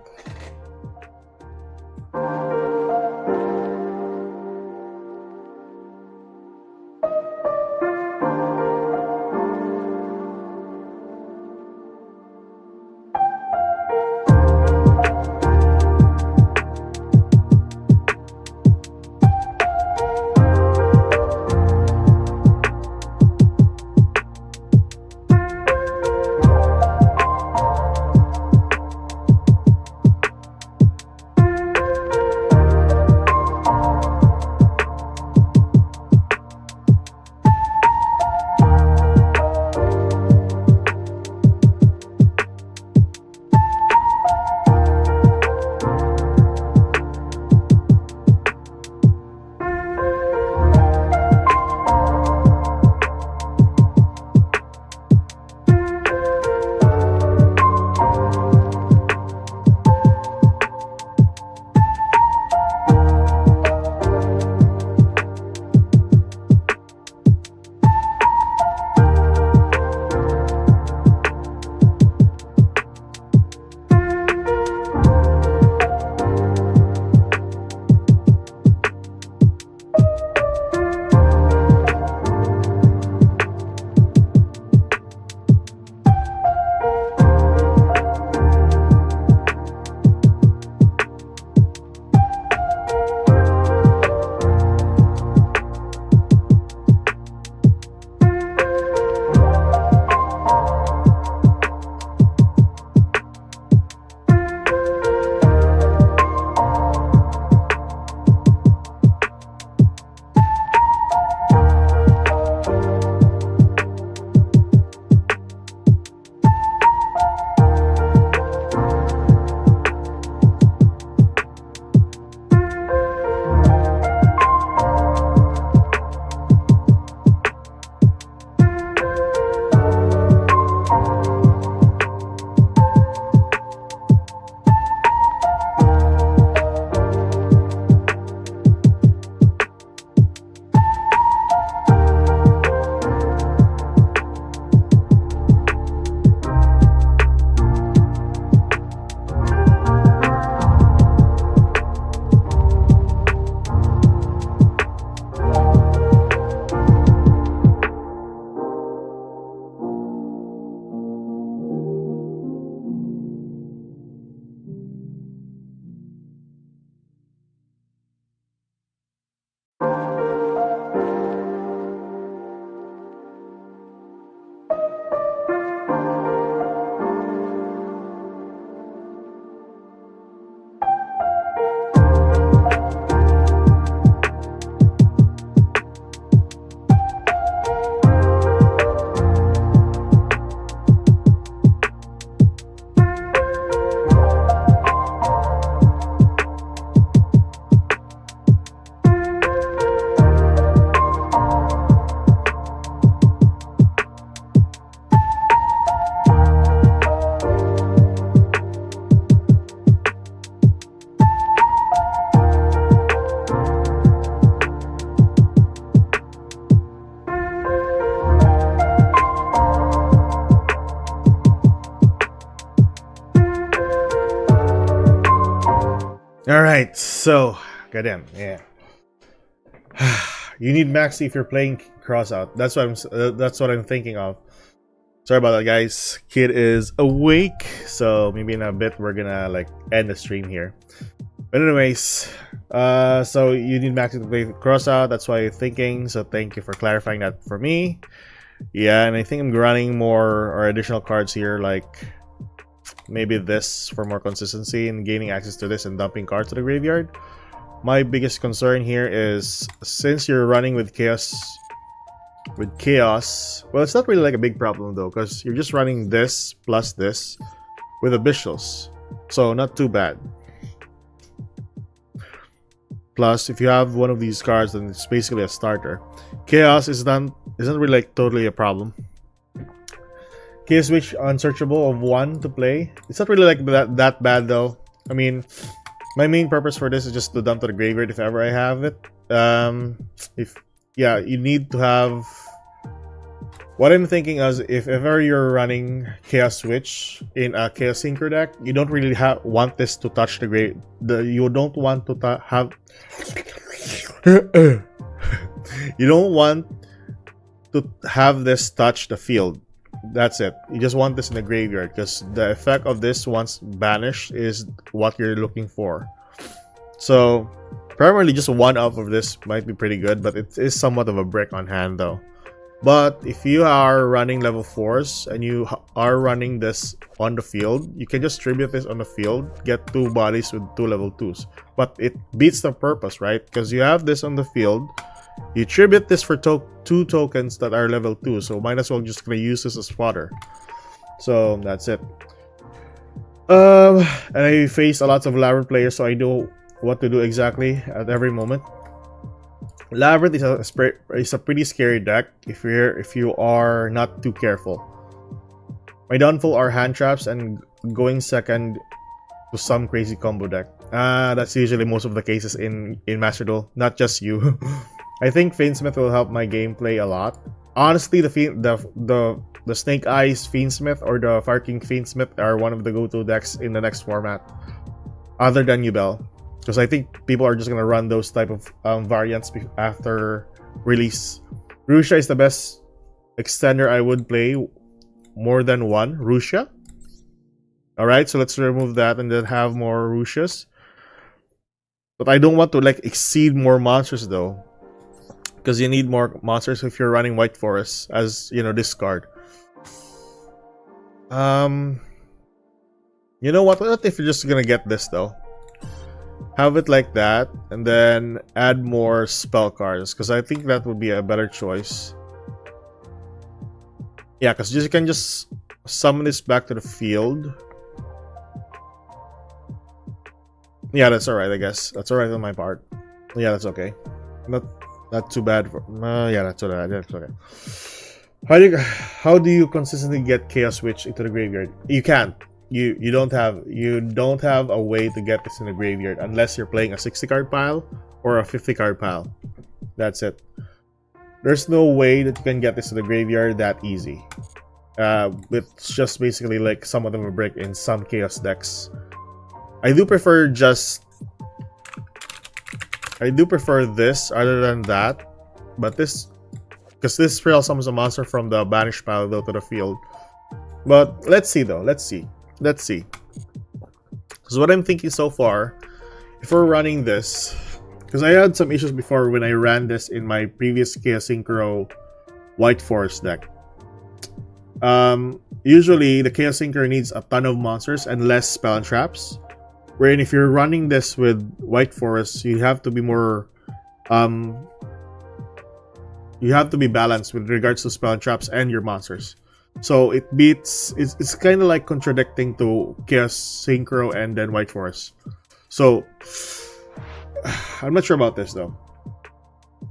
All right, so goddamn, yeah. You need Maxi if you're playing cross out. That's what I'm thinking of. Sorry about that, guys. Kid is awake, so maybe in a bit we're gonna like end the stream here. But anyways, so you need Maxi to play cross out. That's why you're thinking. So thank you for clarifying that for me. Yeah, and I think I'm running more or additional cards here, like maybe this for more consistency and gaining access to this and dumping cards to the graveyard. My biggest concern here is since you're running with chaos, well, it's not really like a big problem though, because you're just running this plus this with abyssals, so not too bad. Plus, if you have one of these cards, then it's basically a starter. Chaos isn't really like totally a problem. Chaos Switch unsearchable of 1 to play. It's not really like that bad though. I mean, my main purpose for this is just to dump to the graveyard if ever I have it. Yeah, you need to have. What I'm thinking is, if ever you're running Chaos Switch in a Chaos Synchro deck, you don't really want this to touch the grave. You don't want to have. You don't want to have this touch the field. That's it. You just want this in the graveyard because the effect of this once banished is what you're looking for. So primarily just one up of this might be pretty good, but it is somewhat of a brick on hand though. But if you are running level 4s and you are running this on the field, you can just tribute this on the field, get 2 bodies with 2 level 2s. But it beats the purpose, right? Because you have this on the field, you tribute this for 2 tokens that are level 2, so might as well just gonna use this as fodder. So that's it. And I face a lot of Labyrinth players, so I know what to do exactly at every moment. Labyrinth is a pretty scary deck if you are not too careful. My downfall are hand traps and going second to some crazy combo deck. That's usually most of the cases in Master Duel, not just you. I think Fiendsmith will help my gameplay a lot. Honestly, the Snake Eyes Fiendsmith or the Fire King Fiendsmith are one of the go-to decks in the next format, other than Yubel. Because I think people are just gonna run those type of variants after release. Rusha is the best extender I would play more than one. Rusha. Alright, so let's remove that and then have more Rushas. But I don't want to like exceed more monsters though. Because you need more monsters if you're running White Forest as, you know, discard. You know what? What if you're just gonna get this though? Have it like that, and then add more spell cards, because I think that would be a better choice. Yeah, because you can just summon this back to the field. Yeah, that's alright, I guess. That's alright on my part. Yeah, that's okay. Not too bad. Yeah, that's alright. That's okay. How do you consistently get Chaos Switch into the graveyard? You can't. You don't have a way to get this in the graveyard unless you're playing a 60 card pile or a 50 card pile. That's it. There's no way that you can get this to the graveyard that easy. It's just basically like somewhat of a brick in some chaos decks. I do prefer this other than that, but this, because this spell summons a monster from the banished pile though to the field. But let's see though. Let's see. So what I'm thinking so far, if we're running this, because I had some issues before when I ran this in my previous Chaos Synchro White Forest deck. Usually the Chaos Synchro needs a ton of monsters and less spell and traps. Wherein if you're running this with White Forest, you have to be more you have to be balanced with regards to spell and traps and your monsters. So it's kind of like contradicting to Chaos Synchro and then White Forest. So I'm not sure about this though.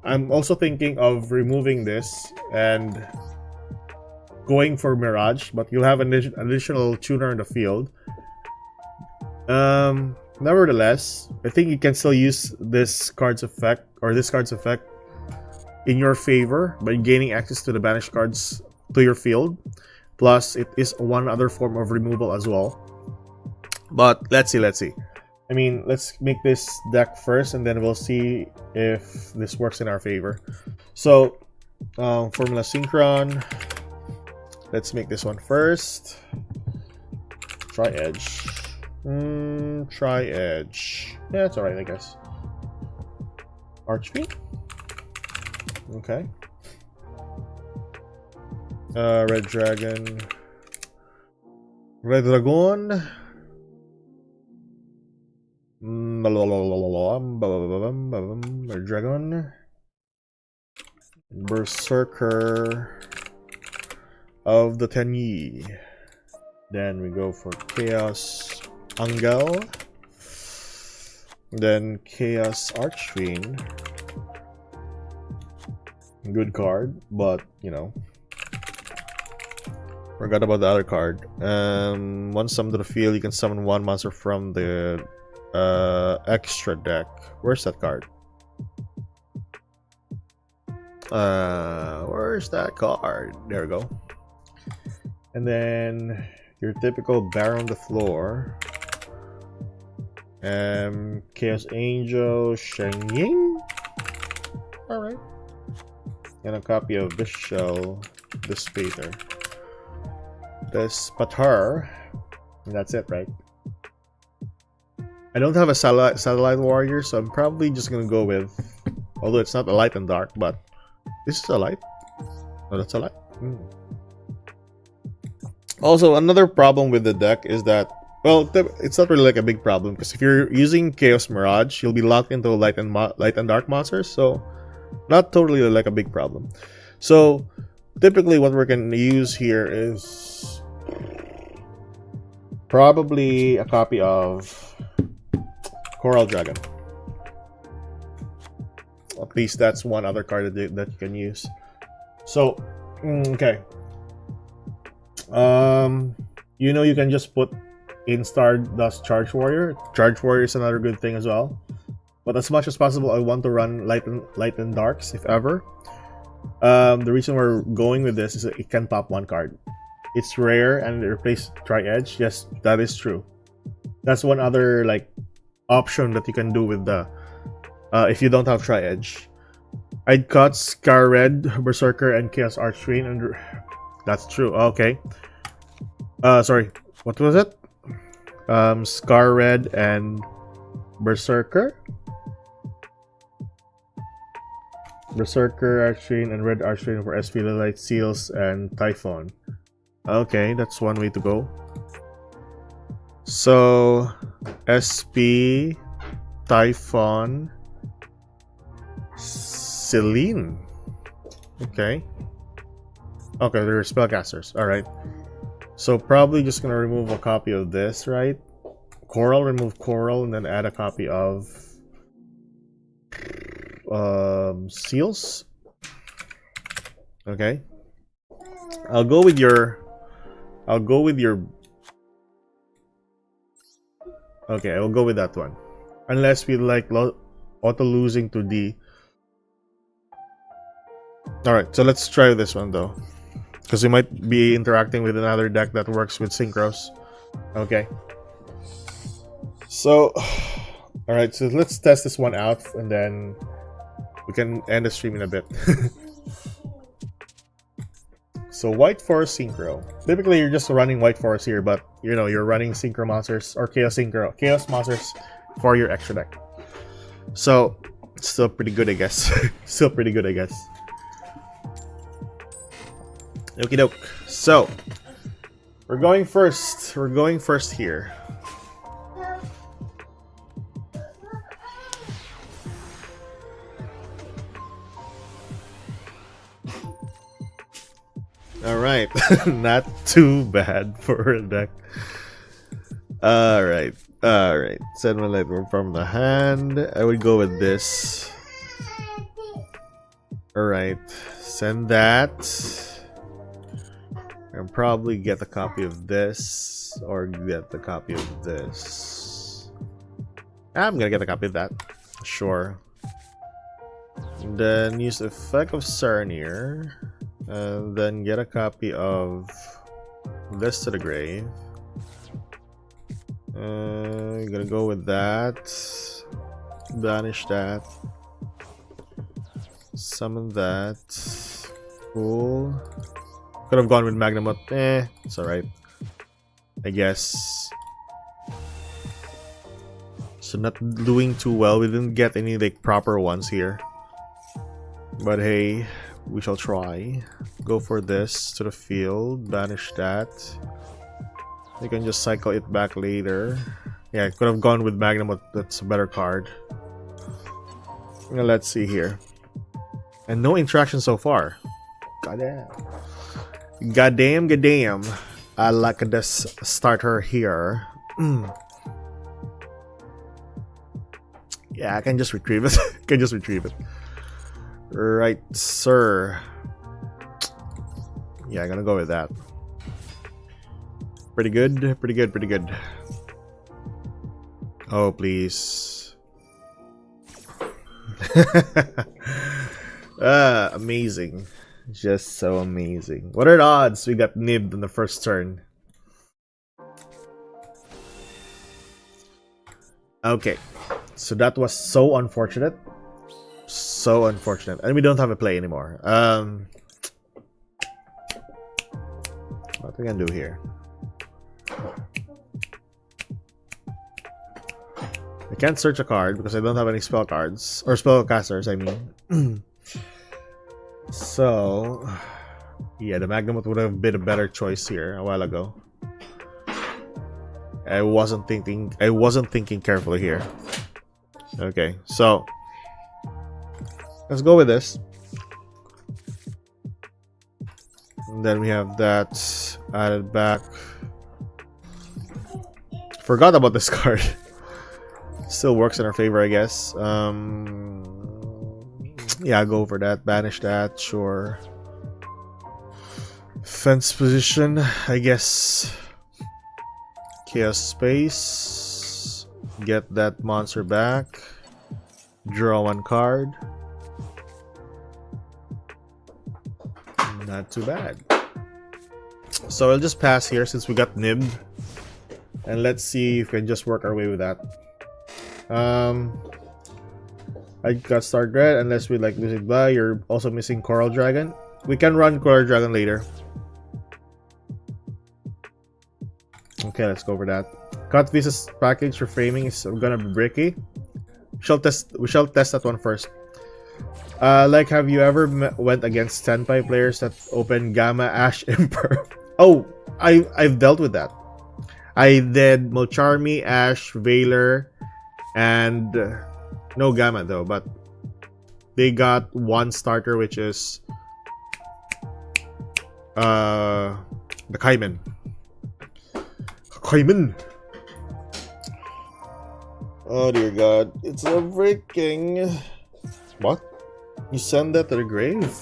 I'm also thinking of removing this and going for Mirage, but you'll have an additional tuner in the field. Nevertheless, I think you can still use this card's effect in your favor by gaining access to the banished cards to your field. Plus, it is one other form of removal as well. But let's see. I mean, let's make this deck first, and then we'll see if this works in our favor. So, Formula Synchron. Let's make this one first. Try Edge. Try Edge. Yeah, it's alright, I guess. Archfiend. Okay. Red Dragon. Red Dragon. Red Dragon. Berserker of the Tenyi. Then we go for Chaos Angel. Then Chaos Archfiend. Good card, but you know. Forgot about the other card. Once summoned to the field, you can summon one monster from the extra deck. Where's that card? Where's that card? There we go. And then your typical Baron on the floor. Chaos Angel Shen Ying. Alright. And a copy of this shell, this Spater. This Patar. And that's it, right? I don't have a satellite warrior, so I'm probably just gonna go with, although it's not a light and dark, but this is a light. Oh, that's a light. Also, another problem with the deck is that, well, it's not really like a big problem, because if you're using Chaos Mirage, you'll be locked into light and dark monsters, so not totally like a big problem. So typically what we're going to use here is probably a copy of Coral Dragon. At least that's one other card that you can use. So, okay. You know, you can just put in Stardust Charge Warrior. Charge Warrior is another good thing as well. But as much as possible, I want to run light and darks, if ever. The reason we're going with this is that it can pop one card. It's rare and it replaces Tri-Edge. Yes, that is true. That's one other like option that you can do with the if you don't have Tri-Edge. I'd cut Scar Red, Berserker, and Chaos Archfiend, and that's true. Okay. Sorry, what was it? Scar Red and Berserker. Berserker Archfiend and Red Archfiend for SP Light Seals and Typhon. Okay, that's one way to go. So SP Typhon Celine. Okay. Okay, they're spellcasters. Alright. So probably just gonna remove a copy of this, right? Coral, remove Coral, and then add a copy of Seals. Okay. I'll go with your okay, I'll go with that one. Unless we like auto losing to D. Alright, so let's try this one though. Because we might be interacting with another deck that works with Synchros. Okay. So, alright, so let's test this one out and then we can end the stream in a bit. So, White Forest Synchro. Typically, you're just running White Forest here, but you know, you're running Synchro monsters or Chaos monsters for your extra deck. So, it's still pretty good, I guess. Still pretty good, I guess. Okie doke. So, we're going first. We're going first here. Alright. Not too bad for a deck. Alright. Alright. Send my light from the hand. I would go with this. Alright. Send that. And probably get a copy of this or get the copy of this. I'm gonna get a copy of that. Sure. And then use the effect of Sarnier. And then get a copy of this to the grave. Gonna go with that. Banish that. Summon that. Cool. Could have gone with Magnamot. It's alright. I guess. So not doing too well. We didn't get any like proper ones here. But hey, we shall try. Go for this to the field. Banish that. You can just cycle it back later. Yeah, I could have gone with Magnamot. That's a better card. Now let's see here. And no interaction so far. Goddamn. Goddamn. I like this starter here. Yeah, I can just retrieve it. Right, sir. Yeah, I'm gonna go with that. Pretty good. Oh, please. Amazing. Just so amazing. What are the odds we got nibbed in the first turn? Okay. So that was so unfortunate. So unfortunate. And we don't have a play anymore. What we can do here? I can't search a card because I don't have any spell cards. Or spell casters, I mean. So, yeah, the Magnamot would have been a better choice here a while ago. I wasn't thinking carefully here. Okay, so let's go with this. And then we have that added back. Forgot about this card. Still works in our favor, I guess. Yeah, I'll go for that. Banish that, sure. Fence position, I guess. Chaos Space. Get that monster back. Draw one card. Not too bad. So I'll just pass here since we got nibbed. And let's see if we can just work our way with that. I got Star Dread unless we like losing blah. You're also missing Coral Dragon. We can run Coral Dragon later. Okay, let's go for that. Cut Visa's package for framing is gonna be bricky. We shall test that one first. Like, have you ever went against Senpai players that open Gamma Ash Emperor? Oh, I've dealt with that. I did Molcharmi, Ash, Veiler, and no Gamma though, but they got one starter, which is the Kaiman. Oh dear God, it's a breaking. What? You send that to the grave?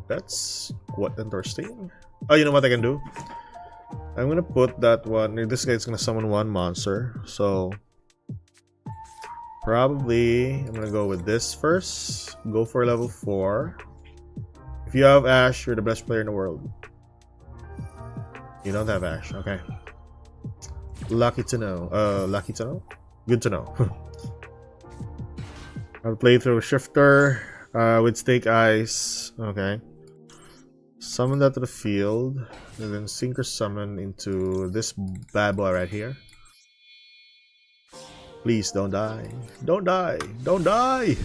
That's what interesting. Oh, you know what I can do? I'm gonna put that one. This guy's gonna summon one monster, so probably I'm gonna go with this first. Go for level 4. If you have Ash, you're the best player in the world. You don't have Ash, okay. Lucky to know. Lucky to know? Good to know. I'll play through Shifter with Snake Eyes. Okay. Summon that to the field. And then Synchro Summon into this bad boy right here. Please don't die. Don't die. Don't die!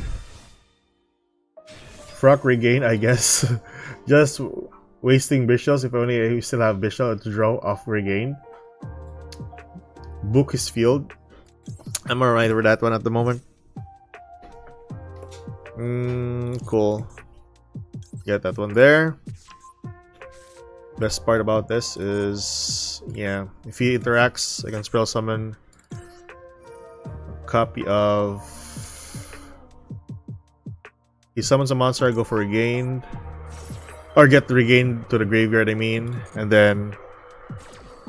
Frock Regain, I guess. Just wasting Bishops. If only you still have Bishop to draw off Regain. Book his field. I'm alright with that one at the moment. Cool. Get that one there. Best part about this is, yeah, if he interacts, I can spell summon a copy of. He summons a monster, I go for Regained. Or get the Regained to the graveyard, I mean. And then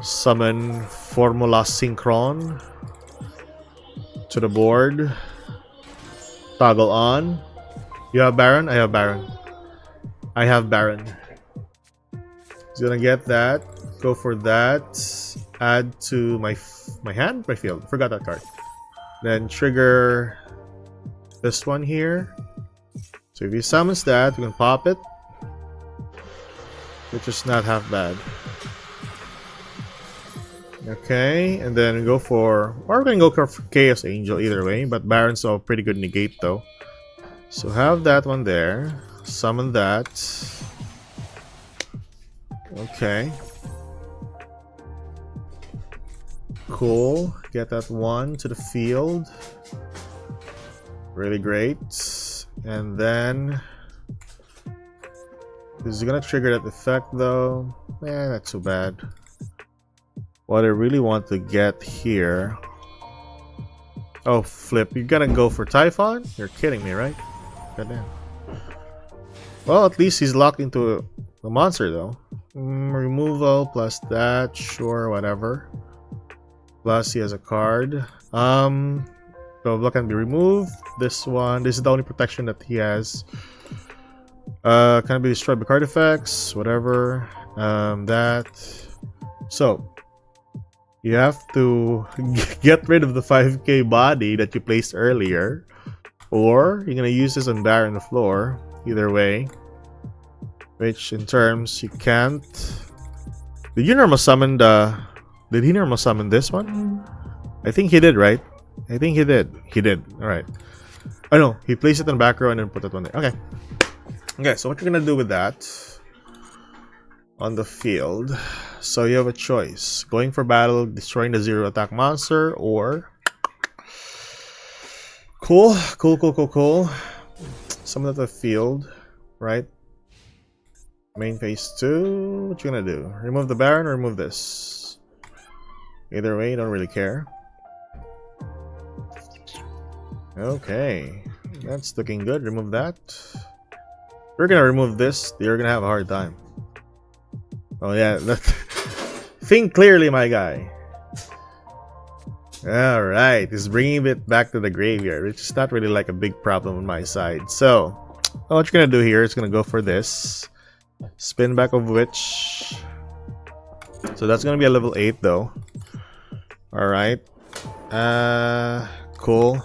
summon Formula Synchron to the board. Toggle on. You have Baron? I have Baron. He's gonna get that. Go for that. add to my hand, my field. Forgot that card. Then trigger this one here. So if he summons that, we can pop it, which is not half bad. Okay, and then go for, or we're gonna go for Chaos Angel either way, but Baron's a pretty good negate though. So have that one there. Summon that. Okay. Cool. Get that one to the field. Really great. And then this is gonna trigger that effect though. Not too bad. What I really want to get here. Oh, flip. You're gonna go for Typhon? You're kidding me, right? Goddamn. Well, at least he's locked into a monster though. Removal plus that, sure, whatever. Plus he has a card. So block can be removed. This one, this is the only protection that he has. Can be destroyed by card effects, whatever. That. So you have to get rid of the 5k body that you placed earlier, or you're gonna use this on Baron on the floor. Either way, which in terms you can't. Did you normal summon the? Did he normal summon this one? I think he did, right? I think he did. He did. All right. Oh no, he placed it in the back row and then put that one there. Okay. Okay. So what you're gonna do with that on the field? So you have a choice: going for battle, destroying the 0 attack monster, or cool. Summon at the field, right? Main phase 2. What you gonna do? Remove the Baron or remove this? Either way, don't really care. Okay, that's looking good. Remove that. We're gonna remove this. You're gonna have a hard time. Oh yeah, think clearly, my guy. All right, he's bringing it back to the graveyard, which is not really like a big problem on my side. So, what you're gonna do here is gonna go for this spin back of Witch. So that's gonna be a level 8 though. All right, cool.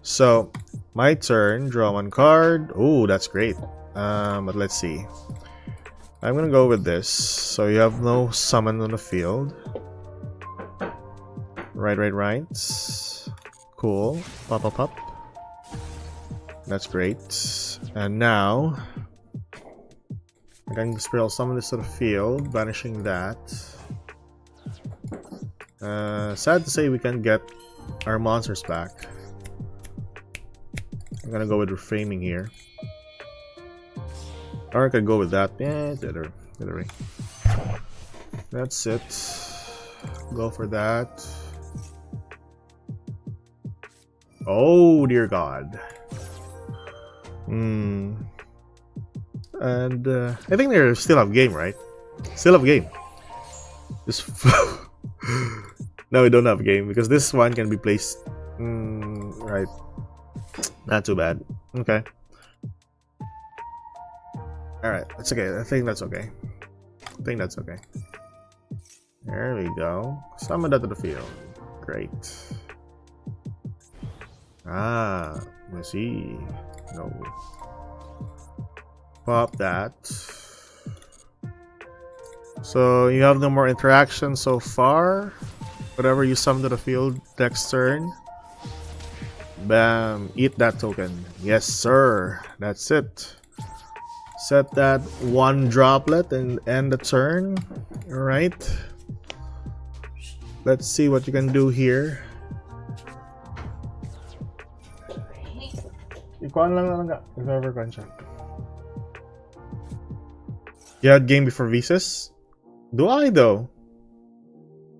So my turn, draw one card. Oh, that's great. But let's see. I'm gonna go with this. So you have no summon on the field. Right. Cool. Pop. That's great. And now I can spell summon this to the field, banishing that. Sad to say we can't get our monsters back. I'm gonna go with reframing here. Or I could go with that. Yeah, either way. That's it. Go for that. Oh dear God. And I think they still have game, right? Still have game. Just no, we don't have game because this one can be placed. Right. Not too bad. Okay. Alright, that's okay. I think that's okay. There we go. Summon that to the field. Great. Let's see. No. Pop that. So you have no more interaction so far. Whatever you summon to the field next turn. Bam. Eat that token. Yes, sir. That's it. Set that one droplet and end the turn. Alright. Let's see what you can do here. Ikuan lang nga. If ever kan siya. You had game before Visas? Do I though?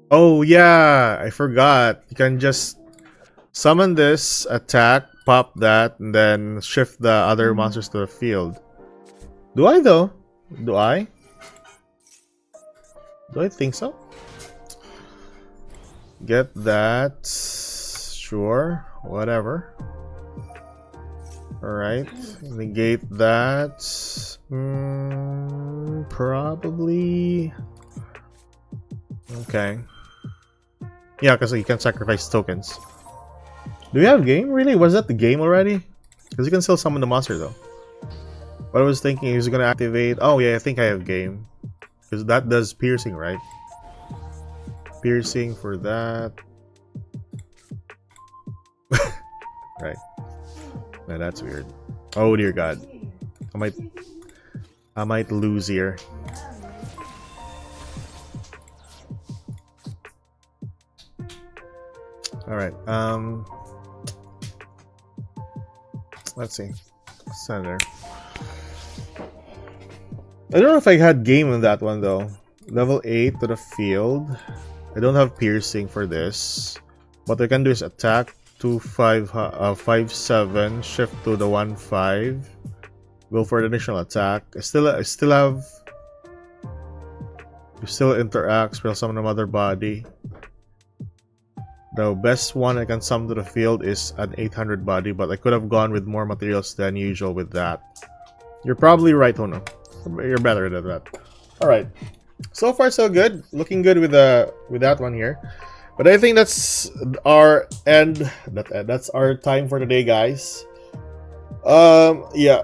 Oh yeah, I forgot. You can just summon this, attack, pop that, and then shift the other monsters to the field. Do I though? Do I think so? Get that. Sure. Whatever. Alright. Negate that. Probably. Okay. Yeah, because you can sacrifice tokens. Do we have game? Really? Was that the game already? Because you can still summon the monster though. But I was thinking he's gonna activate. Oh yeah, I think I have game. Because that does piercing, right? Piercing for that. Right. Man, that's weird. Oh dear God. I might lose here. Alright, let's see. Center. I don't know if I had game on that one though. Level 8 to the field. I don't have piercing for this. What I can do is attack 5-7, shift to the 1-5. Go for the initial attack. I still have. You still interact, spell summon a mother body. The best one I can summon to the field is an 800 body, but I could have gone with more materials than usual with that. You're probably right, Hono. You're better than that. Alright. So far so good. Looking good with that one here. But I think that's our end. That's our time for today, guys. Yeah.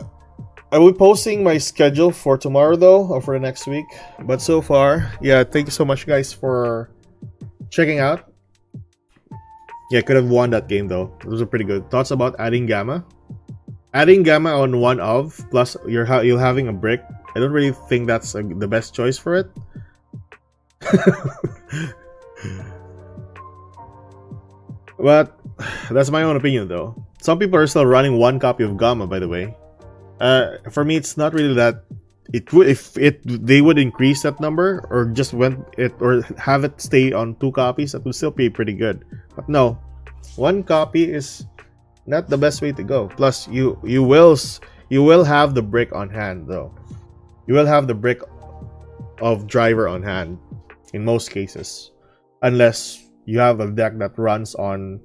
I will be posting my schedule for tomorrow though, or for the next week. But so far, yeah, thank you so much guys for checking out. Yeah, could have won that game though. Those are pretty good. Thoughts about adding Gamma? Adding Gamma on one of, plus you're having a brick. I don't really think that's the best choice for it. But that's my own opinion though. Some people are still running one copy of Gamma, by the way. For me, it's not really that. It would if they would increase that number or just have it stay on 2 copies, that would still be pretty good. But no, 1 copy is not the best way to go. Plus, you will have the brick on hand though. You will have the brick of driver on hand in most cases, unless you have a deck that runs on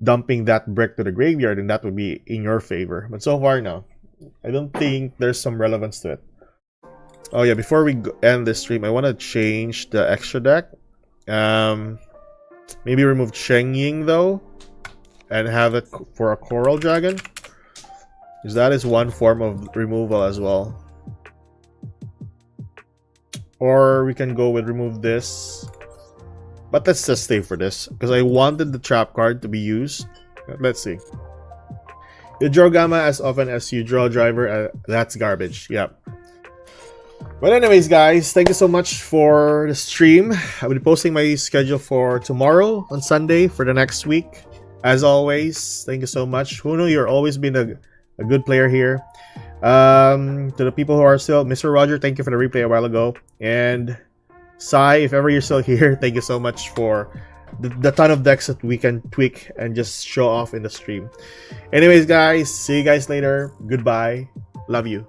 dumping that brick to the graveyard, and that would be in your favor. But so far, no. I don't think there's some relevance to it. Oh yeah, before we end this stream, I want to change the extra deck. Maybe remove Cheng Ying though, and have it for a Coral Dragon, because that is one form of removal as well. Or we can go with remove this, but let's just stay for this because I wanted the trap card to be used. Let's see. You draw Gamma as often as you draw driver. That's garbage. Yep. But anyways, guys, thank you so much for the stream. I will be posting my schedule for tomorrow on Sunday for the next week. As always, thank you so much. Huno, you're always been a good player here. To the people who are still, Mr. Roger, thank you for the replay a while ago. And Sai, if ever you're still here, thank you so much for the ton of decks that we can tweak and just show off in the stream. Anyways, guys, see you guys later. Goodbye. Love you.